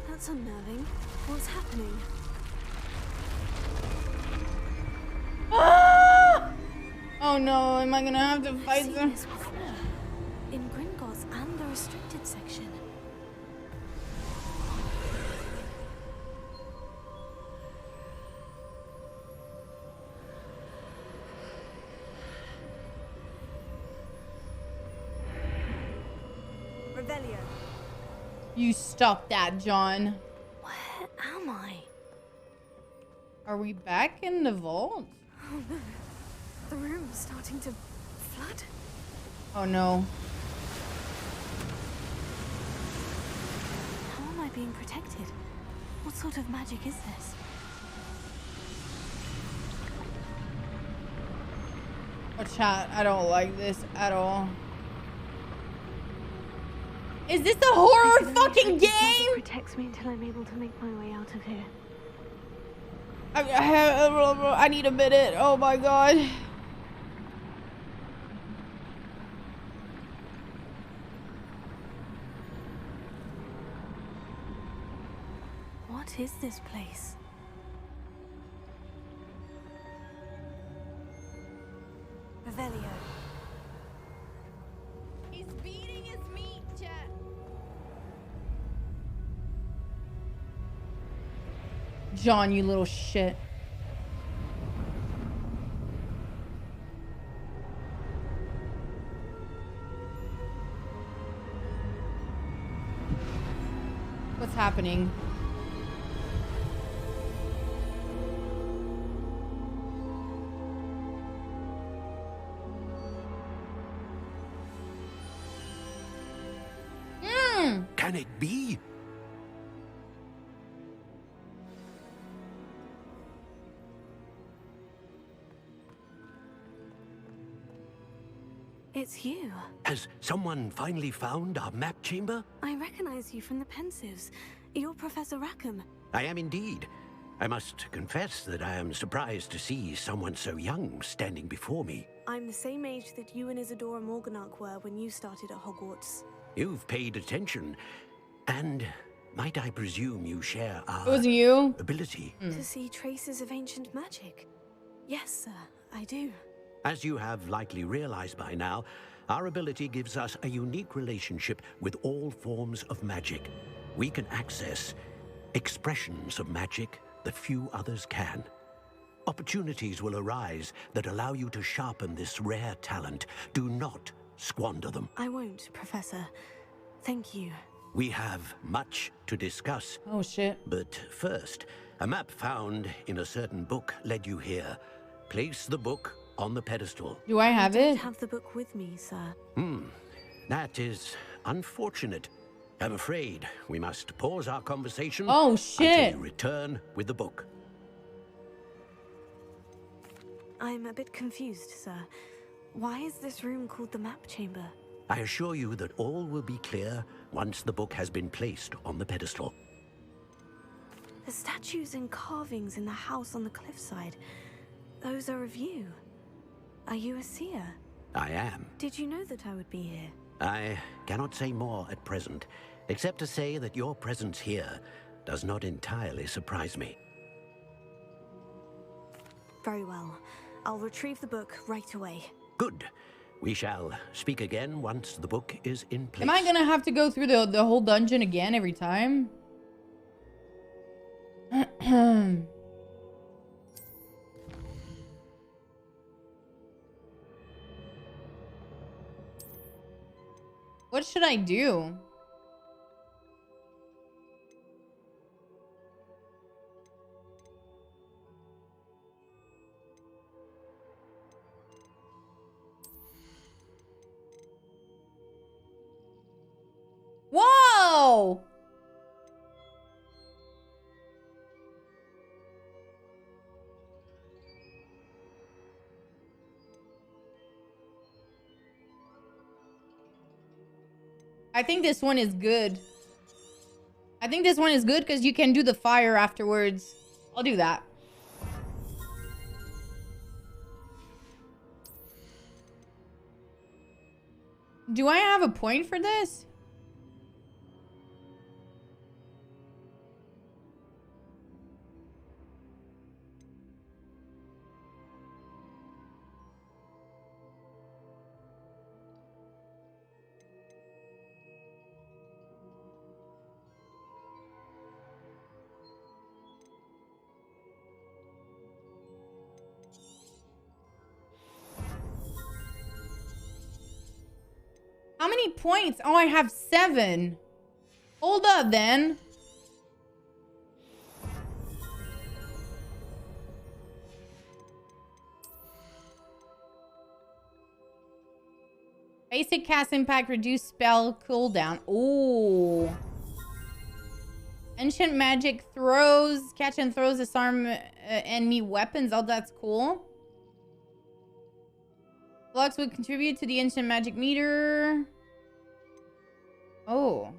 That's unnerving. What's happening? Ah! Oh no, am I gonna have to fight them? This before. In Gringotts and the restricted section. Revelio. You stop that, John. Where am I? Are we back in the vault? Oh no. The room's starting to flood. Oh no. How am I being protected? What sort of magic is this? Oh, chat, I don't like this at all. Is this a horror fucking game? Protects me until I'm able to make my way out of here. I need a minute. Oh my god. What is this place? Revelio. He's beating his meat, chat. John, you little shit. What's happening? can it be? It's you. Has someone finally found our map chamber? I recognize you from the Pensives. You're Professor Rackham. I am indeed. I must confess that I am surprised to see someone so young standing before me. I'm the same age that you and Isadora Morganach were when you started at Hogwarts. You've paid attention, and might I presume you share our It was you? ability? To see traces of ancient magic. Yes, sir, I do. As you have likely realized by now, our ability gives us a unique relationship with all forms of magic. We can access expressions of magic that few others can. Opportunities will arise that allow you to sharpen this rare talent. Do not squander them. I won't, Professor. Thank you. We have much to discuss. Oh, shit. But first, a map found in a certain book led you here. Place the book on the pedestal. Do I have I it? don't have the book with me, sir. That is unfortunate. I'm afraid we must pause our conversation. Oh, shit. Until you return with the book. I'm a bit confused, sir. Why is this room called the map chamber? I assure you that all will be clear once the book has been placed on the pedestal. The statues and carvings in the house on the cliffside, those are of you. Are you a seer? I am. Did you know that I would be here? I cannot say more at present, except to say that your presence here does not entirely surprise me. Very well. I'll retrieve the book right away. Good. We shall speak again once the book is in place. Am I gonna have to go through the whole dungeon again every time? What should I do? Whoa! I think this one is good. I think this one is good because you can do the fire afterwards. I'll do that. Do I have a point for this? How many points? Oh, I have 7. Hold up, then. Basic cast impact, reduce spell cooldown. Ooh. Ancient magic throws, catch and throws, disarm enemy weapons. Oh, that's cool. Blocks would contribute to the ancient magic meter. Oh.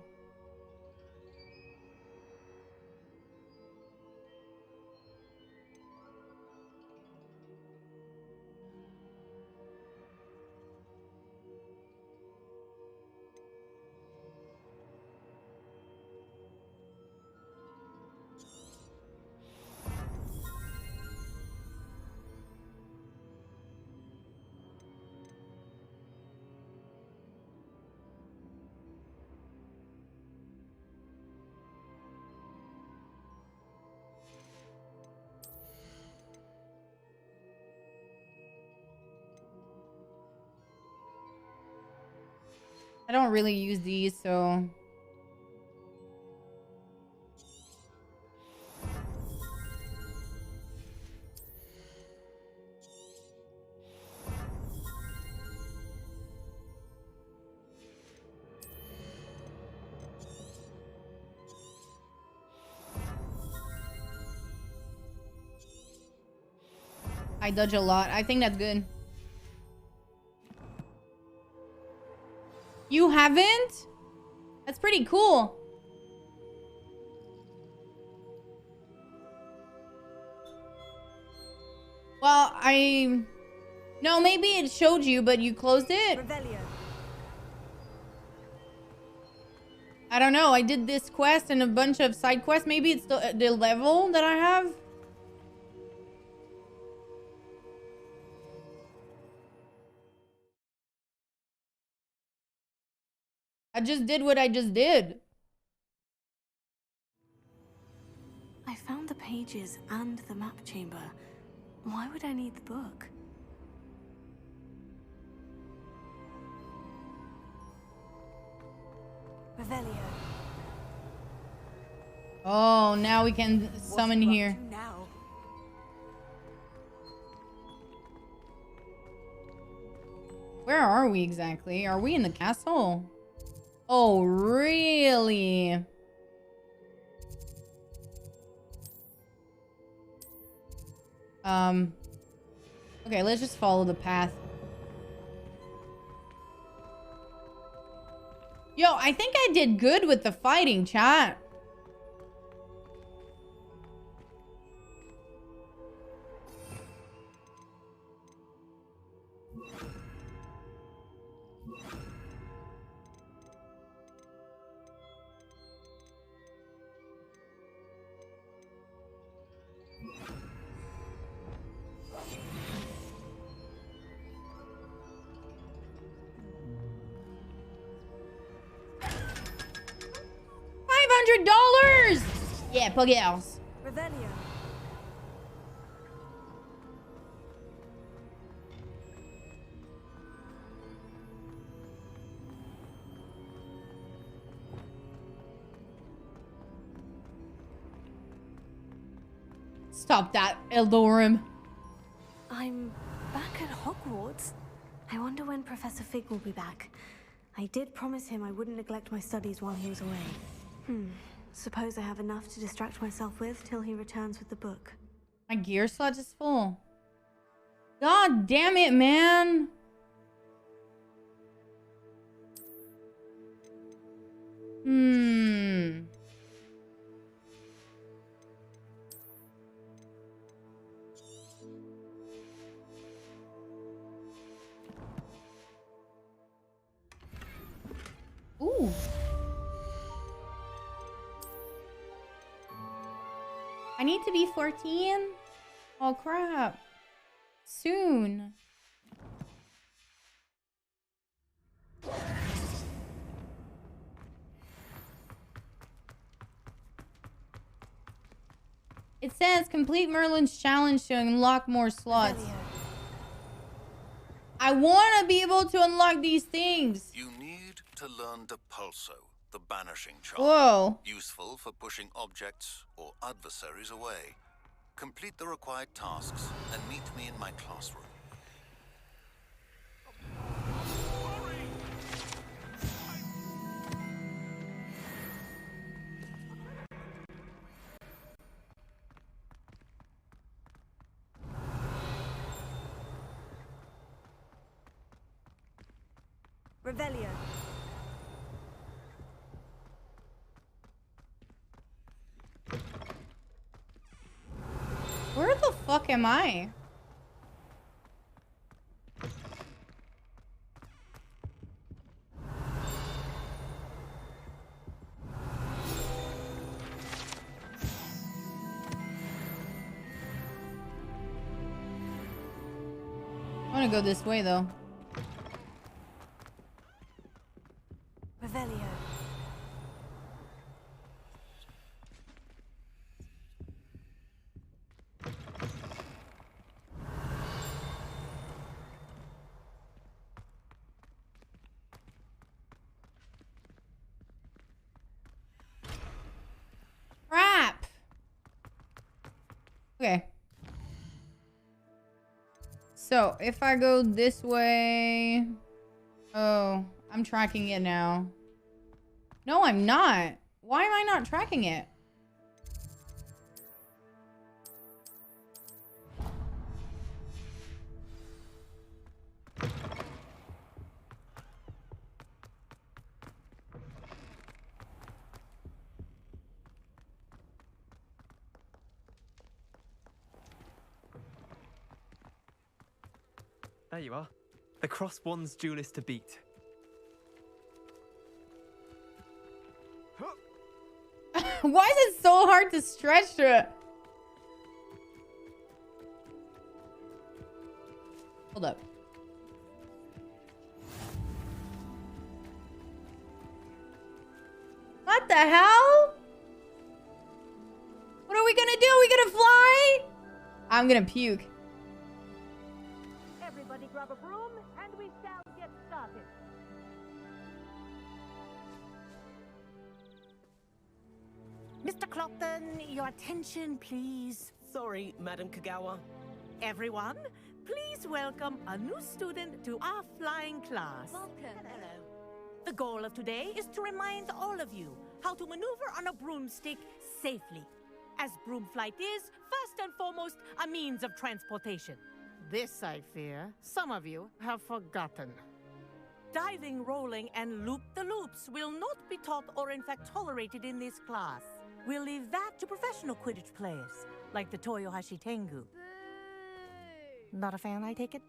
I don't really use these, so... I dodge a lot. I think that's good. You haven't? That's pretty cool. Well, no, maybe it showed you, but you closed it. Revelio. I don't know. I did this quest and a bunch of side quests. Maybe it's the level that I have. I just did what I just did. I found the pages and the map chamber. Why would I need the book? Revelio. Oh, now we can summon here. Now? Where are we exactly? Are we in the castle? Oh, really? Okay, let's just follow the path. Yo, I think I did good with the fighting, chat. $500! Yeah, Pugels. Revelio. Stop that, Eldorum. I'm back at Hogwarts. I wonder when Professor Fig will be back. I did promise him I wouldn't neglect my studies while he was away. Suppose I have enough to distract myself with till he returns with the book. My gear slot is full. God damn it, man. Ooh. I need to be 14? Oh, crap. Soon. It says complete Merlin's challenge to unlock more slots. I want to be able to unlock these things. You need to learn Depulso, the banishing charm. Whoa. Useful for pushing objects or adversaries away. Complete the required tasks and meet me in my classroom. Revelio. Where the fuck am I? I want to go this way though. Revelio. Crap. Okay. So if I go this way, oh, I'm tracking it now. No, I'm not. Why am I not tracking it? There you are. The Cross Wands duelist to beat. Why is it so hard to stretch through it? Hold up. What the hell? What are we gonna do? Are we gonna fly? I'm gonna puke. Everybody grab a broom and we shall get started. Mr. Clopton, your attention, please. Sorry, Madam Kagawa. Everyone, please welcome a new student to our flying class. Welcome. Hello. The goal of today is to remind all of you how to maneuver on a broomstick safely, as broom flight is, first and foremost, a means of transportation. This, I fear, some of you have forgotten. Diving, rolling, and loop-the-loops will not be taught or in fact tolerated in this class. We'll leave that to professional Quidditch players, like the Toyohashi Tengu. Not a fan, I take it?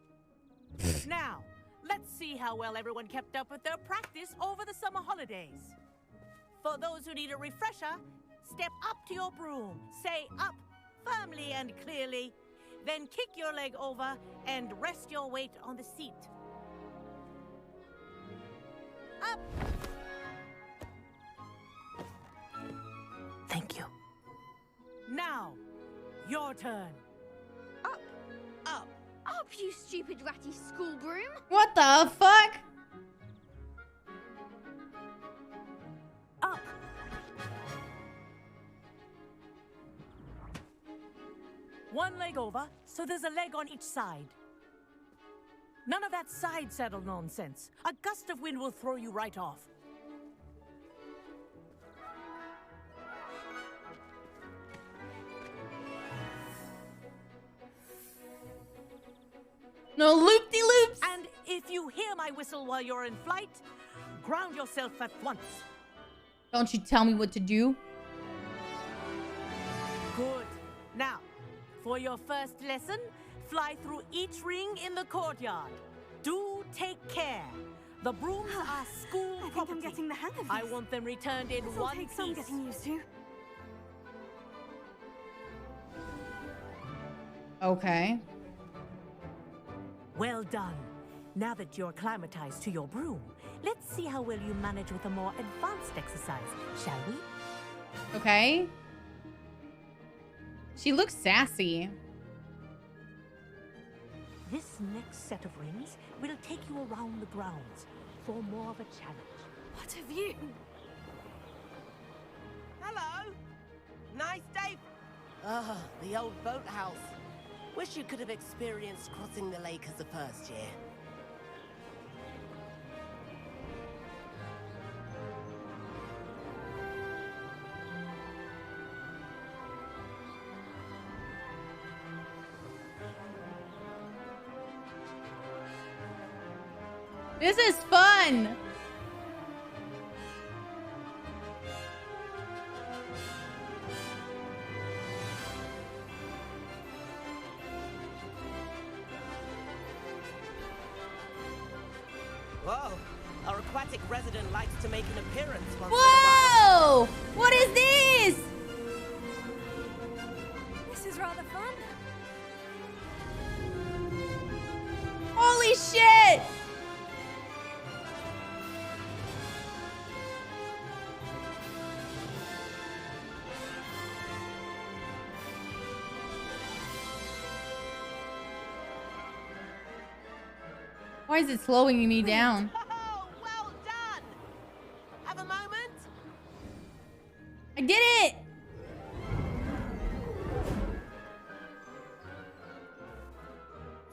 Now, let's see how well everyone kept up with their practice over the summer holidays. For those who need a refresher, step up to your broom, say up firmly and clearly, then kick your leg over and rest your weight on the seat. Up! Thank you. Now, your turn. Up, up, up, you stupid ratty school broom. What the fuck? Up. One leg over, so there's a leg on each side. None of that side saddle nonsense. A gust of wind will throw you right off. No loop-de-loops. And if you hear my whistle while you're in flight, ground yourself at once. Don't you tell me what to do. Good. Now, for your first lesson, fly through each ring in the courtyard. Do take care. The brooms are school property. I think I'm getting the hang of this. I want them returned in This'll one take piece. some getting used to. Okay. Well done. Now that you're acclimatized to your broom, let's see how well you manage with a more advanced exercise, shall we? Okay. She looks sassy. This next set of rings will take you around the grounds for more of a challenge. What have you? Hello. Nice day. Ah, the old boathouse. Wish you could have experienced crossing the lake as the first year. This is fun. Whoa, our aquatic resident likes to make an appearance once Whoa! What is this? This is rather fun. Holy shit! Why is it slowing me down? Oh, well done! Have a moment? I did it!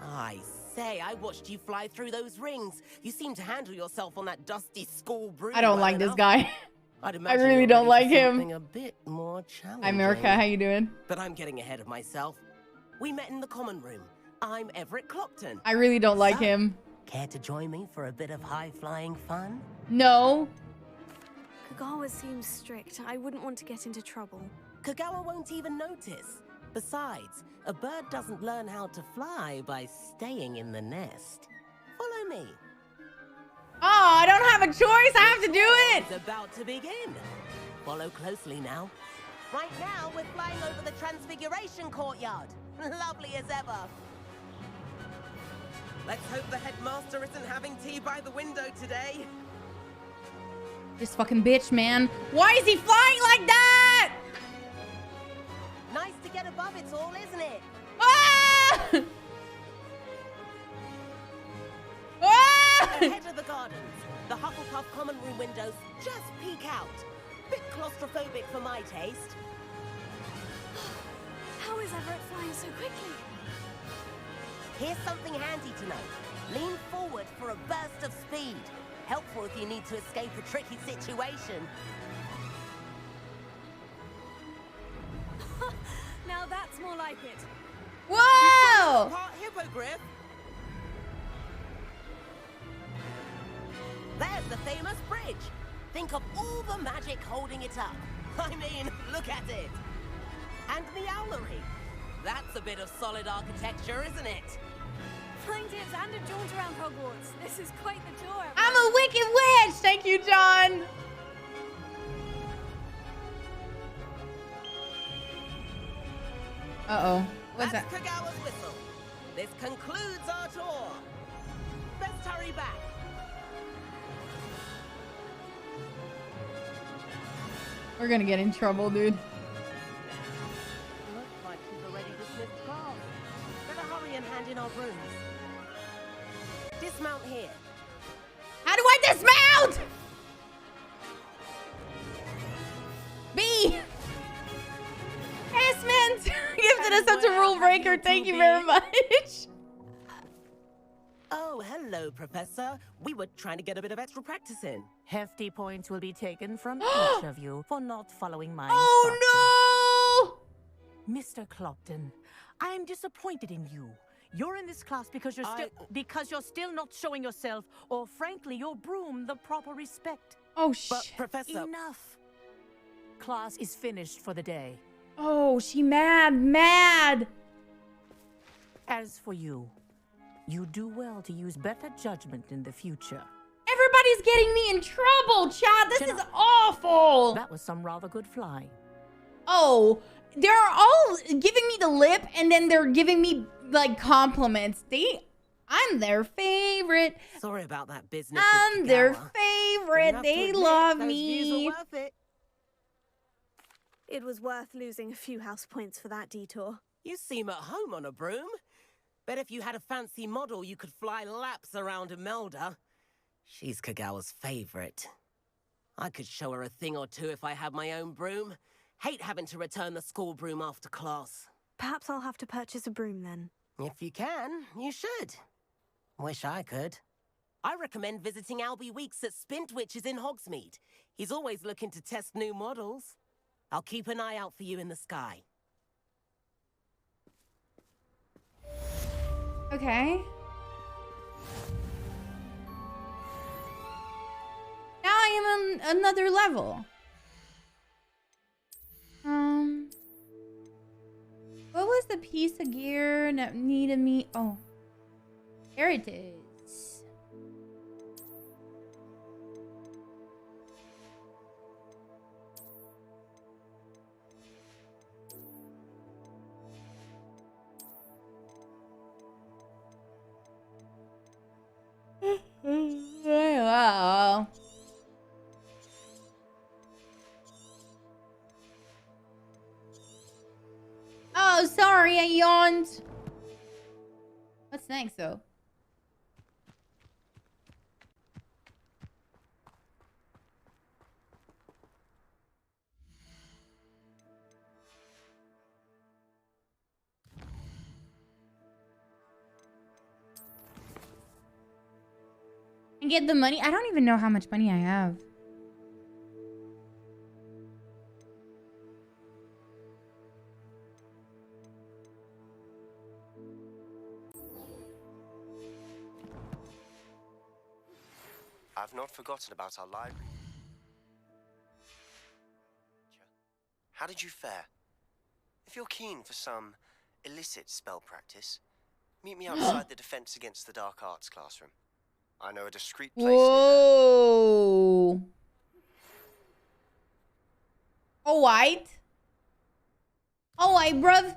I say, I watched you fly through those rings. You seem to handle yourself on that dusty school broom. I don't well like this enough. guy. I'd I imagine really you're don't ready like for him. something a bit more challenging. Hi, America. How you doing? But I'm getting ahead of myself. We met in the common room. I'm Everett Clopton. I really don't like him. Care to join me for a bit of high-flying fun? No. Kagawa seems strict. I wouldn't want to get into trouble. Kagawa won't even notice. Besides, a bird doesn't learn how to fly by staying in the nest. Follow me. Oh, I don't have a choice. I have to do it. It's about to begin. Follow closely now. Right now, we're flying over the Transfiguration Courtyard. Lovely as ever. Let's hope the headmaster isn't having tea by the window today. This fucking bitch, man. Why is he flying like that? Nice to get above it all, isn't it? Ah! Ah! Ahead of the gardens, the Hufflepuff common room windows just peek out. Bit claustrophobic for my taste. How is Everett flying so quickly? Here's something handy to know. Lean forward for a burst of speed. Helpful if you need to escape a tricky situation. Now that's more like it. Whoa! Part hippogriff. There's the famous bridge. Think of all the magic holding it up. I mean, look at it. And the owlery. That's a bit of solid architecture, isn't it? Flying tips and a jaunt around Hogwarts. This is quite the tour. I'm a wicked witch. Thank you, John. Uh-oh. What's that? That's Kagawa's whistle. This concludes our tour. Best hurry back. We're gonna get in trouble, dude. Looks like she's already dismissed class. Better hurry and hand in our brooms. Dismount here. How do I dismount? B. Esmond gifted us such a rule breaker. Thank you very much. Oh, hello, Professor. We were trying to get a bit of extra practice in. Hefty points will be taken from each of you for not following my Oh no! Mr. Clopton, I am disappointed in you. You're in this class because you're still not showing yourself, or frankly, your broom the proper respect. Oh shit. But, Professor... Enough. Class is finished for the day. Oh, she mad. As for you, you do well to use better judgment in the future. Everybody's getting me in trouble, Chad. This is awful. That was some rather good flying. Oh, they're all giving me the lip, and then they're giving me, like, compliments. I'm their favorite. Sorry about that business. I'm their favorite. They love me. It was worth losing a few house points for that detour. You seem at home on a broom. Bet if you had a fancy model, you could fly laps around Imelda. She's Kagawa's favorite. I could show her a thing or two if I had my own broom. Hate having to return the school broom after class. Perhaps I'll have to purchase a broom then. If you can, you should. Wish I could. I recommend visiting Albie Weeks at Spintwitches in Hogsmeade. He's always looking to test new models. I'll keep an eye out for you in the sky. Okay. Now I am on another level. What was the piece of gear that needed me? Oh, here it is. Wow. Oh, sorry, I yawned. What's next, though? And get the money? I don't even know how much money I have. I've not forgotten about our library. How did you fare? If you're keen for some illicit spell practice, meet me outside the Defense Against the Dark Arts classroom. I know a discreet place. Whoa. Alright. Alright, bruv.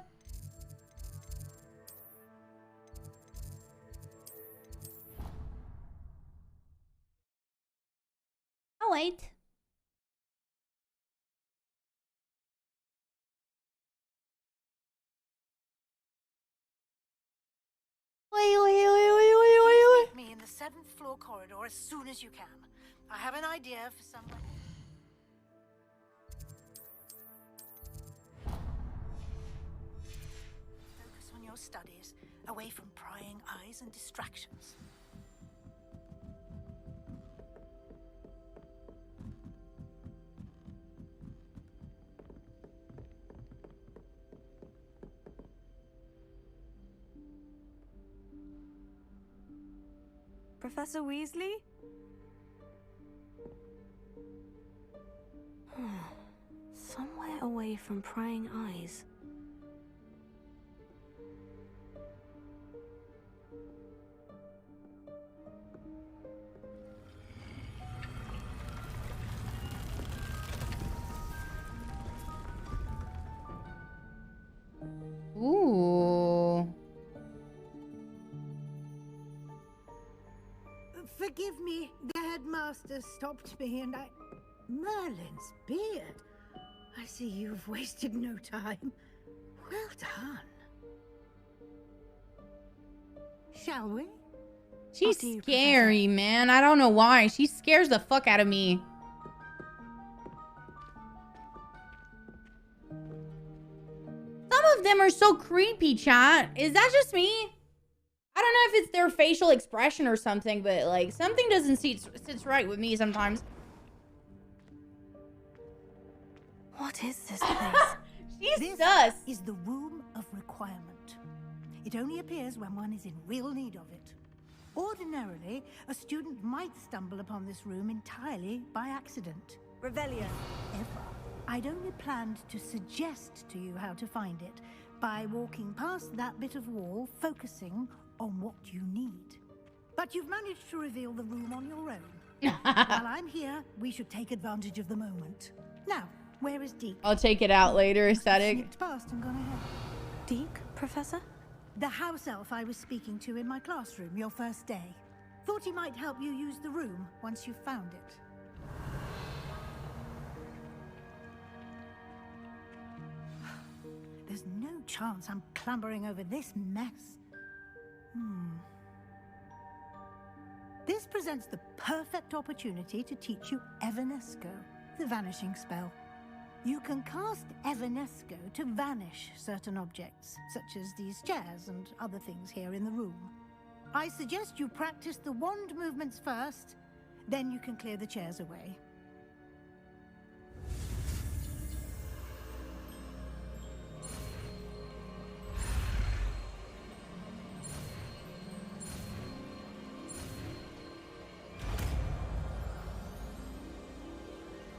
Alright. Please meet me in the 7th floor corridor as soon as you can. I have an idea for someone. Focus on your studies, away from prying eyes and distractions. Professor Weasley? Somewhere away from prying eyes. Ooh. Forgive me, the headmaster stopped me and I... Merlin's beard. I see you've wasted no time. Well done. Shall we? She's scary, man. I don't know why. She scares the fuck out of me. Some of them are so creepy, chat. Is that just me? I don't know if it's their facial expression or something, but like something doesn't sits right with me sometimes. What is this place? She's sus. Is the room of requirement. It only appears when one is in real need of it. Ordinarily, a student might stumble upon this room entirely by accident. Revelio. However, I'd only planned to suggest to you how to find it by walking past that bit of wall, focusing on what you need. But you've managed to reveal the room on your own. While I'm here, we should take advantage of the moment. Now, where is Deke? I'll take it out later, aesthetic. Sneaked past and gone ahead. Deke, Professor? The house elf I was speaking to in my classroom your first day. Thought he might help you use the room once you found it. There's no chance I'm clambering over this mess. This presents the perfect opportunity to teach you Evanesco, the vanishing spell. You can cast Evanesco to vanish certain objects, such as these chairs and other things here in the room. I suggest you practice the wand movements first, then you can clear the chairs away.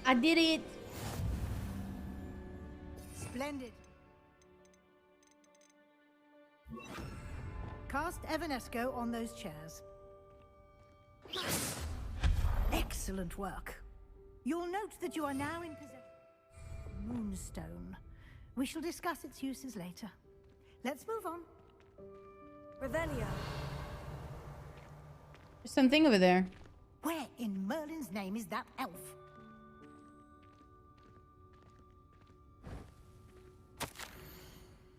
I did it. Splendid. Cast Evanesco on those chairs. Excellent work. You'll note that you are now in possession of Moonstone. We shall discuss its uses later. Let's move on. Revelio. There's something over there. Where in Merlin's name is that elf?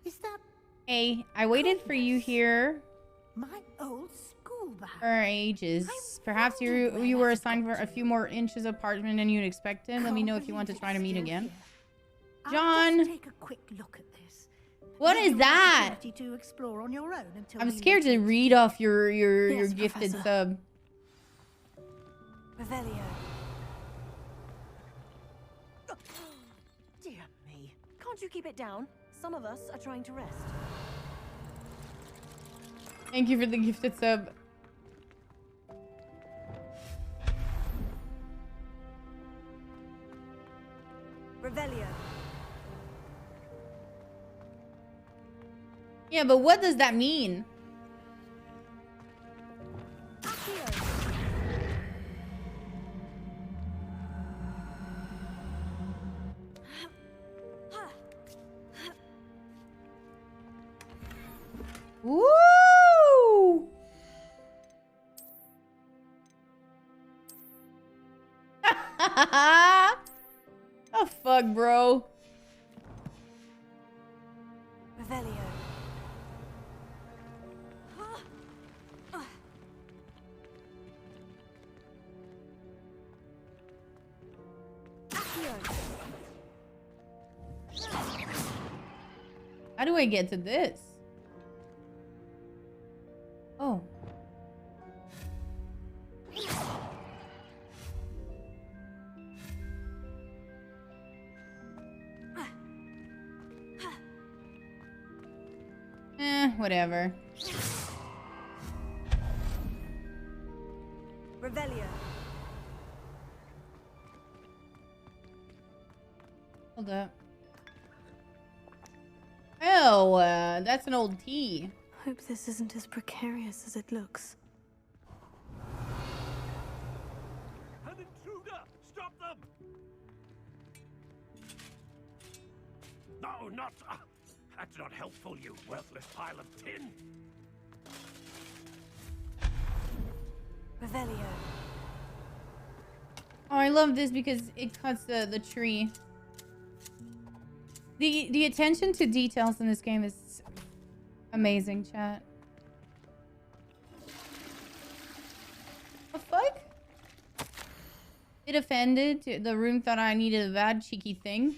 Is that Hey, I waited for you here my old school bag? for ages. Perhaps you were assigned for a few more inches apartment than you'd expected. Let me know if you want to try to meet again. John! Take a quick look at this. What is that? To explore on your own until I'm you scared to read off your Yes, gifted Professor. sub. Revelio. Dear me. Can't you keep it down? Some of us are trying to rest. Thank you for the gifted sub. Revelio. Yeah, but what does that mean? Woo! Oh fuck, bro. Revelio. How do I get to this? Oh. Whatever. Revelio. Hold up. Oh, that's an old tea. Hope this isn't as precarious as it looks. An intruder! Stop them! No, not... that's not helpful, you worthless pile of tin! Revelio. Oh, I love this because it cuts the tree. The attention to details in this game is amazing, chat. The fuck? It offended. The room thought I needed a bad cheeky thing.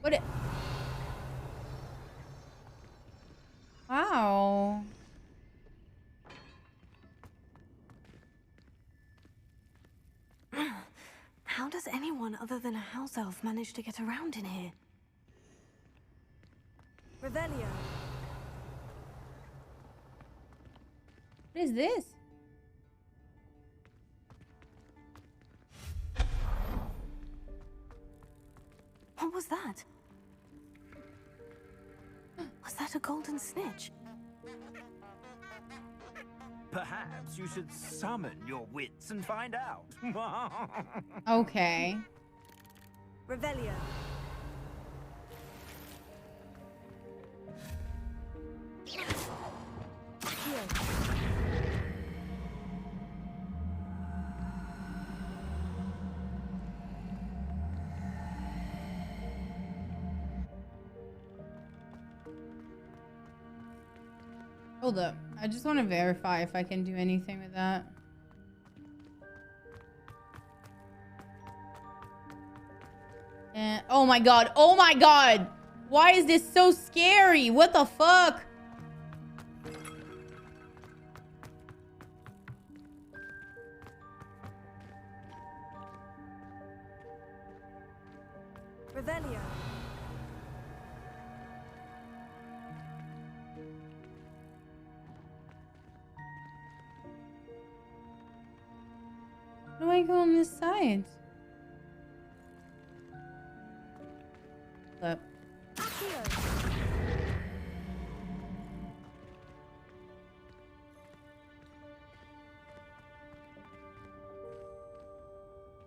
What it... Wow. How does anyone other than a house elf manage to get around in here? Revelio. What is this? What was that? Was that a golden snitch? Perhaps you should summon your wits and find out. Okay. Revelio. Hold up. I just want to verify if I can do anything with that. Oh my god. Oh my god. Why is this so scary? What the fuck? Revelio. How do I go on this side? Look.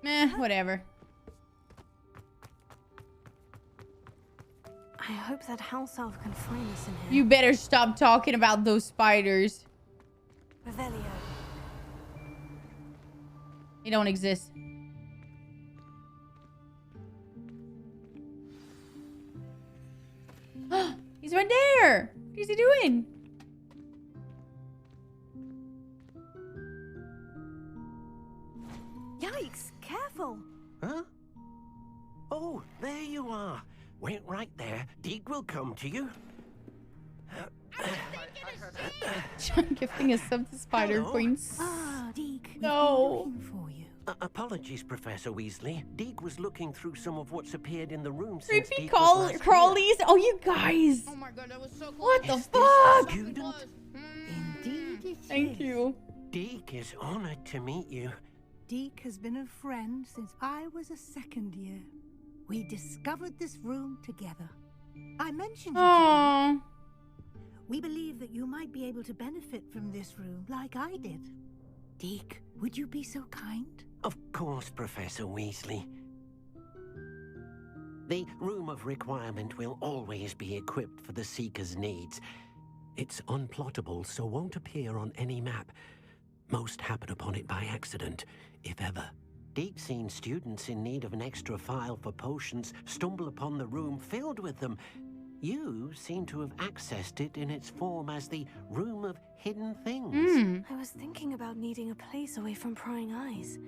Meh, whatever. I hope that house elf can find us in here. You better stop talking about those spiders. Revelio. They don't exist. He's right there. What is he doing? Yikes! Careful. Huh? Oh, there you are. Wait right there. Deke will come to you. Gifting a sub to Spider Hello. Queens. Ah, Deke. No. For you. Apologies, Professor Weasley. Deke was looking through some of what's appeared in the room since Creepy Deke was last crawlies. Oh, you guys. Oh my god, that was so close. What the Is this fuck? a student? Indeed it Thank is. you. Deke is honored to meet you. Deke has been a friend since I was a second year. We discovered this room together. I mentioned Aww. it. We believe that you might be able to benefit from this room like I did. Deke, would you be so kind? Of course, Professor Weasley. The Room of Requirement will always be equipped for the Seeker's needs. It's unplottable, so won't appear on any map. Most happen upon it by accident, if ever. Deke's seen students in need of an extra file for potions stumble upon the room filled with them. You seem to have accessed it in its form as the Room of Hidden Things. I was thinking about needing a place away from prying eyes.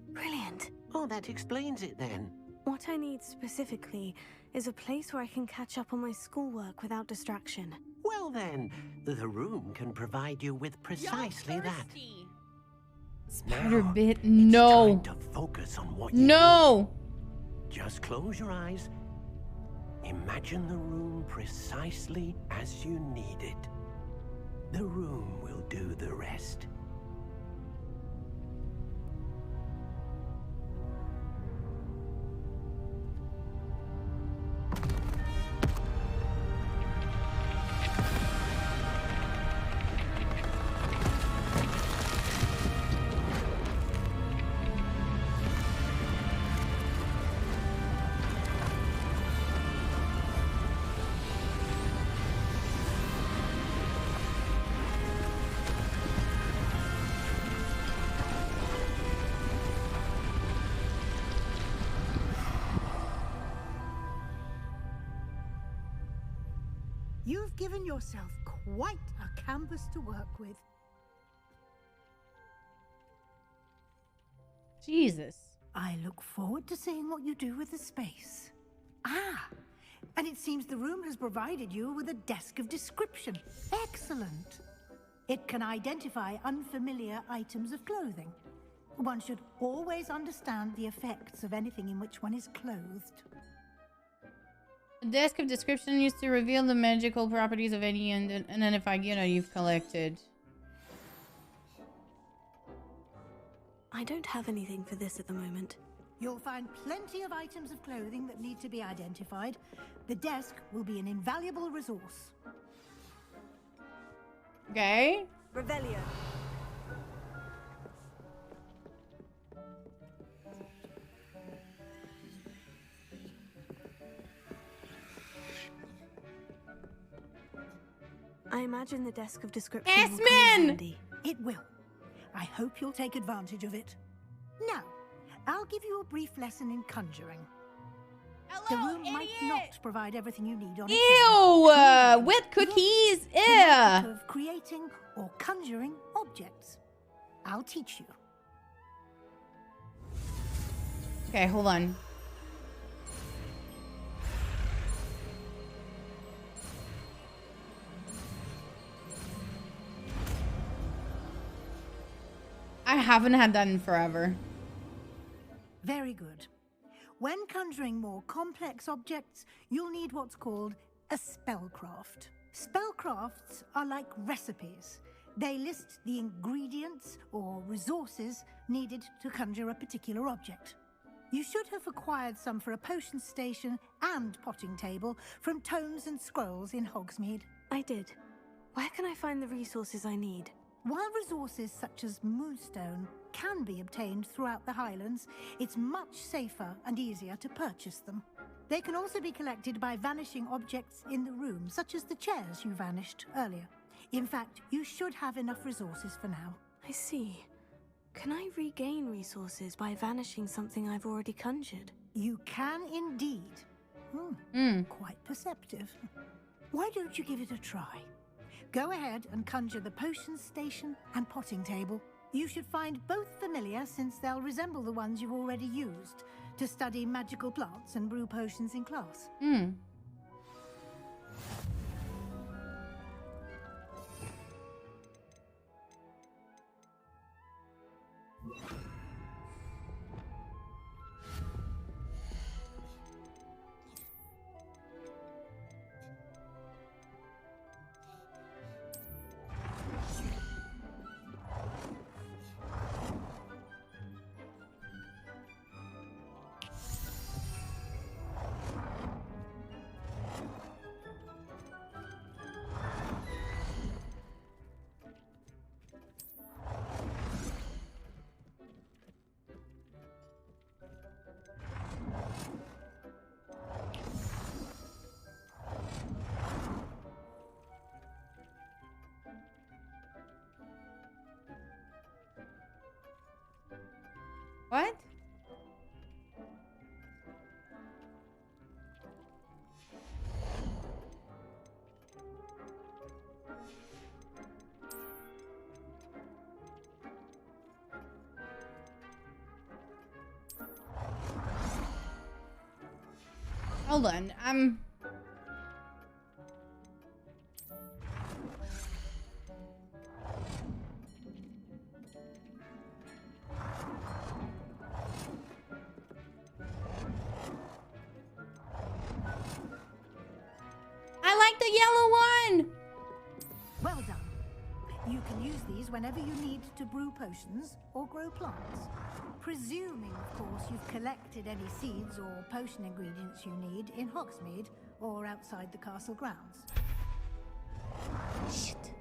Brilliant. Oh, that explains it then. What I need specifically is a place where I can catch up on my schoolwork without distraction. Well then, the room can provide you with precisely that. Spider bit. No. To focus on what you no. need. Just close your eyes. Imagine the room precisely as you need it. The room will do the rest. You've given yourself quite a canvas to work with. Jesus. I look forward to seeing what you do with the space. Ah, and it seems the room has provided you with a desk of description. Excellent. It can identify unfamiliar items of clothing. One should always understand the effects of anything in which one is clothed. The desk of description used to reveal the magical properties of any identified unit you've collected. I don't have anything for this at the moment. You'll find plenty of items of clothing that need to be identified. The desk will be an invaluable resource. Okay. Revelio. I imagine the desk of description will come in S-Men! handy. It will. I hope you'll take advantage of it. Now, I'll give you a brief lesson in conjuring. The room might not provide everything you need on its own. Ew! With cookies? The Ew! method of creating or conjuring objects. I'll teach you. Okay, hold on. I haven't had that in forever. Very good. When conjuring more complex objects, you'll need what's called a spellcraft. Spellcrafts are like recipes. They list the ingredients or resources needed to conjure a particular object. You should have acquired some for a potion station and potting table from Tomes and Scrolls in Hogsmeade. I did. Where can I find the resources I need? While resources such as Moonstone can be obtained throughout the Highlands, it's much safer and easier to purchase them. They can also be collected by vanishing objects in the room, such as the chairs you vanished earlier. In fact, you should have enough resources for now. I see. Can I regain resources by vanishing something I've already conjured? You can indeed. Quite perceptive. Why don't you give it a try? Go ahead and conjure the potion station and potting table. You should find both familiar, since they'll resemble the ones you've already used to study magical plants and brew potions in class. Hold on. I like the yellow one. Well done. You can use these whenever you need to brew potions or grow plants. Presuming, of course, you've collected any seeds or potion ingredients you need in Hogsmeade or outside the castle grounds. Shit.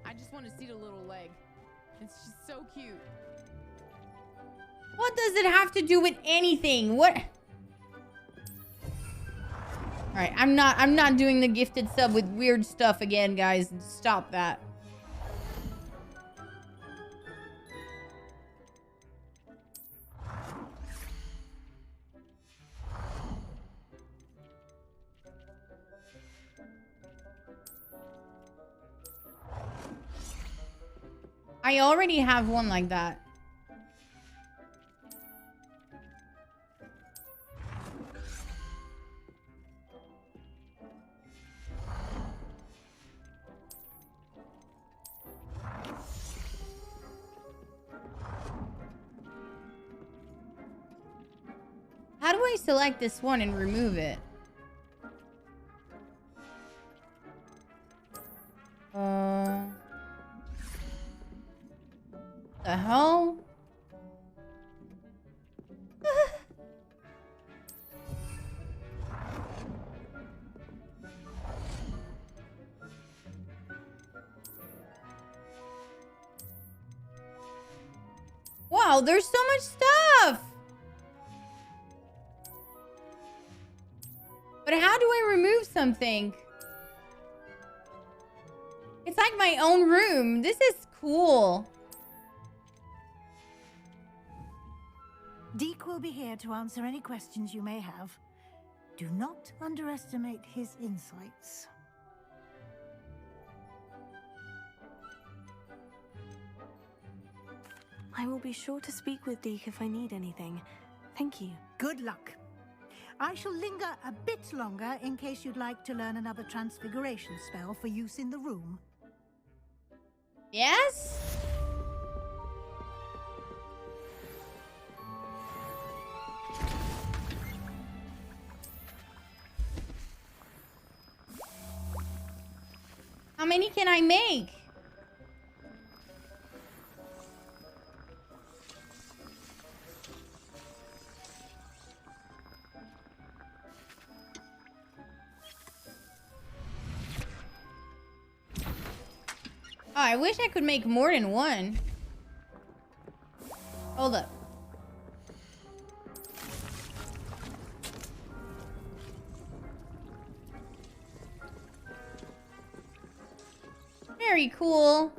I just want to see the little leg. It's just so cute. What does it have to do with anything? What? All right, I'm not doing the gifted sub with weird stuff again, guys. Stop that. I already have one like that. How do I select this one and remove it? The hell? Wow, there's so much stuff! But how do I remove something? It's like my own room. This is cool. Deke will be here to answer any questions you may have. Do not underestimate his insights. I will be sure to speak with Deke if I need anything. Thank you. Good luck. I shall linger a bit longer in case you'd like to learn another transfiguration spell for use in the room. Yes? How many can I make? Oh, I wish I could make more than one. Hold up. Very cool.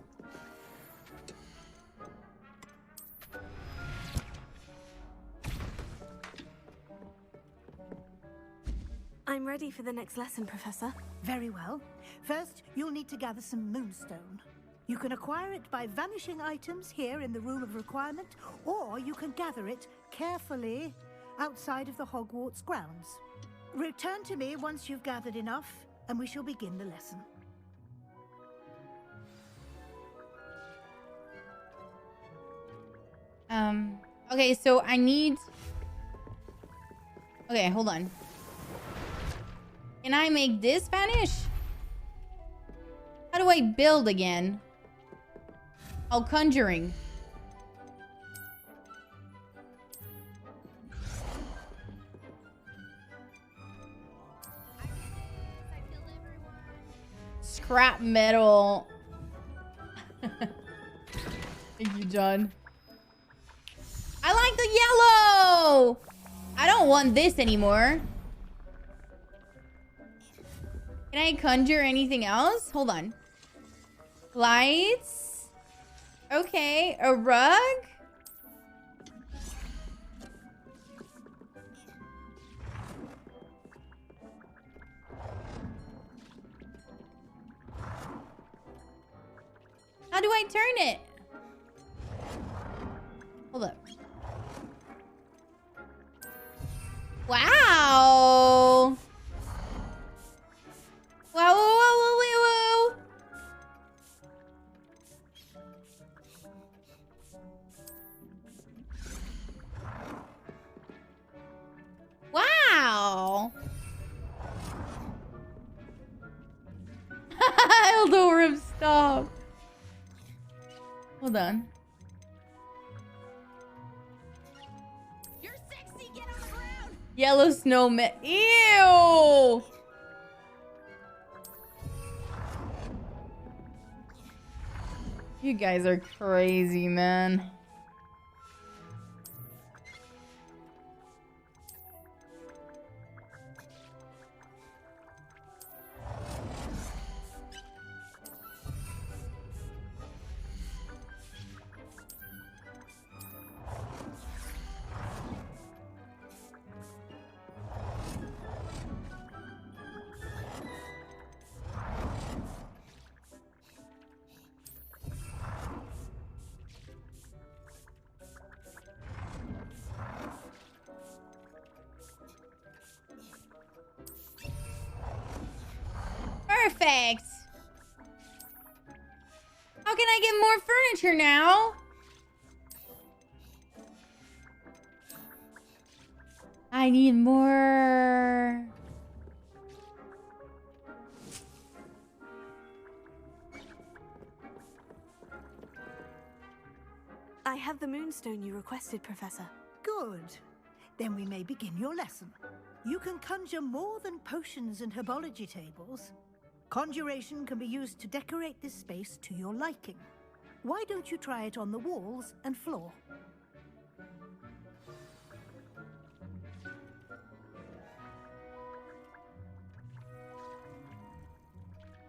I'm ready for the next lesson, Professor. Very well. First, you'll need to gather some moonstone. You can acquire it by vanishing items here in the Room of Requirement, or you can gather it carefully outside of the Hogwarts grounds. Return to me once you've gathered enough, and we shall begin the lesson. Okay, so I need... Okay, hold on. Can I make this vanish? How do I build again? Oh, conjuring. Scrap metal. Thank you, John. I like the yellow! I don't want this anymore. Can I conjure anything else? Hold on. Lights. Okay, a rug. How do I turn it? Hold Wow. Whoa, whoa, whoa, whoa, whoa. Wow. Eldorim, stop. Hold on. You're sexy, get on the ground. Yellow snowman. Ew. You guys are crazy, man. Perfect. How can I get more furniture now? I need more. I have the moonstone you requested, Professor. Good. Then we may begin your lesson. You can conjure more than potions and herbology tables. Conjuration can be used to decorate this space to your liking. Why don't you try it on the walls and floor?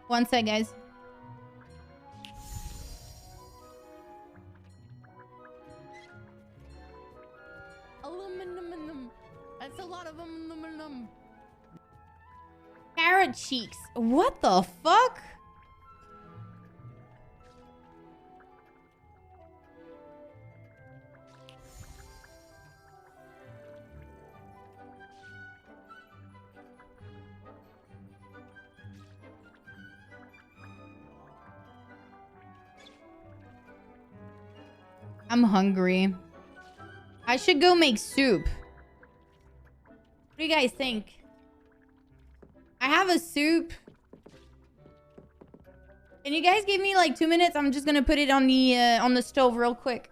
One sec, guys. Aluminum. That's a lot of aluminum. Carrot cheeks. What the fuck? I'm hungry. I should go make soup. What do you guys think? I have a soup. Can you guys give me like 2 minutes? I'm just gonna put it on the stove real quick.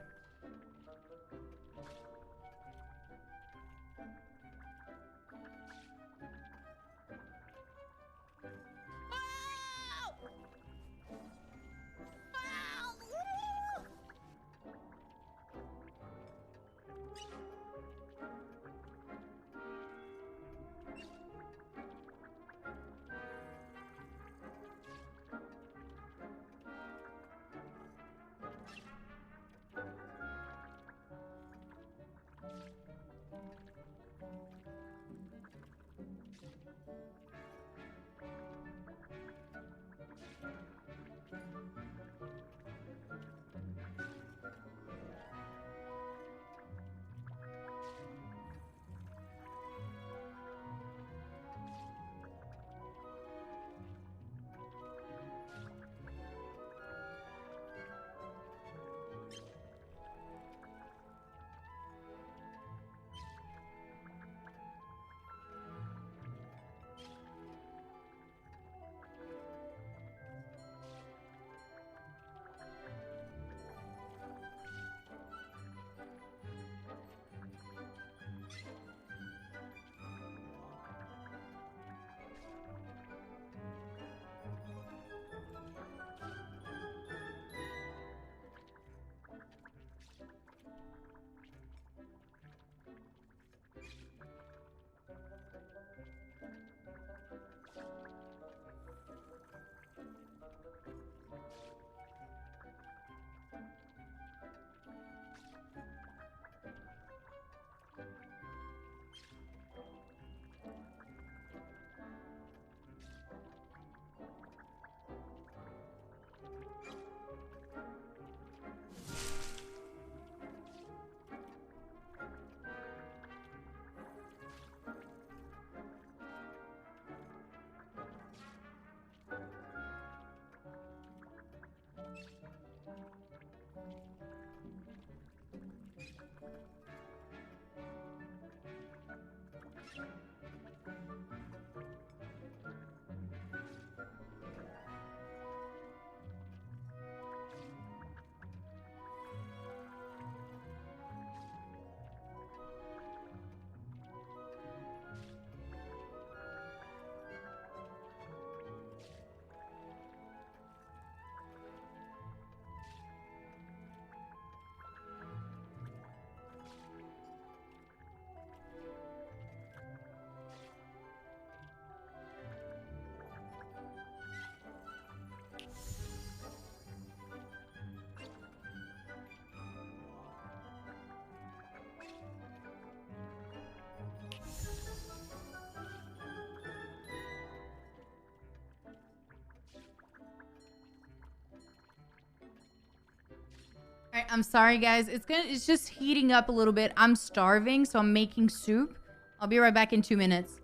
I'm sorry, guys. It's just heating up a little bit. I'm starving, so I'm making soup. I'll be right back in 2 minutes.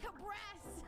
Cabrass!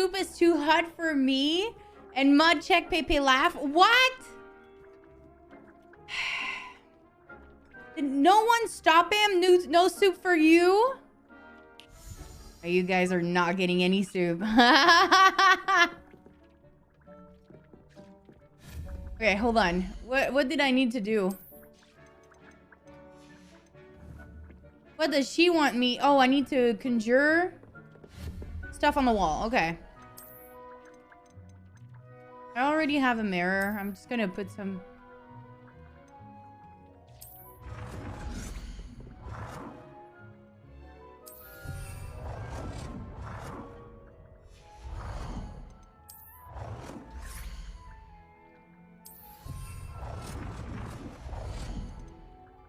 soup is too hot for me. And Mud check Pepe laugh. What? Did no one stop him? No soup for you? Oh, you guys are not getting any soup. Okay, hold on. What did I need to do? What does she want me? Oh, I need to conjure stuff on the wall. Okay. I already have a mirror. I'm just gonna put some...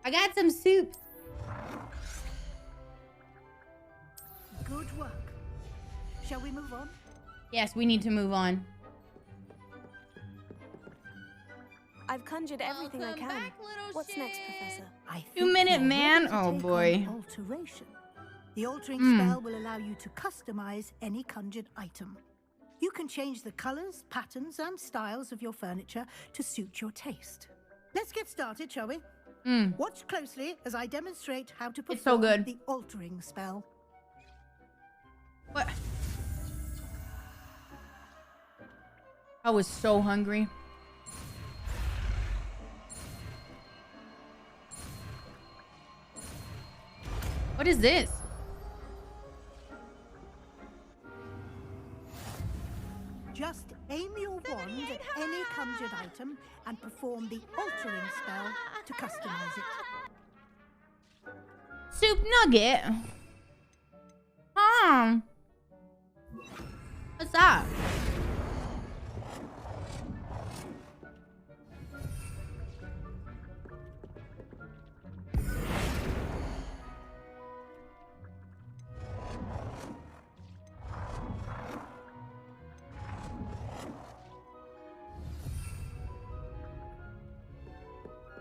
I got some soup. Good work. Shall we move on? Yes, we need to move on. I've conjured everything I can. What's next, Professor? 2-minute man. Oh boy. Alteration. The altering Hmm. spell will allow you to customize any conjured item. You can change the colors, patterns, and styles of your furniture to suit your taste. Let's get started, shall we? Watch closely as I demonstrate how to It's so perform good. the altering spell. What? I was so hungry. What is this? Just aim your wand at any conjured item and perform the altering spell to customize it. Soup nugget. What's that?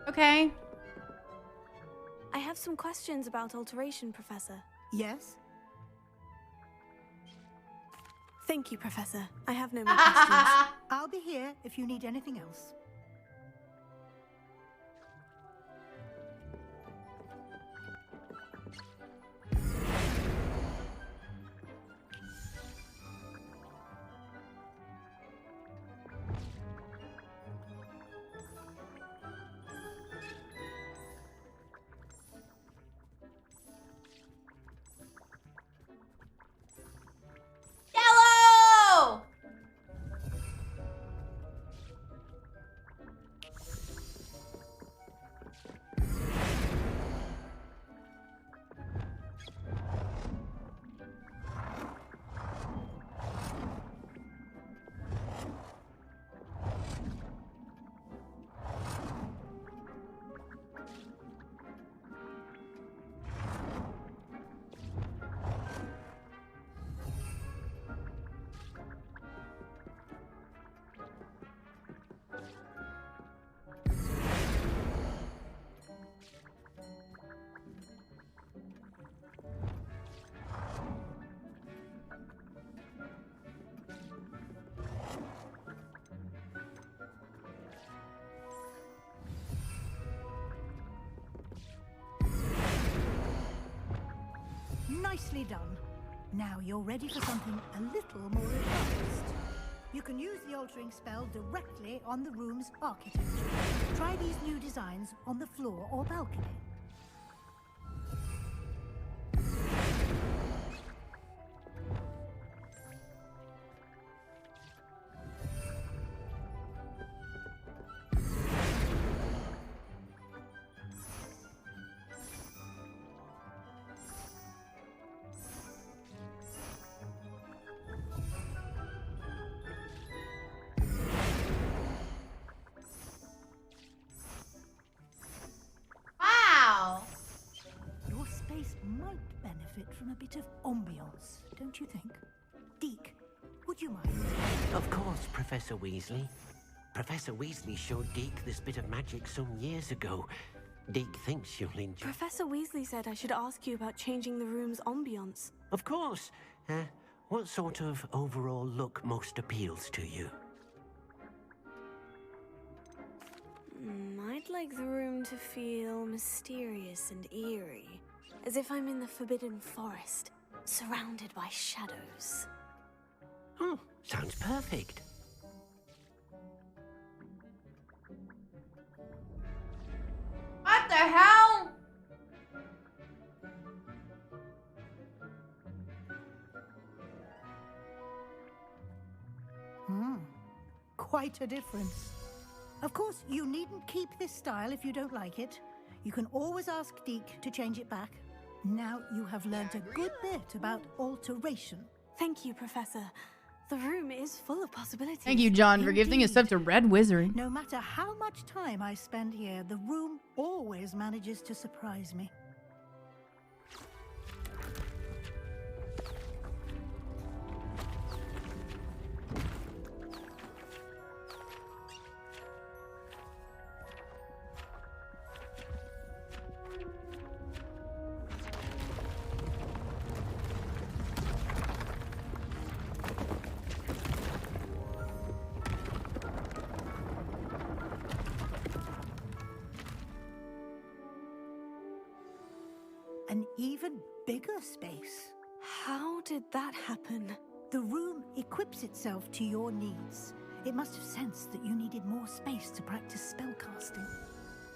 Okay. I have some questions about alteration, Professor. Yes? Thank you, Professor. I have no more questions. I'll be here if you need anything else. Yellow! Nicely done. Now you're ready for something a little more advanced. You can use the altering spell directly on the room's architecture. Try these new designs on the floor or balcony. Wow! Your space might benefit from a bit of ambiance, don't you think? Deke, would you mind? Of course, Professor Weasley. Professor Weasley showed Deke this bit of magic some years ago. Deke thinks you'll enjoy... Professor Weasley said I should ask you about changing the room's ambiance. Of course. what sort of overall look most appeals to you? I'd like the room to feel mysterious and eerie, as if I'm in the Forbidden Forest, surrounded by shadows. Oh, sounds perfect. What the hell? Quite a difference. Of course, you needn't keep this style if you don't like it. You can always ask Deke to change it back. Now you have learned a good bit about alteration. Thank you, Professor. The room is full of possibilities. Thank you, John, for gifting us up to Red Wizard. No matter how much time I spend here, the room always manages to surprise me. An even bigger space. How did that happen? The room equips itself to your needs. It must have sensed that you needed more space to practice spellcasting.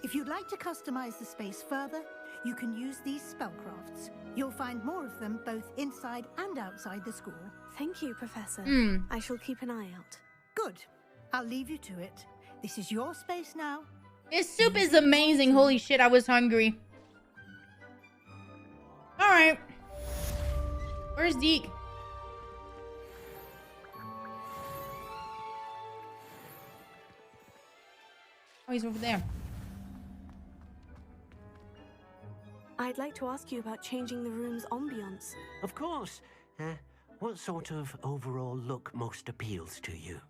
If you'd like to customize the space further, you can use these spellcrafts. You'll find more of them both inside and outside the school. Thank you, Professor. I shall keep an eye out. Good. I'll leave you to it. This is your space now. This soup is amazing. Holy shit, I was hungry. All right. Where's Deke? Oh, he's over there. I'd like to ask you about changing the room's ambiance. Of course. What sort of overall look most appeals to you?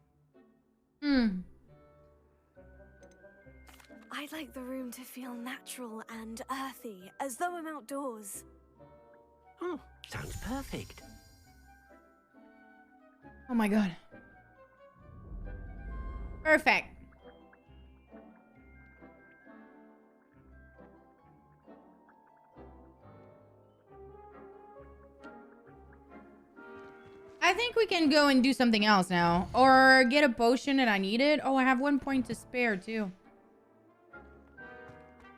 I'd like the room to feel natural and earthy, as though I'm outdoors. Oh, sounds perfect. Oh my god. Perfect. I think we can go and do something else now. Or get a potion and I need it. Oh, I have 1 point to spare too.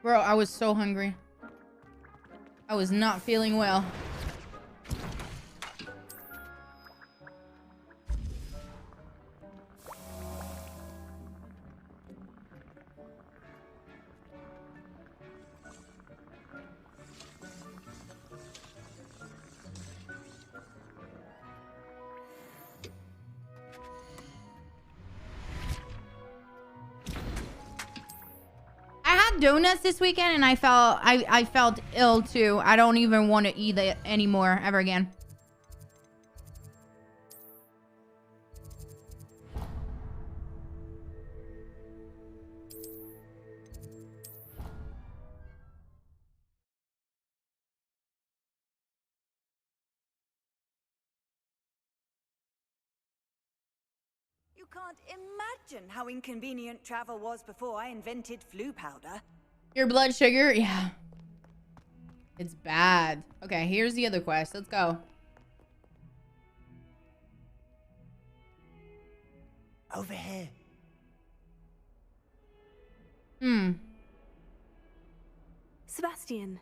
Bro, I was so hungry. I was not feeling well. Donuts this weekend and I felt ill too. I don't even want to eat it anymore ever again. You can't imagine how inconvenient travel was before I invented flu powder. Your blood sugar? Yeah. It's bad. Okay, here's the other quest. Let's go. Over here. Sebastian,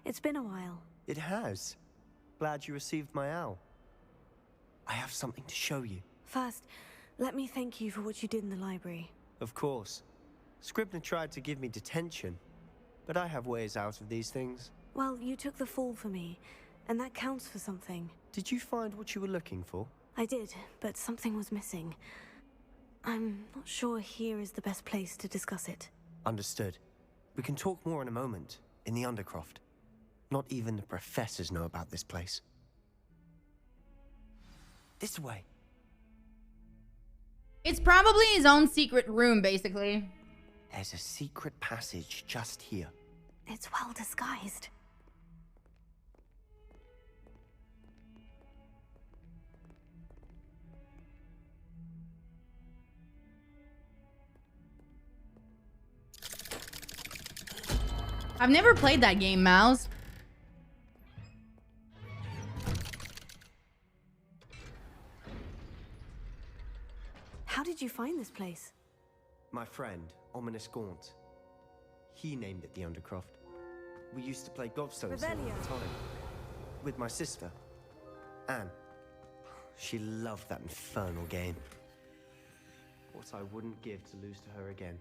it's been a while. It has. Glad you received my owl. I have something to show you. First, let me thank you for what you did in the library. Of course. Scribner tried to give me detention, but I have ways out of these things. Well, you took the fall for me, and that counts for something. Did you find what you were looking for? I did, but something was missing. I'm not sure here is the best place to discuss it. Understood. We can talk more in a moment, in the Undercroft. Not even the professors know about this place. This way. It's probably his own secret room, basically. There's a secret passage just here. It's well disguised. I've never played that game, Mouse. How did you find this place? My friend, Ominous Gaunt. He named it the Undercroft. We used to play gobstones here all the time. With my sister, Anne. She loved that infernal game. What I wouldn't give to lose to her again.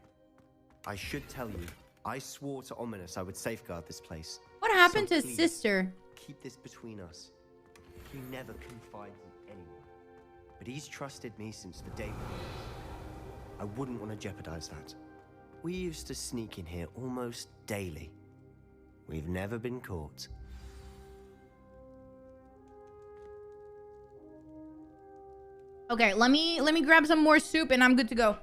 I should tell you, I swore to Ominous I would safeguard this place. What happened to his please, sister? Keep this between us. He never confides in anyone. But he's trusted me since the day we met. I wouldn't want to jeopardize that. We used to sneak in here almost daily. We've never been caught. Okay, let me grab some more soup and I'm good to go.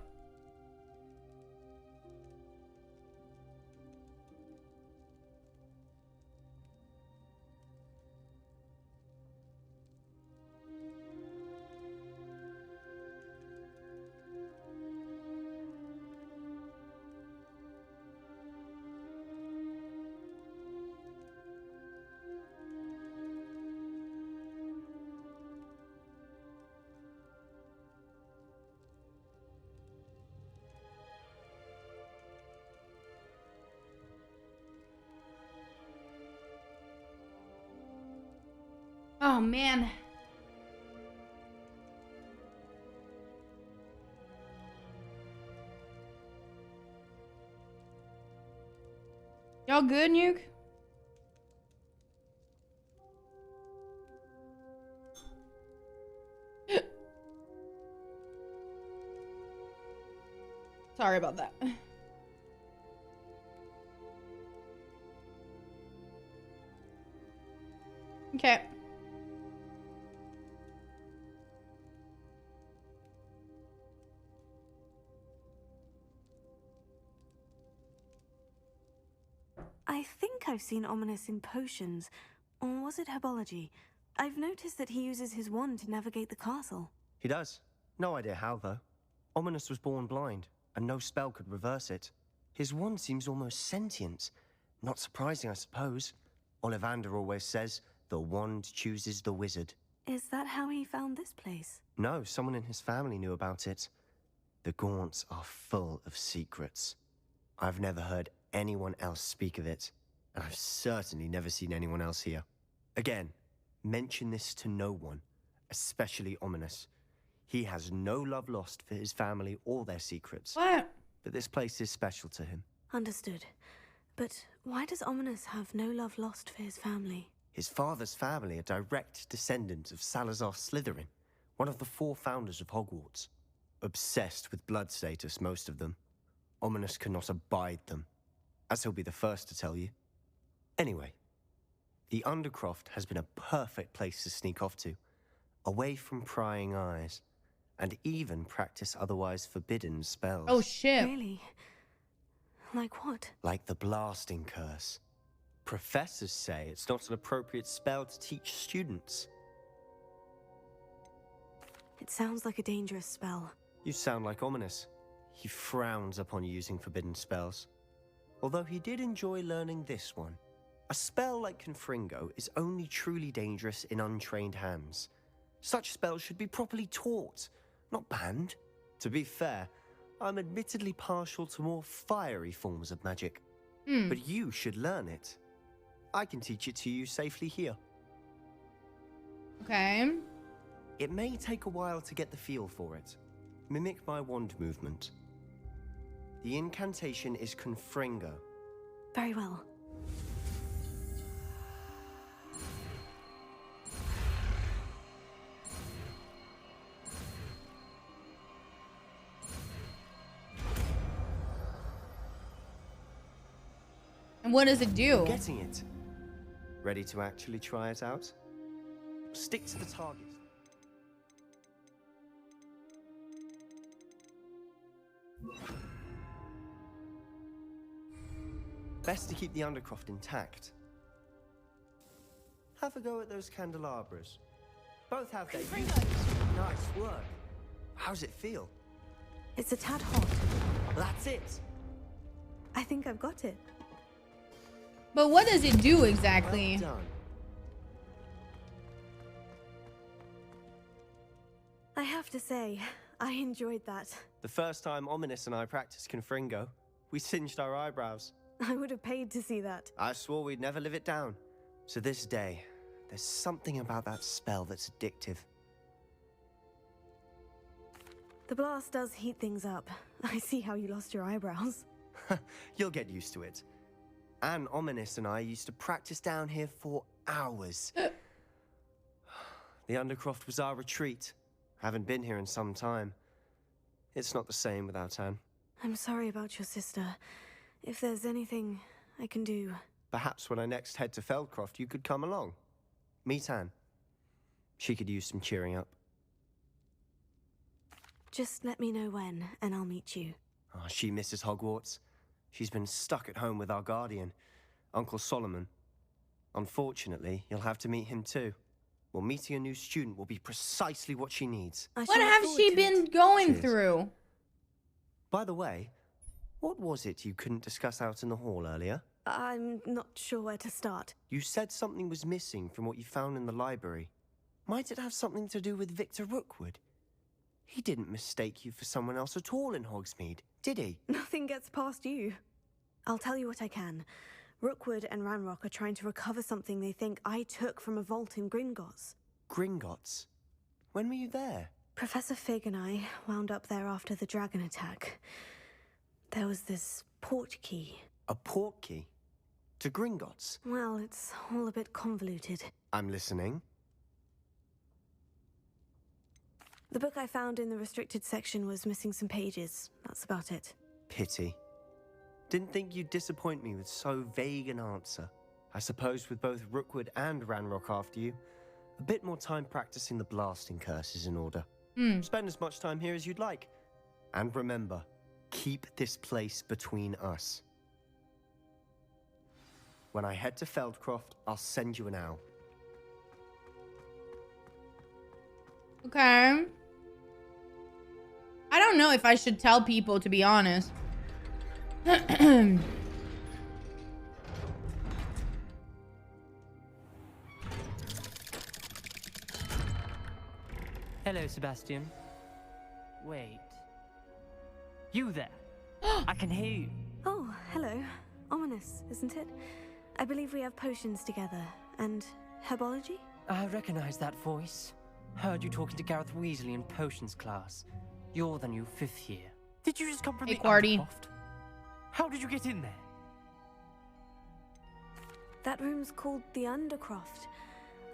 Oh, man. Y'all good, Nuke? Sorry about that. Okay. I think I've seen Ominous in potions. Or was it herbology? I've noticed that he uses his wand to navigate the castle. He does. No idea how, though. Ominous was born blind, and no spell could reverse it. His wand seems almost sentient. Not surprising, I suppose. Ollivander always says, the wand chooses the wizard. Is that how he found this place? No, someone in his family knew about it. The Gaunts are full of secrets. I've never heard anyone else speak of it, and I've certainly never seen anyone else here. Again, mention this to no one, especially Ominous. He has no love lost for his family or their secrets. What? But this place is special to him. Understood. But why does Ominous have no love lost for his family? His father's family are direct descendants of Salazar Slytherin, one of the 4 founders of Hogwarts. Obsessed with blood status, most of them. Ominous cannot abide them, as he'll be the first to tell you. Anyway, the Undercroft has been a perfect place to sneak off to, away from prying eyes, and even practice otherwise forbidden spells. Oh, shit. Really? Like what? Like the blasting curse. Professors say it's not an appropriate spell to teach students. It sounds like a dangerous spell. You sound like Ominous. He frowns upon using forbidden spells. Although he did enjoy learning this one. A spell like Confringo is only truly dangerous in untrained hands. Such spells should be properly taught, not banned. To be fair, I'm admittedly partial to more fiery forms of magic. But you should learn it. I can teach it to you safely here. Okay. It may take a while to get the feel for it. Mimic my wand movement. The incantation is Confringo. Very well. And what does it do? Getting it. Ready to actually try it out? Stick to the target. Best to keep the Undercroft intact. Have a go at those candelabras. Both have their uses. Nice work. How's it feel? It's a tad hot. That's it. I think I've got it. But what does it do exactly? Well done. I have to say, I enjoyed that. The first time Ominous and I practiced Confringo, we singed our eyebrows. I would have paid to see that. I swore we'd never live it down. To this day, there's something about that spell that's addictive. The blast does heat things up. I see how you lost your eyebrows. You'll get used to it. And Ominous and I used to practice down here for hours. The Undercroft was our retreat. Haven't been here in some time. It's not the same without Anne. I'm sorry about your sister. If there's anything I can do... Perhaps when I next head to Feldcroft, you could come along. Meet Anne. She could use some cheering up. Just let me know when, and I'll meet you. Oh, she misses Hogwarts. She's been stuck at home with our guardian, Uncle Solomon. Unfortunately, you'll have to meet him too. Well, meeting a new student will be precisely what she needs. What have she been going through? By the way, what was it you couldn't discuss out in the hall earlier? I'm not sure where to start. You said something was missing from what you found in the library. Might it have something to do with Victor Rookwood? He didn't mistake you for someone else at all in Hogsmeade, did he? Nothing gets past you. I'll tell you what I can. Rookwood and Ranrock are trying to recover something they think I took from a vault in Gringotts. Gringotts? When were you there? Professor Fig and I wound up there after the dragon attack. There was this port key. A port key? To Gringotts? Well, it's all a bit convoluted. I'm listening. The book I found in the restricted section was missing some pages. That's about it. Pity. Didn't think you'd disappoint me with so vague an answer. I suppose with both Rookwood and Ranrock after you, a bit more time practicing the blasting curse is in order. Spend as much time here as you'd like. And remember, keep this place between us. When I head to Feldcroft, I'll send you an owl. Okay. I don't know if I should tell people, to be honest. Hello, Sebastian. Wait. You there? I can hear you. Oh, hello. Ominous, isn't it? I believe we have potions together. And herbology? I recognize that voice. Heard you talking to Gareth Weasley in potions class. You're the new 5th year. Did you just come from the Undercroft? How did you get in there? That room's called the Undercroft.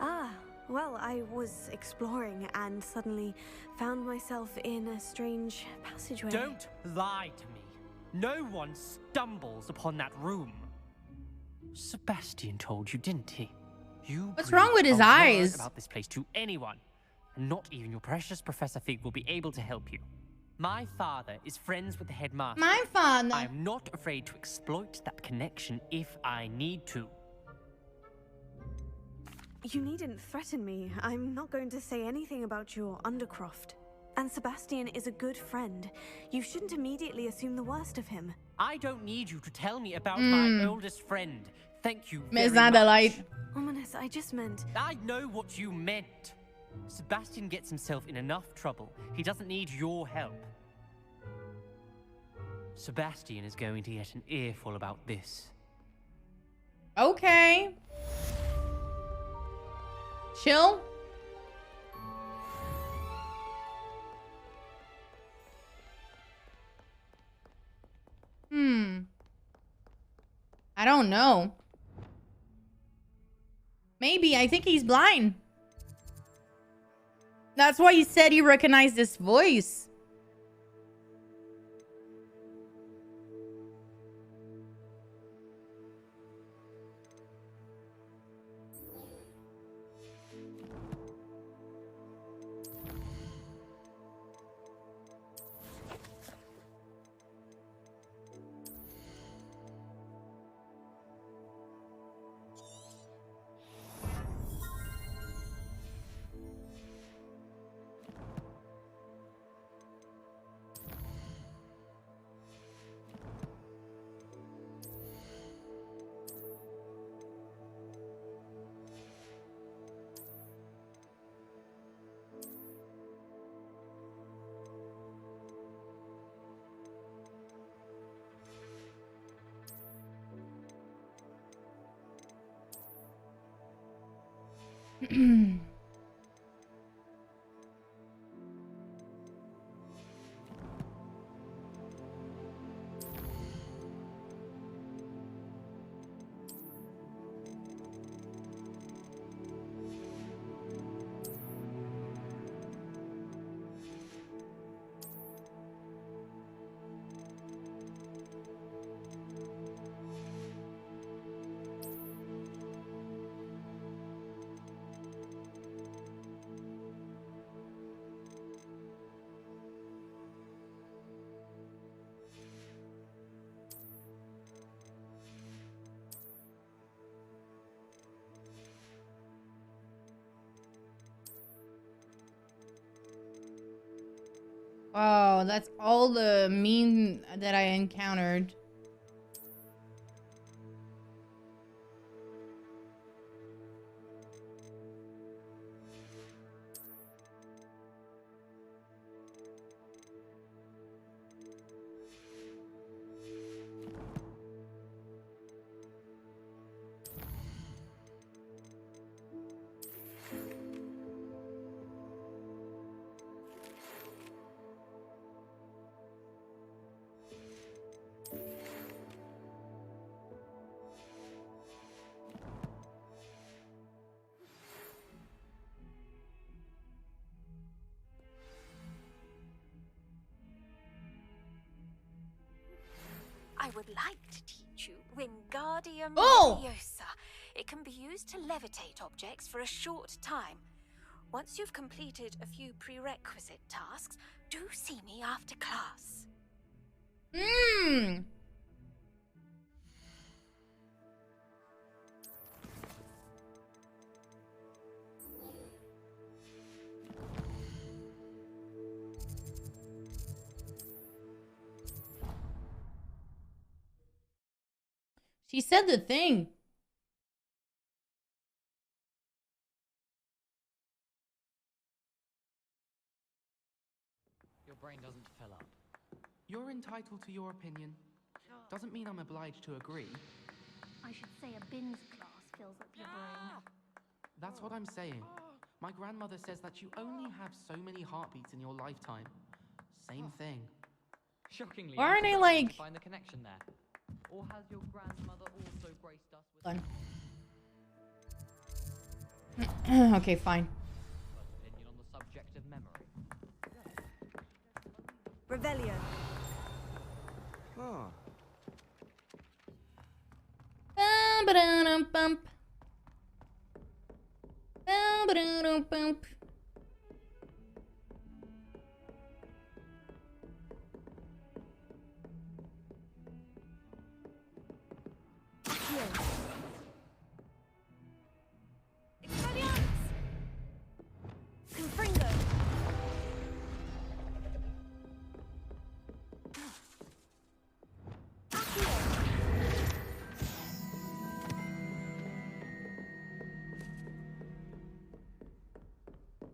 Ah, well, I was exploring and suddenly found myself in a strange passageway. Don't lie to me. No one stumbles upon that room. Sebastian told you, didn't he? What's wrong with his eyes? About this place to anyone. Not even your precious Professor Fig will be able to help you. My father is friends with the headmaster. My father. I am not afraid to exploit that connection if I need to. You needn't threaten me. I'm not going to say anything about your Undercroft. And Sebastian is a good friend. You shouldn't immediately assume the worst of him. I don't need you to tell me about my oldest friend. Thank you very Miss much. Adelaide. Ominous, I just meant... I know what you meant. Sebastian gets himself in enough trouble. He doesn't need your help. Sebastian is going to get an earful about this. Okay. Chill. I don't know. Maybe. I think he's blind. That's why he said he recognized this voice. Oh, that's all the meme that I encountered. I would like to teach you Wingardium Oh! Leviosa. It can be used to levitate objects for a short time. Once you've completed a few prerequisite tasks, do see me after class. Mmm. She said the thing. Your brain doesn't fill up. You're entitled to your opinion. Doesn't mean I'm obliged to agree. I should say a bins class fills up your brain. That's what I'm saying. My grandmother says that you only have so many heartbeats in your lifetime. Same thing. Shockingly, Why aren't I'm I, surprised like- to find the connection there? Or has your grandmother also graced us with Fun. Okay, fine. opinion on the subject of memory? Revelio. Oh. Ba-ba-dum-bump. Ba-ba-dum-bump. Confringo.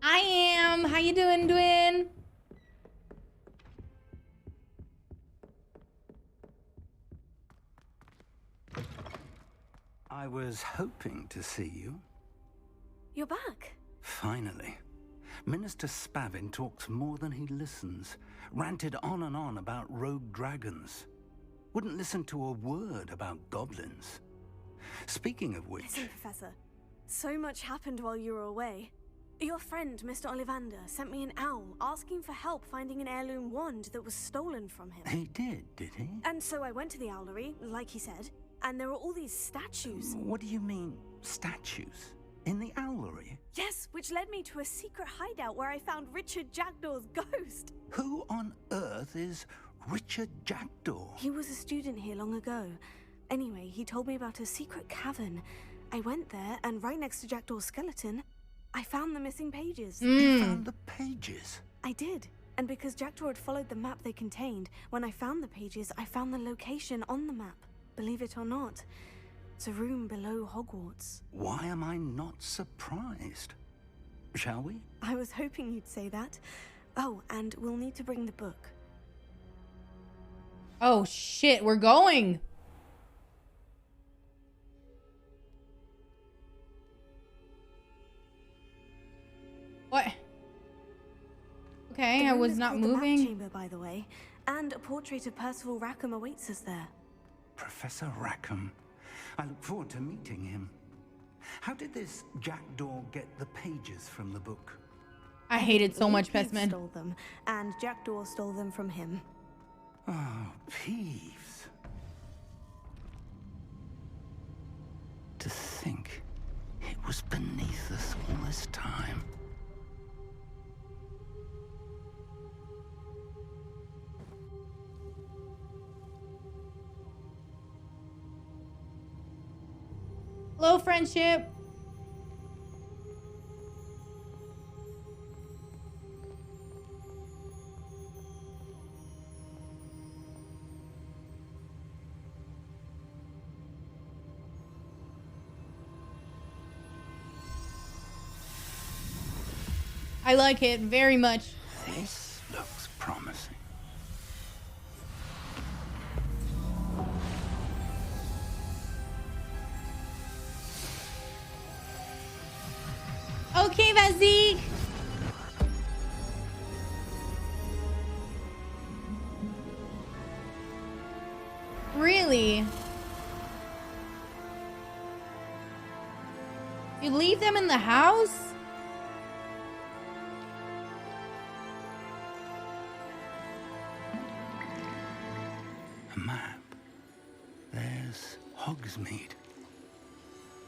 I am. How you doing, Dwin? I was hoping to see you. You're back. Finally. Minister Spavin talks more than he listens. Ranted on and on about rogue dragons. Wouldn't listen to a word about goblins. Speaking of which... Listen, Professor. So much happened while you were away. Your friend, Mr. Ollivander, sent me an owl asking for help finding an heirloom wand that was stolen from him. He did he? And so I went to the owlery, like he said, and there were all these statues. What do you mean, statues? In the owlery? Yes, which led me to a secret hideout where I found Richard Jackdaw's ghost. Who on earth is Richard Jackdaw? He was a student here long ago. Anyway, he told me about a secret cavern. I went there, and right next to Jackdaw's skeleton, I found the missing pages. You found the pages? I did. And because Jackdaw had followed the map they contained, when I found the pages, I found the location on the map. Believe it or not, it's a room below Hogwarts. Why am I not surprised? Shall we? I was hoping you'd say that. Oh, and we'll need to bring the book. Oh shit, we're going. Okay, I was not moving. The map chamber, by the way, and a portrait of Percival Rackham awaits us there. Professor Rackham. I look forward to meeting him. How did this jackdaw get the pages from the book? I hated so much Pestman. Stole them, and Jackdaw stole them from him. Oh, Peeves. To think it was beneath us all this time. Hello, friendship. I like it very much. This looks promising. Okay, Vazik. Really? You leave them in the house? A map. There's Hogsmeade.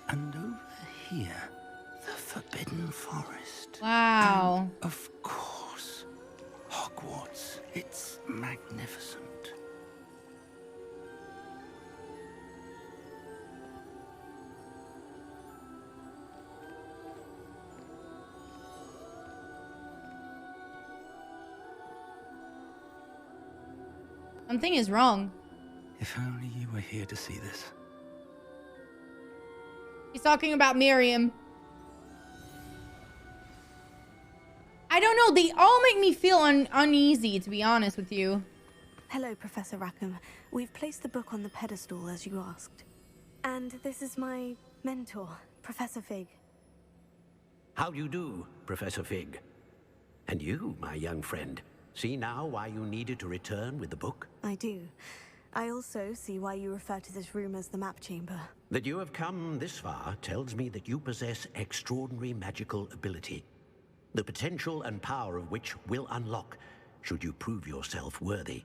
And over here, the Forbidden Forest. Wow. And of course, Hogwarts. It's magnificent. Something is wrong. If only you were here to see this. He's talking about Miriam. I don't know. They all make me feel uneasy, to be honest with you. Hello, Professor Rackham. We've placed the book on the pedestal, as you asked. And this is my mentor, Professor Fig. How do you do, Professor Fig? And you, my young friend, see now why you needed to return with the book? I do. I also see why you refer to this room as the map chamber. That you have come this far tells me that you possess extraordinary magical ability, the potential and power of which will unlock should you prove yourself worthy.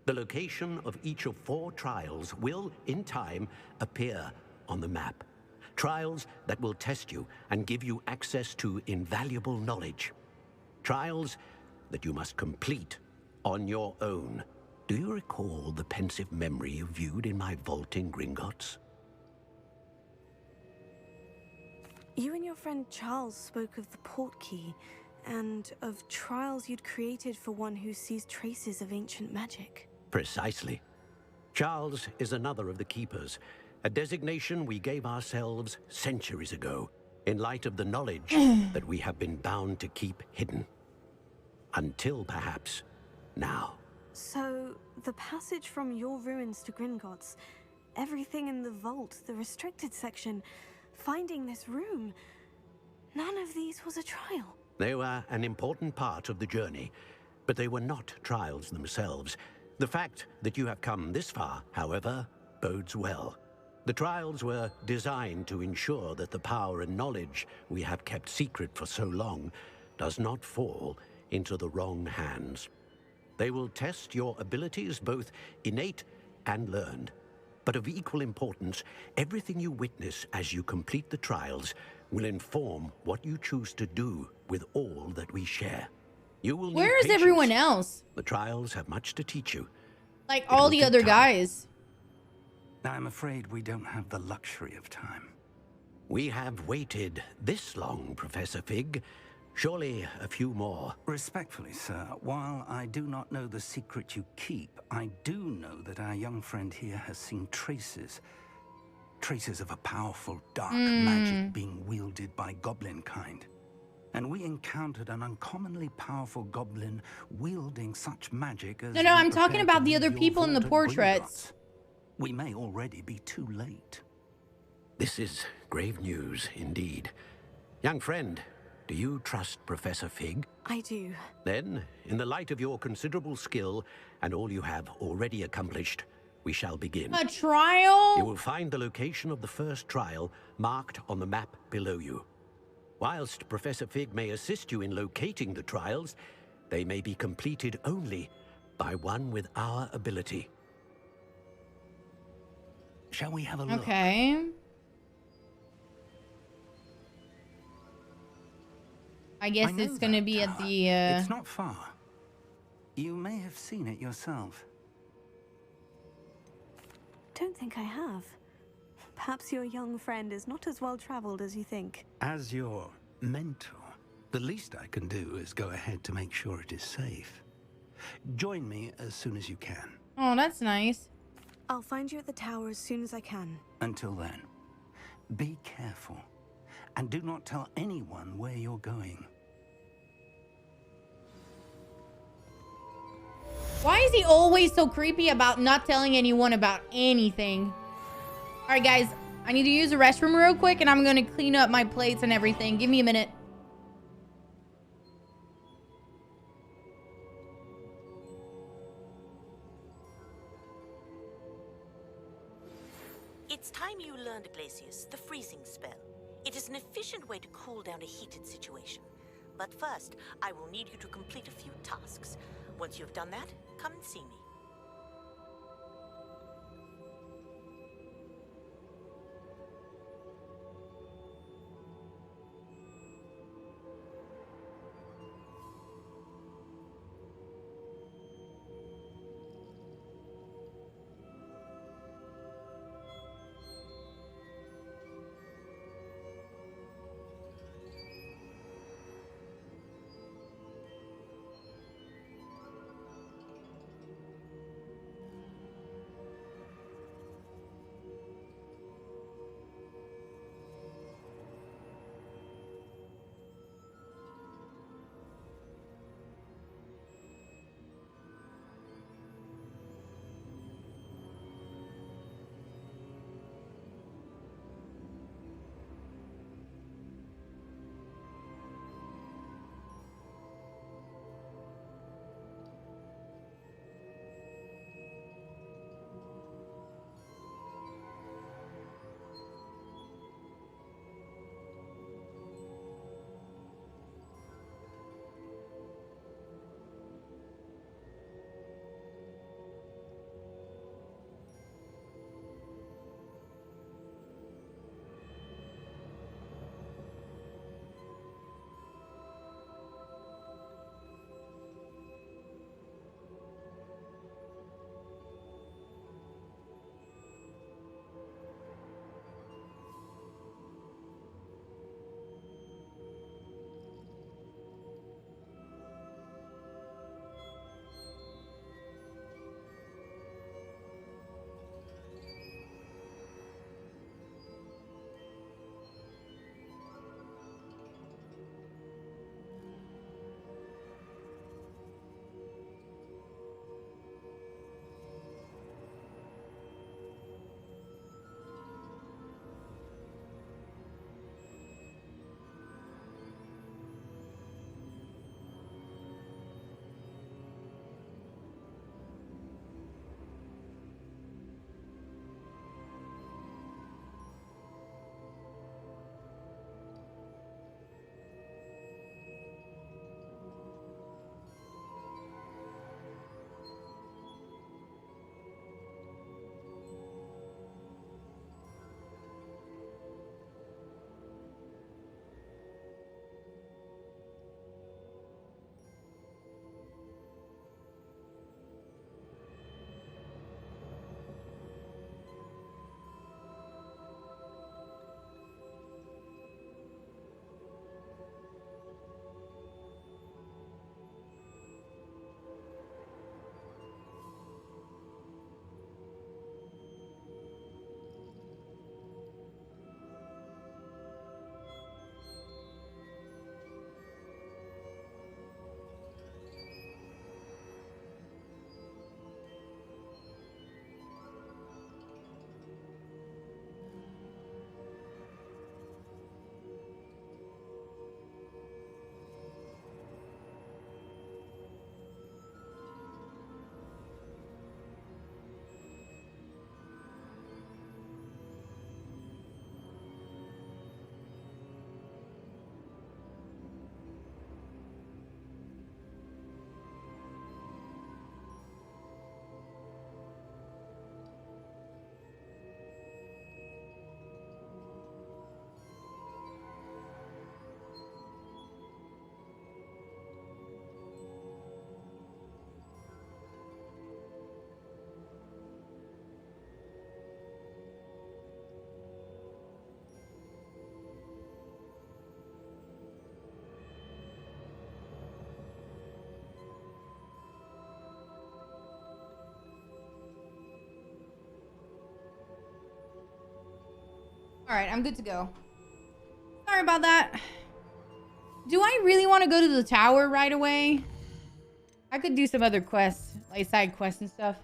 The location of each of 4 trials will, in time, appear on the map. Trials that will test you and give you access to invaluable knowledge. Trials that you must complete on your own. Do you recall the pensive memory you viewed in my vault in Gringotts? You and your friend Charles spoke of the portkey, and of trials you'd created for one who sees traces of ancient magic. Precisely. Charles is another of the Keepers, a designation we gave ourselves centuries ago, in light of the knowledge that we have been bound to keep hidden. Until perhaps now. So, the passage from your ruins to Gringotts, everything in the vault, the restricted section, finding this room, none of these was a trial. They were an important part of the journey, but they were not trials themselves. The fact that you have come this far, however, bodes well. The trials were designed to ensure that the power and knowledge we have kept secret for so long does not fall into the wrong hands. They will test your abilities, both innate and learned. But of equal importance, everything you witness as you complete the trials will inform what you choose to do with all that we share. You will need Where is patience. everyone else? The trials have much to teach you. Like all the other guys. I'm afraid we don't have the luxury of time. We have waited this long, Professor Fig. Surely a few more. Respectfully, sir, while I do not know the secret you keep, I do know that our young friend here has seen traces of a powerful dark magic being wielded by goblin kind. And we encountered an uncommonly powerful goblin wielding such magic as... No, I'm talking about the other people in the portraits. We may already be too late. This is grave news indeed. Young friend, Do you trust Professor Fig? I do. Then, in the light of your considerable skill and all you have already accomplished, we shall begin. A trial? You will find the location of the first trial marked on the map below you. Whilst Professor Fig may assist you in locating the trials, they may be completed only by one with our ability. Shall we have a look? Okay. I guess it's going to be at the... It's not far. You may have seen it yourself. Don't think I have. Perhaps your young friend is not as well traveled as you think. As your mentor, the least I can do is go ahead to make sure it is safe. Join me as soon as you can. Oh, that's nice. I'll find you at the tower as soon as I can. Until then, be careful. And do not tell anyone where you're going. Why is he always so creepy about not telling anyone about anything? All right, guys. I need to use the restroom real quick, and I'm going to clean up my plates and everything. Give me a minute. It's time you learned, Glacius, the freezing spell. It is an efficient way to cool down a heated situation. But first, I will need you to complete a few tasks. Once you've done that, come and see me. Alright, I'm good to go. Sorry about that. Do I really want to go to the tower right away? I could do some other quests, like side quests and stuff.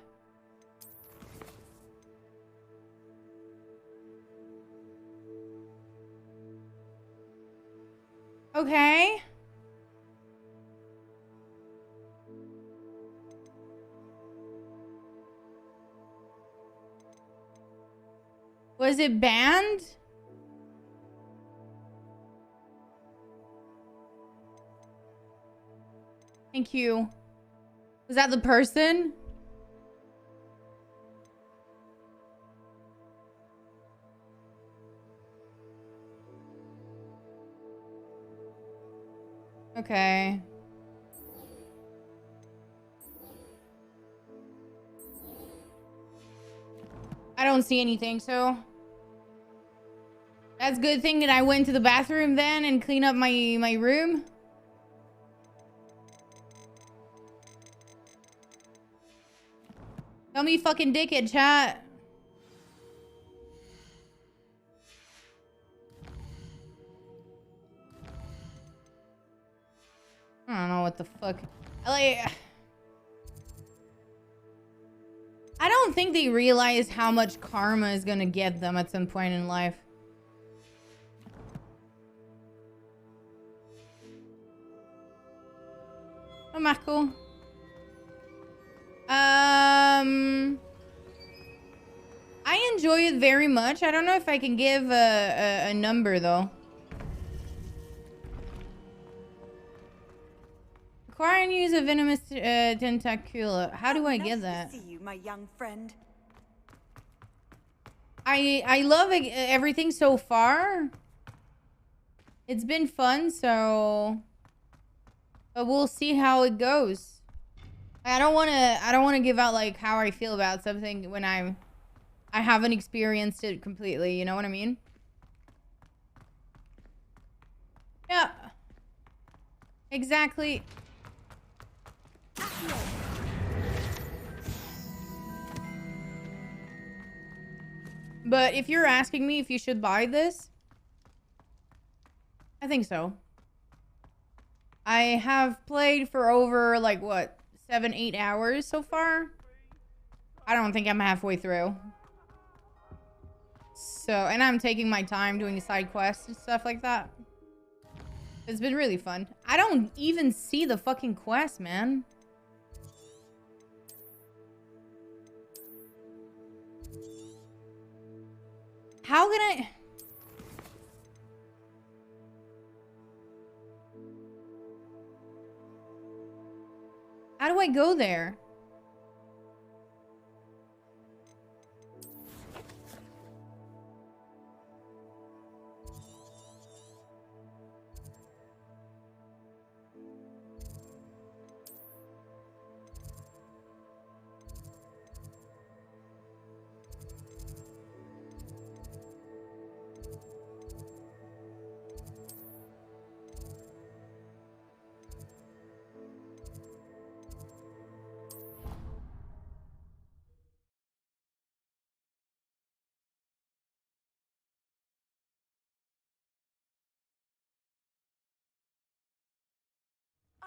Okay. Was it banned? Thank you. Was that the person? Okay. I don't see anything, so that's a good thing that I went to the bathroom then and clean up my room. Tell me fucking dickhead, chat. I don't know what the fuck. Like, I don't think they realize how much karma is gonna get them at some point in life. Oh, Marco. I enjoy it very much. I don't know if I can give a number though. Acquire and use a venomous tentacula. How do I get that? Nice to see you, my young friend. I love everything so far. It's been fun, so but we'll see how it goes. I don't want to give out like how I feel about something when I haven't experienced it completely, you know what I mean? Yeah. Exactly. But if you're asking me if you should buy this, I think so. I have played for over like what, 7-8 hours so far. I don't think I'm halfway through. So, and I'm taking my time doing side quests and stuff like that. It's been really fun. I don't even see the fucking quest, man. How can I... How do I go there?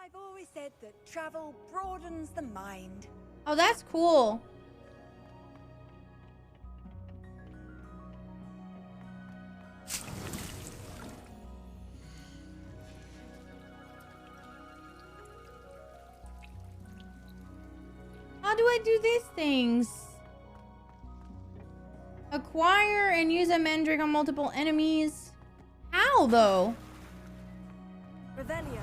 I've always said that travel broadens the mind. Oh, that's cool. How do I do these things? Acquire and use a mandrake on multiple enemies. How though? Revelio.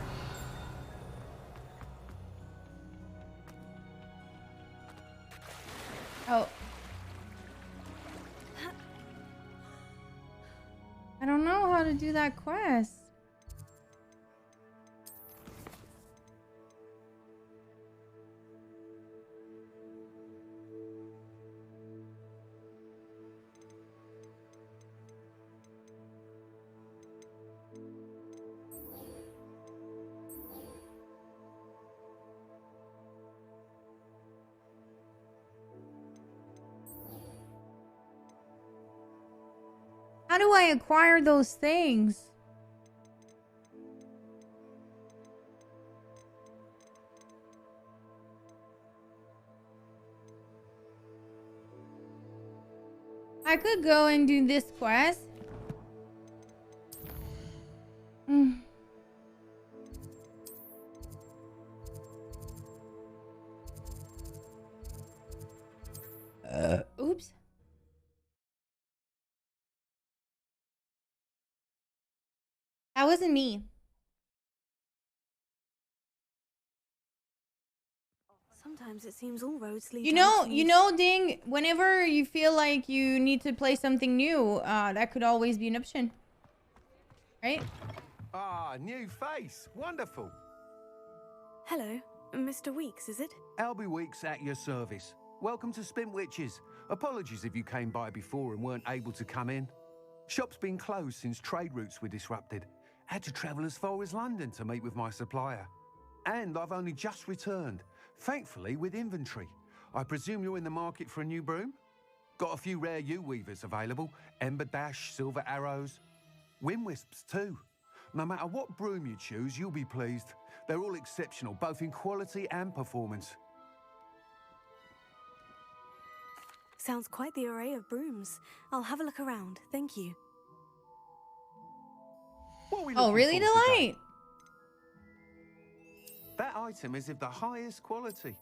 Oh. I don't know how to do that quest. How How do I acquire those things? I could go and do this quest. Oops. That wasn't me. Sometimes it seems all roads lead You to know, Ding, whenever you feel like you need to play something new, that could always be an option. Right? Ah, new face. Wonderful. Hello, Mr. Weeks, is it? Albie Weeks at your service. Welcome to Spin Witches. Apologies if you came by before and weren't able to come in. Shop's been closed since trade routes were disrupted. Had to travel as far as London to meet with my supplier. And I've only just returned, thankfully with inventory. I presume you're in the market for a new broom? Got a few rare U-weavers available. Ember Dash, Silver Arrows. Wind Wisps too. No matter what broom you choose, you'll be pleased. They're all exceptional, both in quality and performance. Sounds quite the array of brooms. I'll have a look around, thank you. Oh, really, Delight? That item is of the highest quality.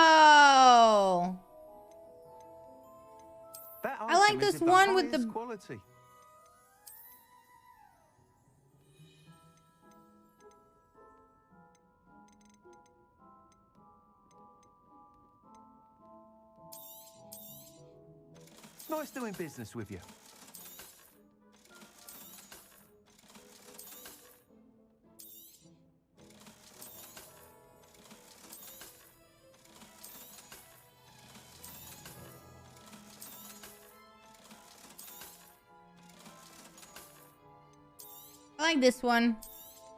Whoa! That I like this one with the quality. Nice doing business with you. I like this one.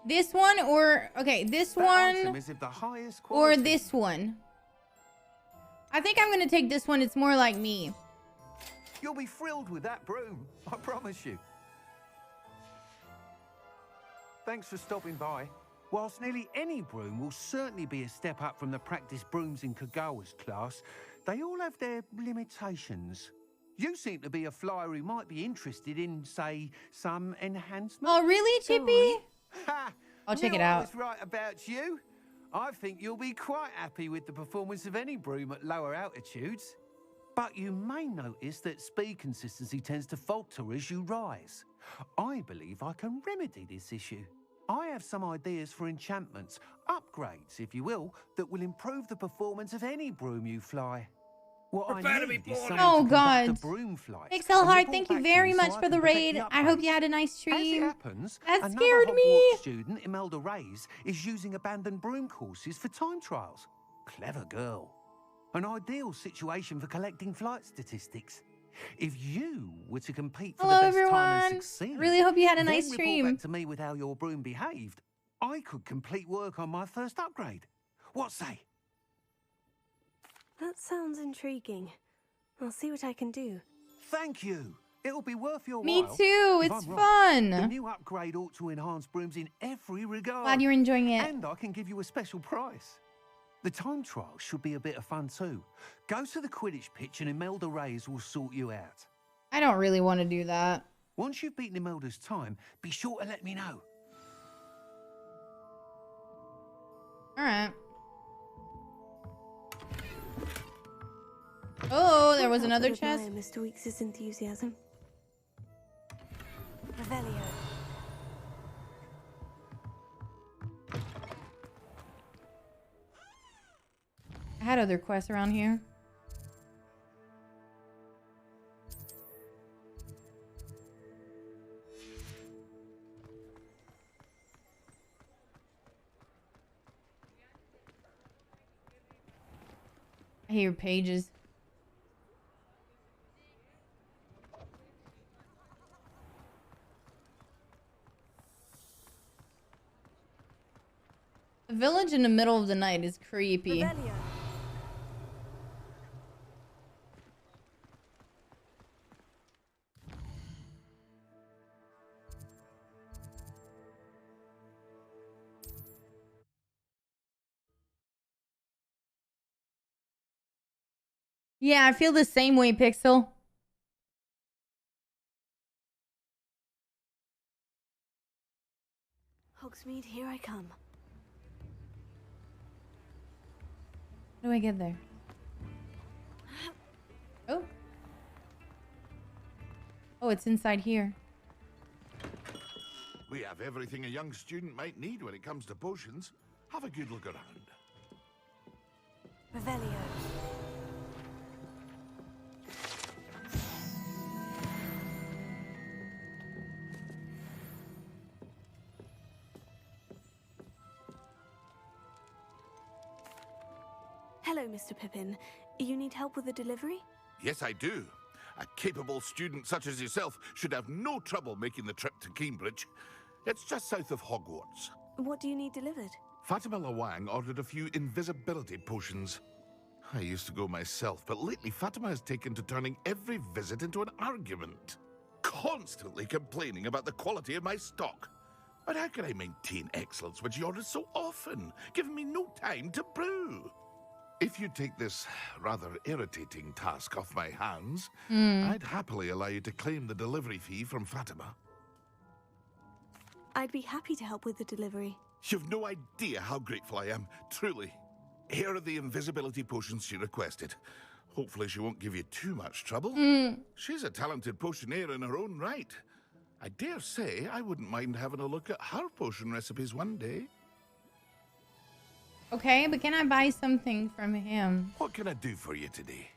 This one or... Okay, this one Is of the highest or quality. this one. I think I'm going to take this one. It's more like me. You'll be thrilled with that broom, I promise you. Thanks for stopping by. Whilst nearly any broom will certainly be a step up from the practice brooms in Kagawa's class, they all have their limitations. You seem to be a flyer who might be interested in, say, some enhancement. Oh, really, Chippy? Ha! I'll check Knew it I out. was right about you. I think you'll be quite happy with the performance of any broom at lower altitudes. But you may notice that speed consistency tends to falter as you rise. I believe I can remedy this issue. I have some ideas for enchantments, upgrades, if you will, that will improve the performance of any broom you fly. What Prepare I to be need is born. someone Oh, to conduct God. a broom flight. Excel and Heart, report thank you back to very me much so for I the can perfect raid. the I hope upgrades. you had a nice As it stream. happens, That another scared Hogwarts me. student, Imelda Reyes, is using abandoned broom courses for time trials. Clever girl. An ideal situation for collecting flight statistics. If you were to compete for Hello, the best time everyone. and succeed, Really hope you had a then nice report stream. back to me with how your broom behaved, I could complete work on my first upgrade. What say? That sounds intriguing. I'll see what I can do. Thank you. It'll be worth your Me while. too. If It's I'm right, fun. the new upgrade ought to enhance brooms in every regard. Glad you're enjoying it. And I can give you a special price. The time trial should be a bit of fun too. Go to the Quidditch pitch and Imelda Reyes will sort you out. I don't really want to do that. Once you've beaten Imelda's time, be sure to let me know. All right. Oh, there was I another could chest. admire Mr. Weeks' enthusiasm. Revelio. I had other quests around here. I hear pages. The village in the middle of the night is creepy. Revelio. Yeah, I feel the same way, Pixel. Hogsmeade, here I come. How do I get there? Oh. Oh, it's inside here. We have everything a young student might need when it comes to potions. Have a good look around. Revelio. Hello, Mr. Pippin. You need help with the delivery? Yes, I do. A capable student such as yourself should have no trouble making the trip to Cambridge. It's just south of Hogwarts. What do you need delivered? Fatima Lawang ordered a few invisibility potions. I used to go myself, but lately Fatima has taken to turning every visit into an argument. Constantly complaining about the quality of my stock. But how can I maintain excellence when she orders so often, giving me no time to brew? If you take this rather irritating task off my hands, I'd happily allow you to claim the delivery fee from Fatima. I'd be happy to help with the delivery. You've no idea how grateful I am, truly. Here are the invisibility potions she requested. Hopefully she won't give you too much trouble. She's a talented potioneer in her own right. I dare say I wouldn't mind having a look at her potion recipes one day. Okay, but can I buy something from him? What can I do for you today?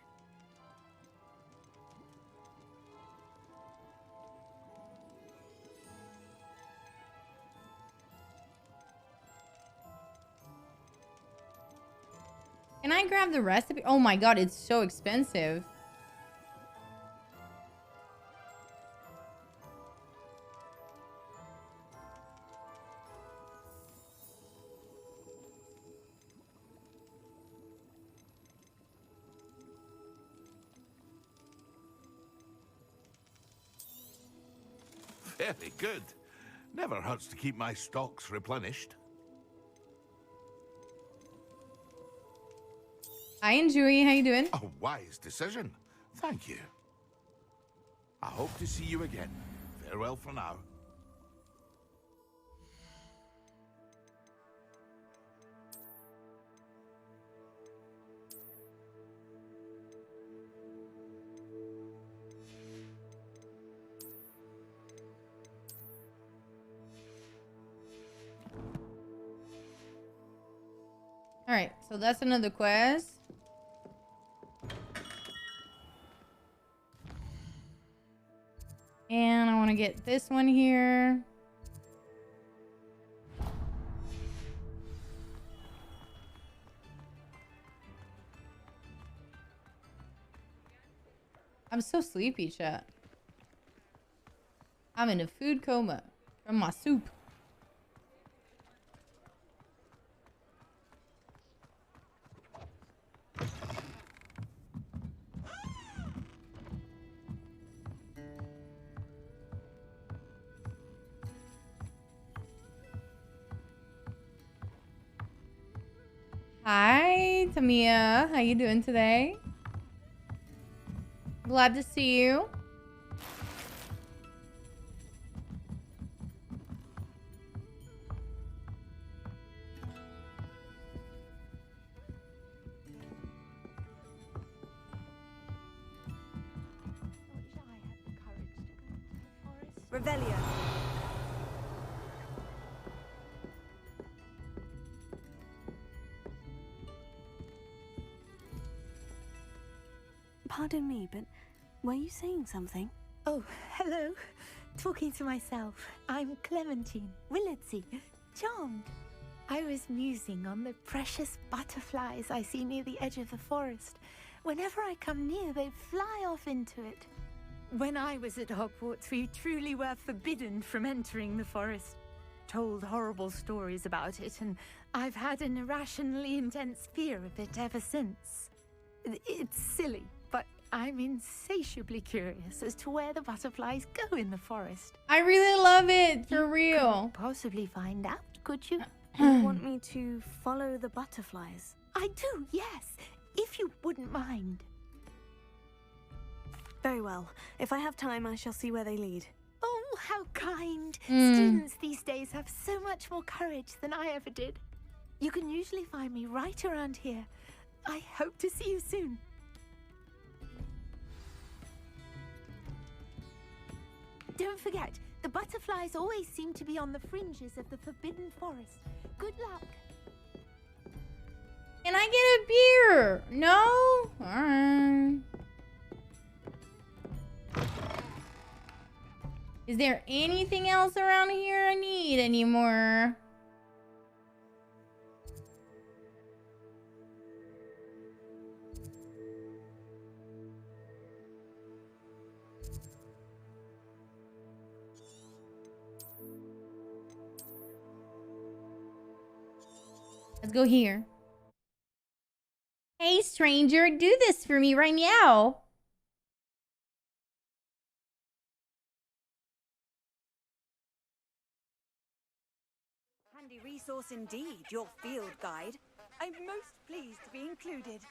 Can I grab the recipe? Oh my god, it's so expensive. Very good. Never hurts to keep my stocks replenished. Hi, Joey. How you doing? A wise decision. Thank you. I hope to see you again. Farewell for now. All right, so that's another quest. And I want to get this one here. I'm so sleepy, chat. I'm in a food coma from my soup. Hi, Tamia. How you doing today? Glad to see you. Revelio. Pardon me, but were you saying something? Oh, hello. Talking to myself. I'm Clementine Willardsey. Charmed. I was musing on the precious butterflies I see near the edge of the forest. Whenever I come near, they fly off into it. When I was at Hogwarts, we truly were forbidden from entering the forest. told horrible stories about it, and I've had an irrationally intense fear of it ever since. It's silly, but I'm insatiably curious as to where the butterflies go in the forest. I really love it, for real. Couldn't possibly find out, could you? You want me to follow the butterflies? I do, yes, if you wouldn't mind. Very well. If I have time, I shall see where they lead. Oh, how kind. Students these days have so much more courage than I ever did. You can usually find me right around here. I hope to see you soon. Don't forget, the butterflies always seem to be on the fringes of the Forbidden Forest. Good luck. Can I get a beer? No? Alright. Is there anything else around here I need anymore? Let's go here. Hey, stranger, do this for me right now. Handy resource indeed, your field guide. I'm most pleased to be included.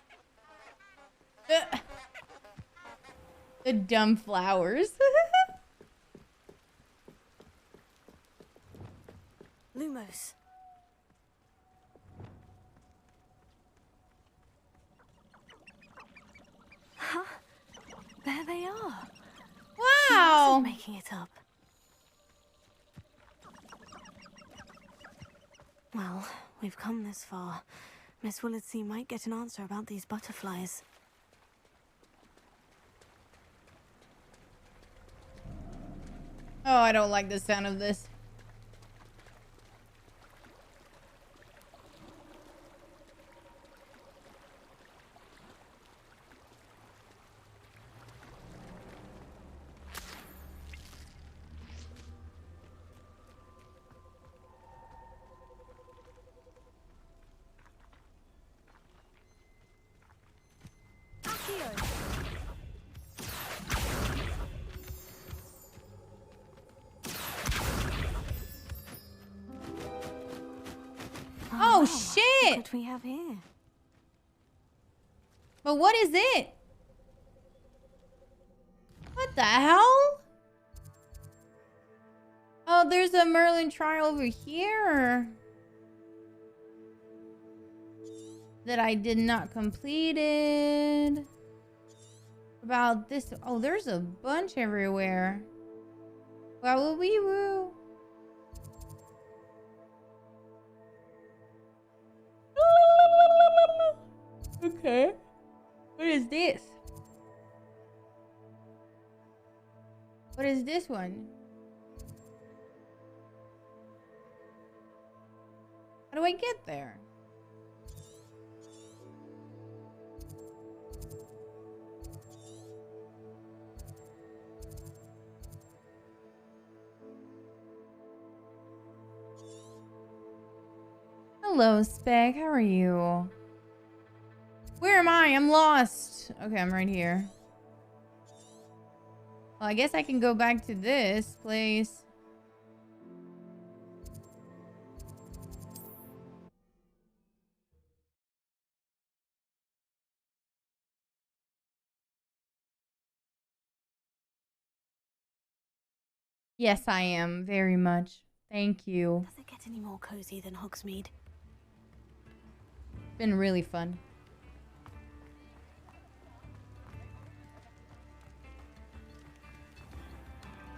The dumb flowers. Lumos. Huh? There they are. Wow. She wasn't making it up. Well, we've come this far. Miss Willitsey might get an answer about these butterflies. Oh, I don't like the sound of this. Oh, shit! What do we have here? But what is it? What the hell? Oh, there's a Merlin trial over here that I did not completed. About this. Oh, there's a bunch everywhere. Wow, wee woo. Okay. What is this? What is this one? How do I get there? Hello, Spec. How are you? Where am I? I'm lost. Okay, I'm right here. Well, I guess I can go back to this place. Yes, I am. Very much. Thank you. Does it get any more cozy than Hogsmeade? Been really fun.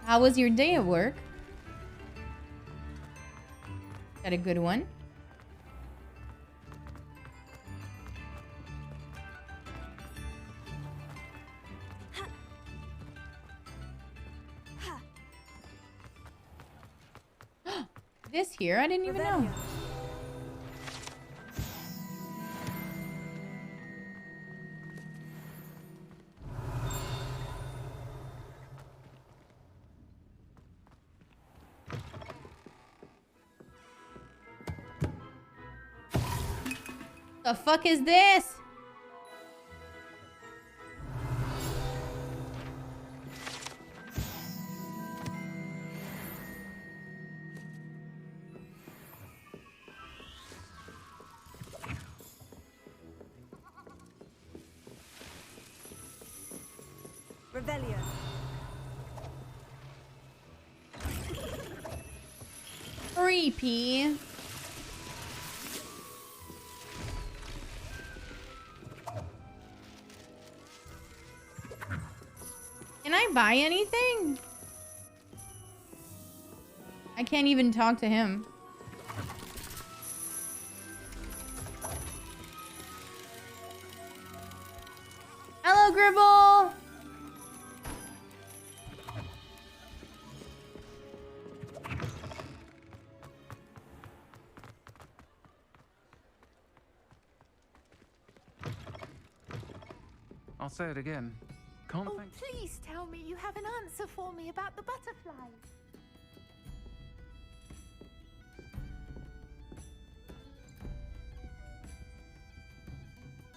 How was your day at work? Got a good one? This here? I didn't even know. The fuck is this? Revelio. Creepy. Can I buy anything? I can't even talk to him. Hello, Gribble! I'll say it again. Can't Oh, thank... please tell me you have an answer for me about the butterflies.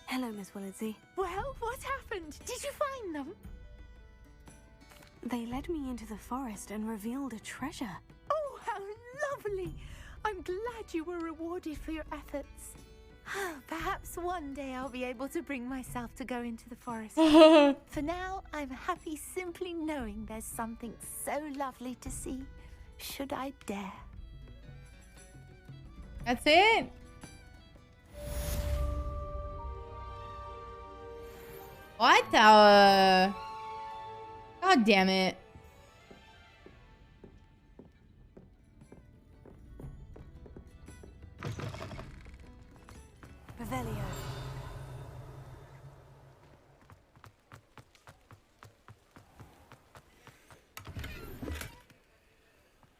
Hello, Miss Willardsey. Well, what happened? Did you find them? They led me into the forest and revealed a treasure. Oh, how lovely! I'm glad you were rewarded for your efforts. Perhaps one day I'll be able to bring myself to go into the forest. For now, I'm happy simply knowing there's something so lovely to see, should I dare. That's it? What the? God damn it. Revelio.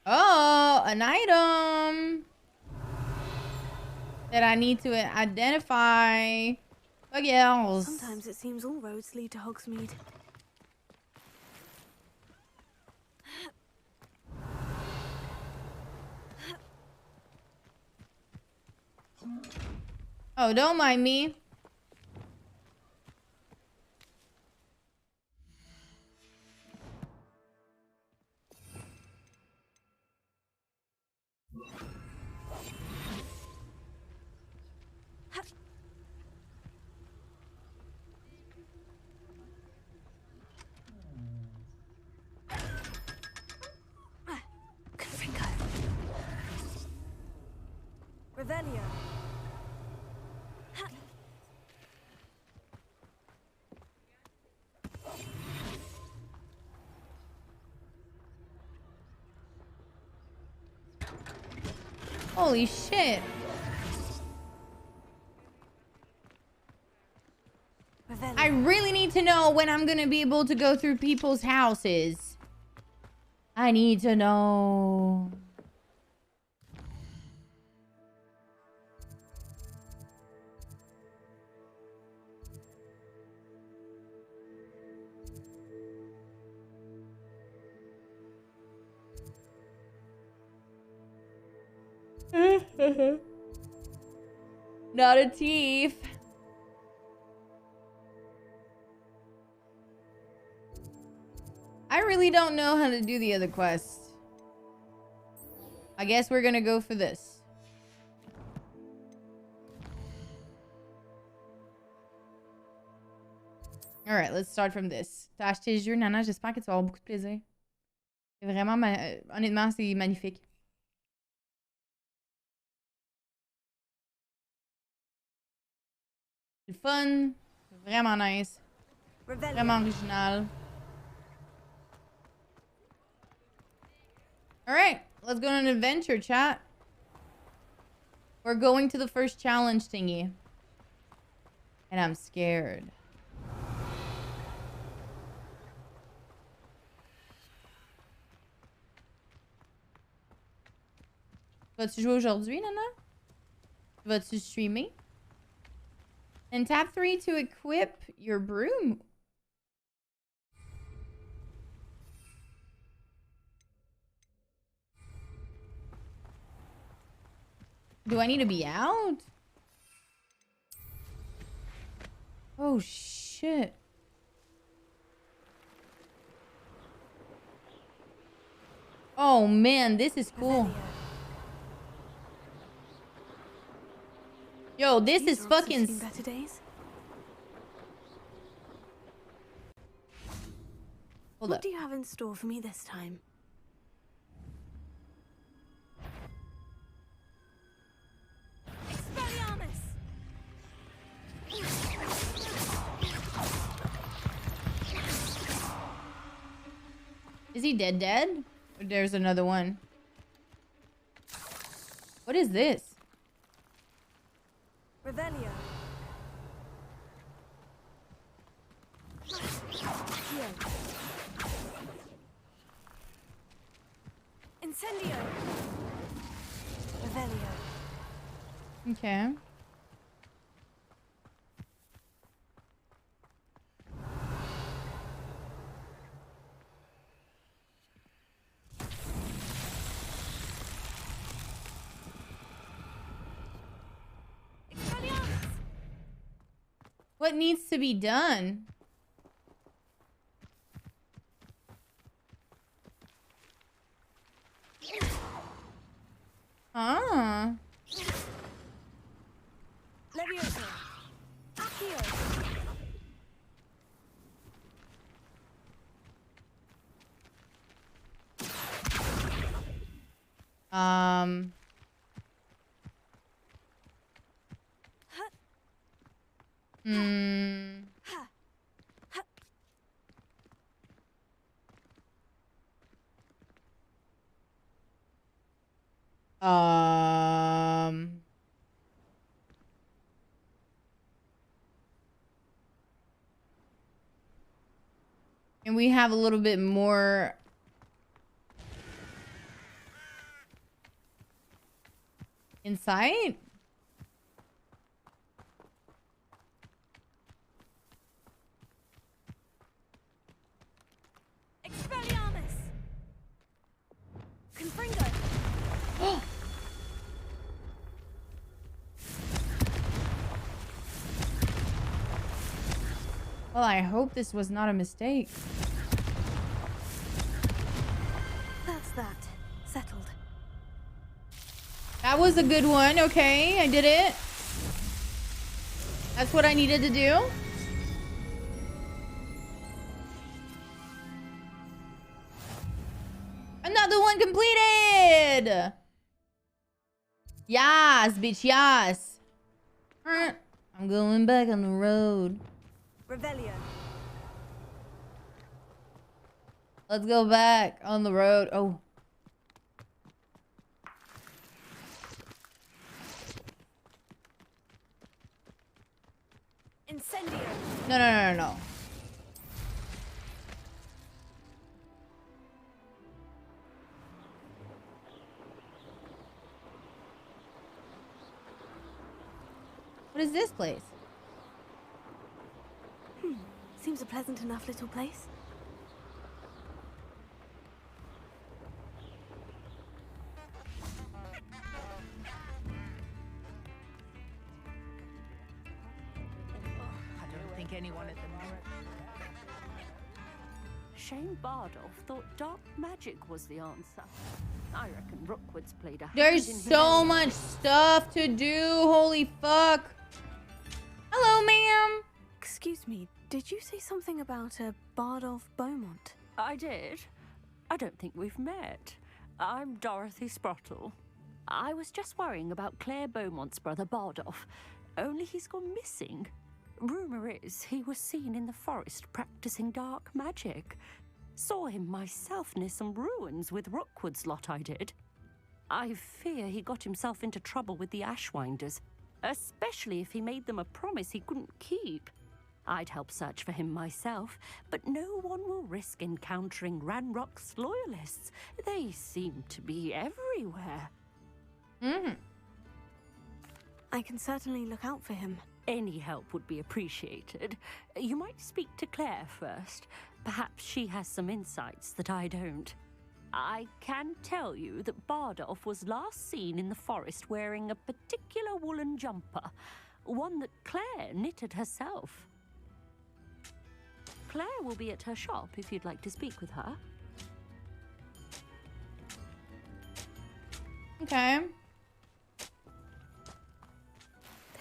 Oh, an item that I need to identify. Fuck yes. Sometimes it seems all roads lead to Hogsmeade. Oh, don't mind me. Revelio. Holy shit. I really need to know when I'm gonna be able to go through people's houses. I need to know. Not a thief. I really don't know how to do the other quest. I guess we're gonna go for this. Alright, let's start from this. T'as acheté le jeu, Nana? J'espère que tu vas avoir beaucoup de plaisir. C'est vraiment... honnêtement, c'est magnifique. C'est fun. Vraiment nice. Vraiment original. Alright, let's go on an adventure, chat. We're going to the first challenge thingy. And I'm scared. Vas-tu jouer aujourd'hui, Nana? Vas-tu streamer? And tap 3 to equip your broom. Do I need to be out? Oh, shit. Oh, man, this is cool. Yo, this is fucking... better days. Hold what up. do you have in store for me this time? Is he dead? Or there's another one. What is this? Revelio. Incendio. Revelio. Okay. What needs to be done? Ah. Levioso. Accio. And we have a little bit more insight. Expelliarmus. Confringo. Well, I hope this was not a mistake. That's that. Settled. That was a good one. Okay, I did it. That's what I needed to do. Another one completed. Yes, bitch, yes. I'm going back on the road. Revelio. Let's go back on the road. Oh. Incendio. No. What is this place? Seems a pleasant enough little place. I don't think anyone at the moment. Shane Bardolph thought dark magic was the answer. I reckon Rookwood's played a hand There's in his so own. much stuff to do. Holy fuck. Hello, ma'am. Excuse me, did you say something about a Bardolph Beaumont? I did. I don't think we've met. I'm Dorothy Sprottle. I was just worrying about Claire Beaumont's brother Bardolph, only he's gone missing. Rumour is he was seen in the forest practicing dark magic. Saw him myself near some ruins with Rookwood's lot I did. I fear he got himself into trouble with the Ashwinders, especially if he made them a promise he couldn't keep. I'd help search for him myself, but no one will risk encountering Ranrock's loyalists. They seem to be everywhere. I can certainly look out for him. Any help would be appreciated. You might speak to Claire first. Perhaps she has some insights that I don't. I can tell you that Bardolph was last seen in the forest wearing a particular woolen jumper, one that Claire knitted herself. Claire will be at her shop if you'd like to speak with her. Okay.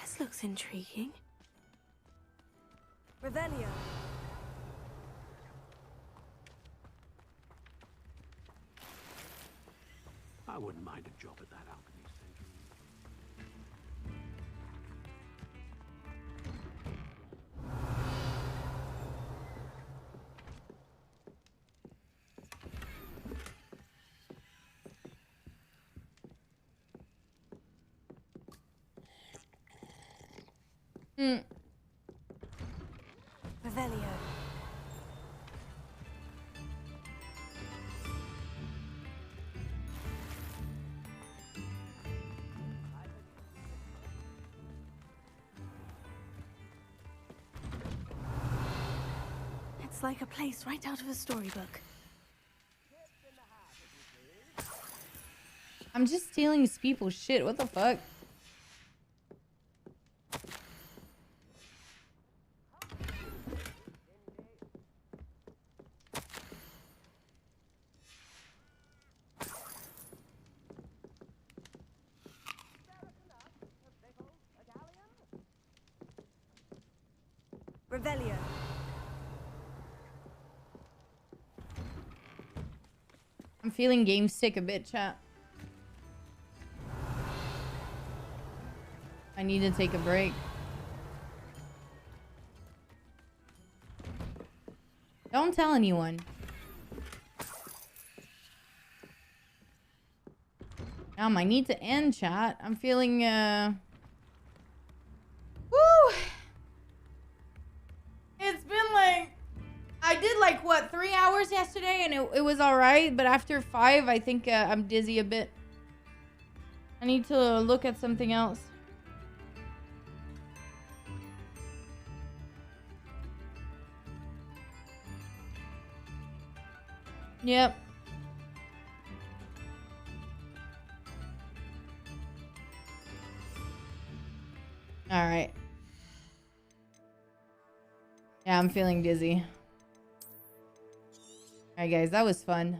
This looks intriguing. Revelio. I wouldn't mind a job at that alchemy center. Revelio. It's like a place right out of a storybook. I'm just stealing people's shit. What the fuck? Revelio. I'm feeling game sick a bit, chat. I need to take a break. Don't tell anyone. I need to end, chat. I'm feeling, Woo! It's been like... I did like, what, 3 hours yesterday, and it was alright, but after 5, I think I'm dizzy a bit. I need to look at something else. Yep. Alright. Yeah, I'm feeling dizzy. Alright, guys, that was fun.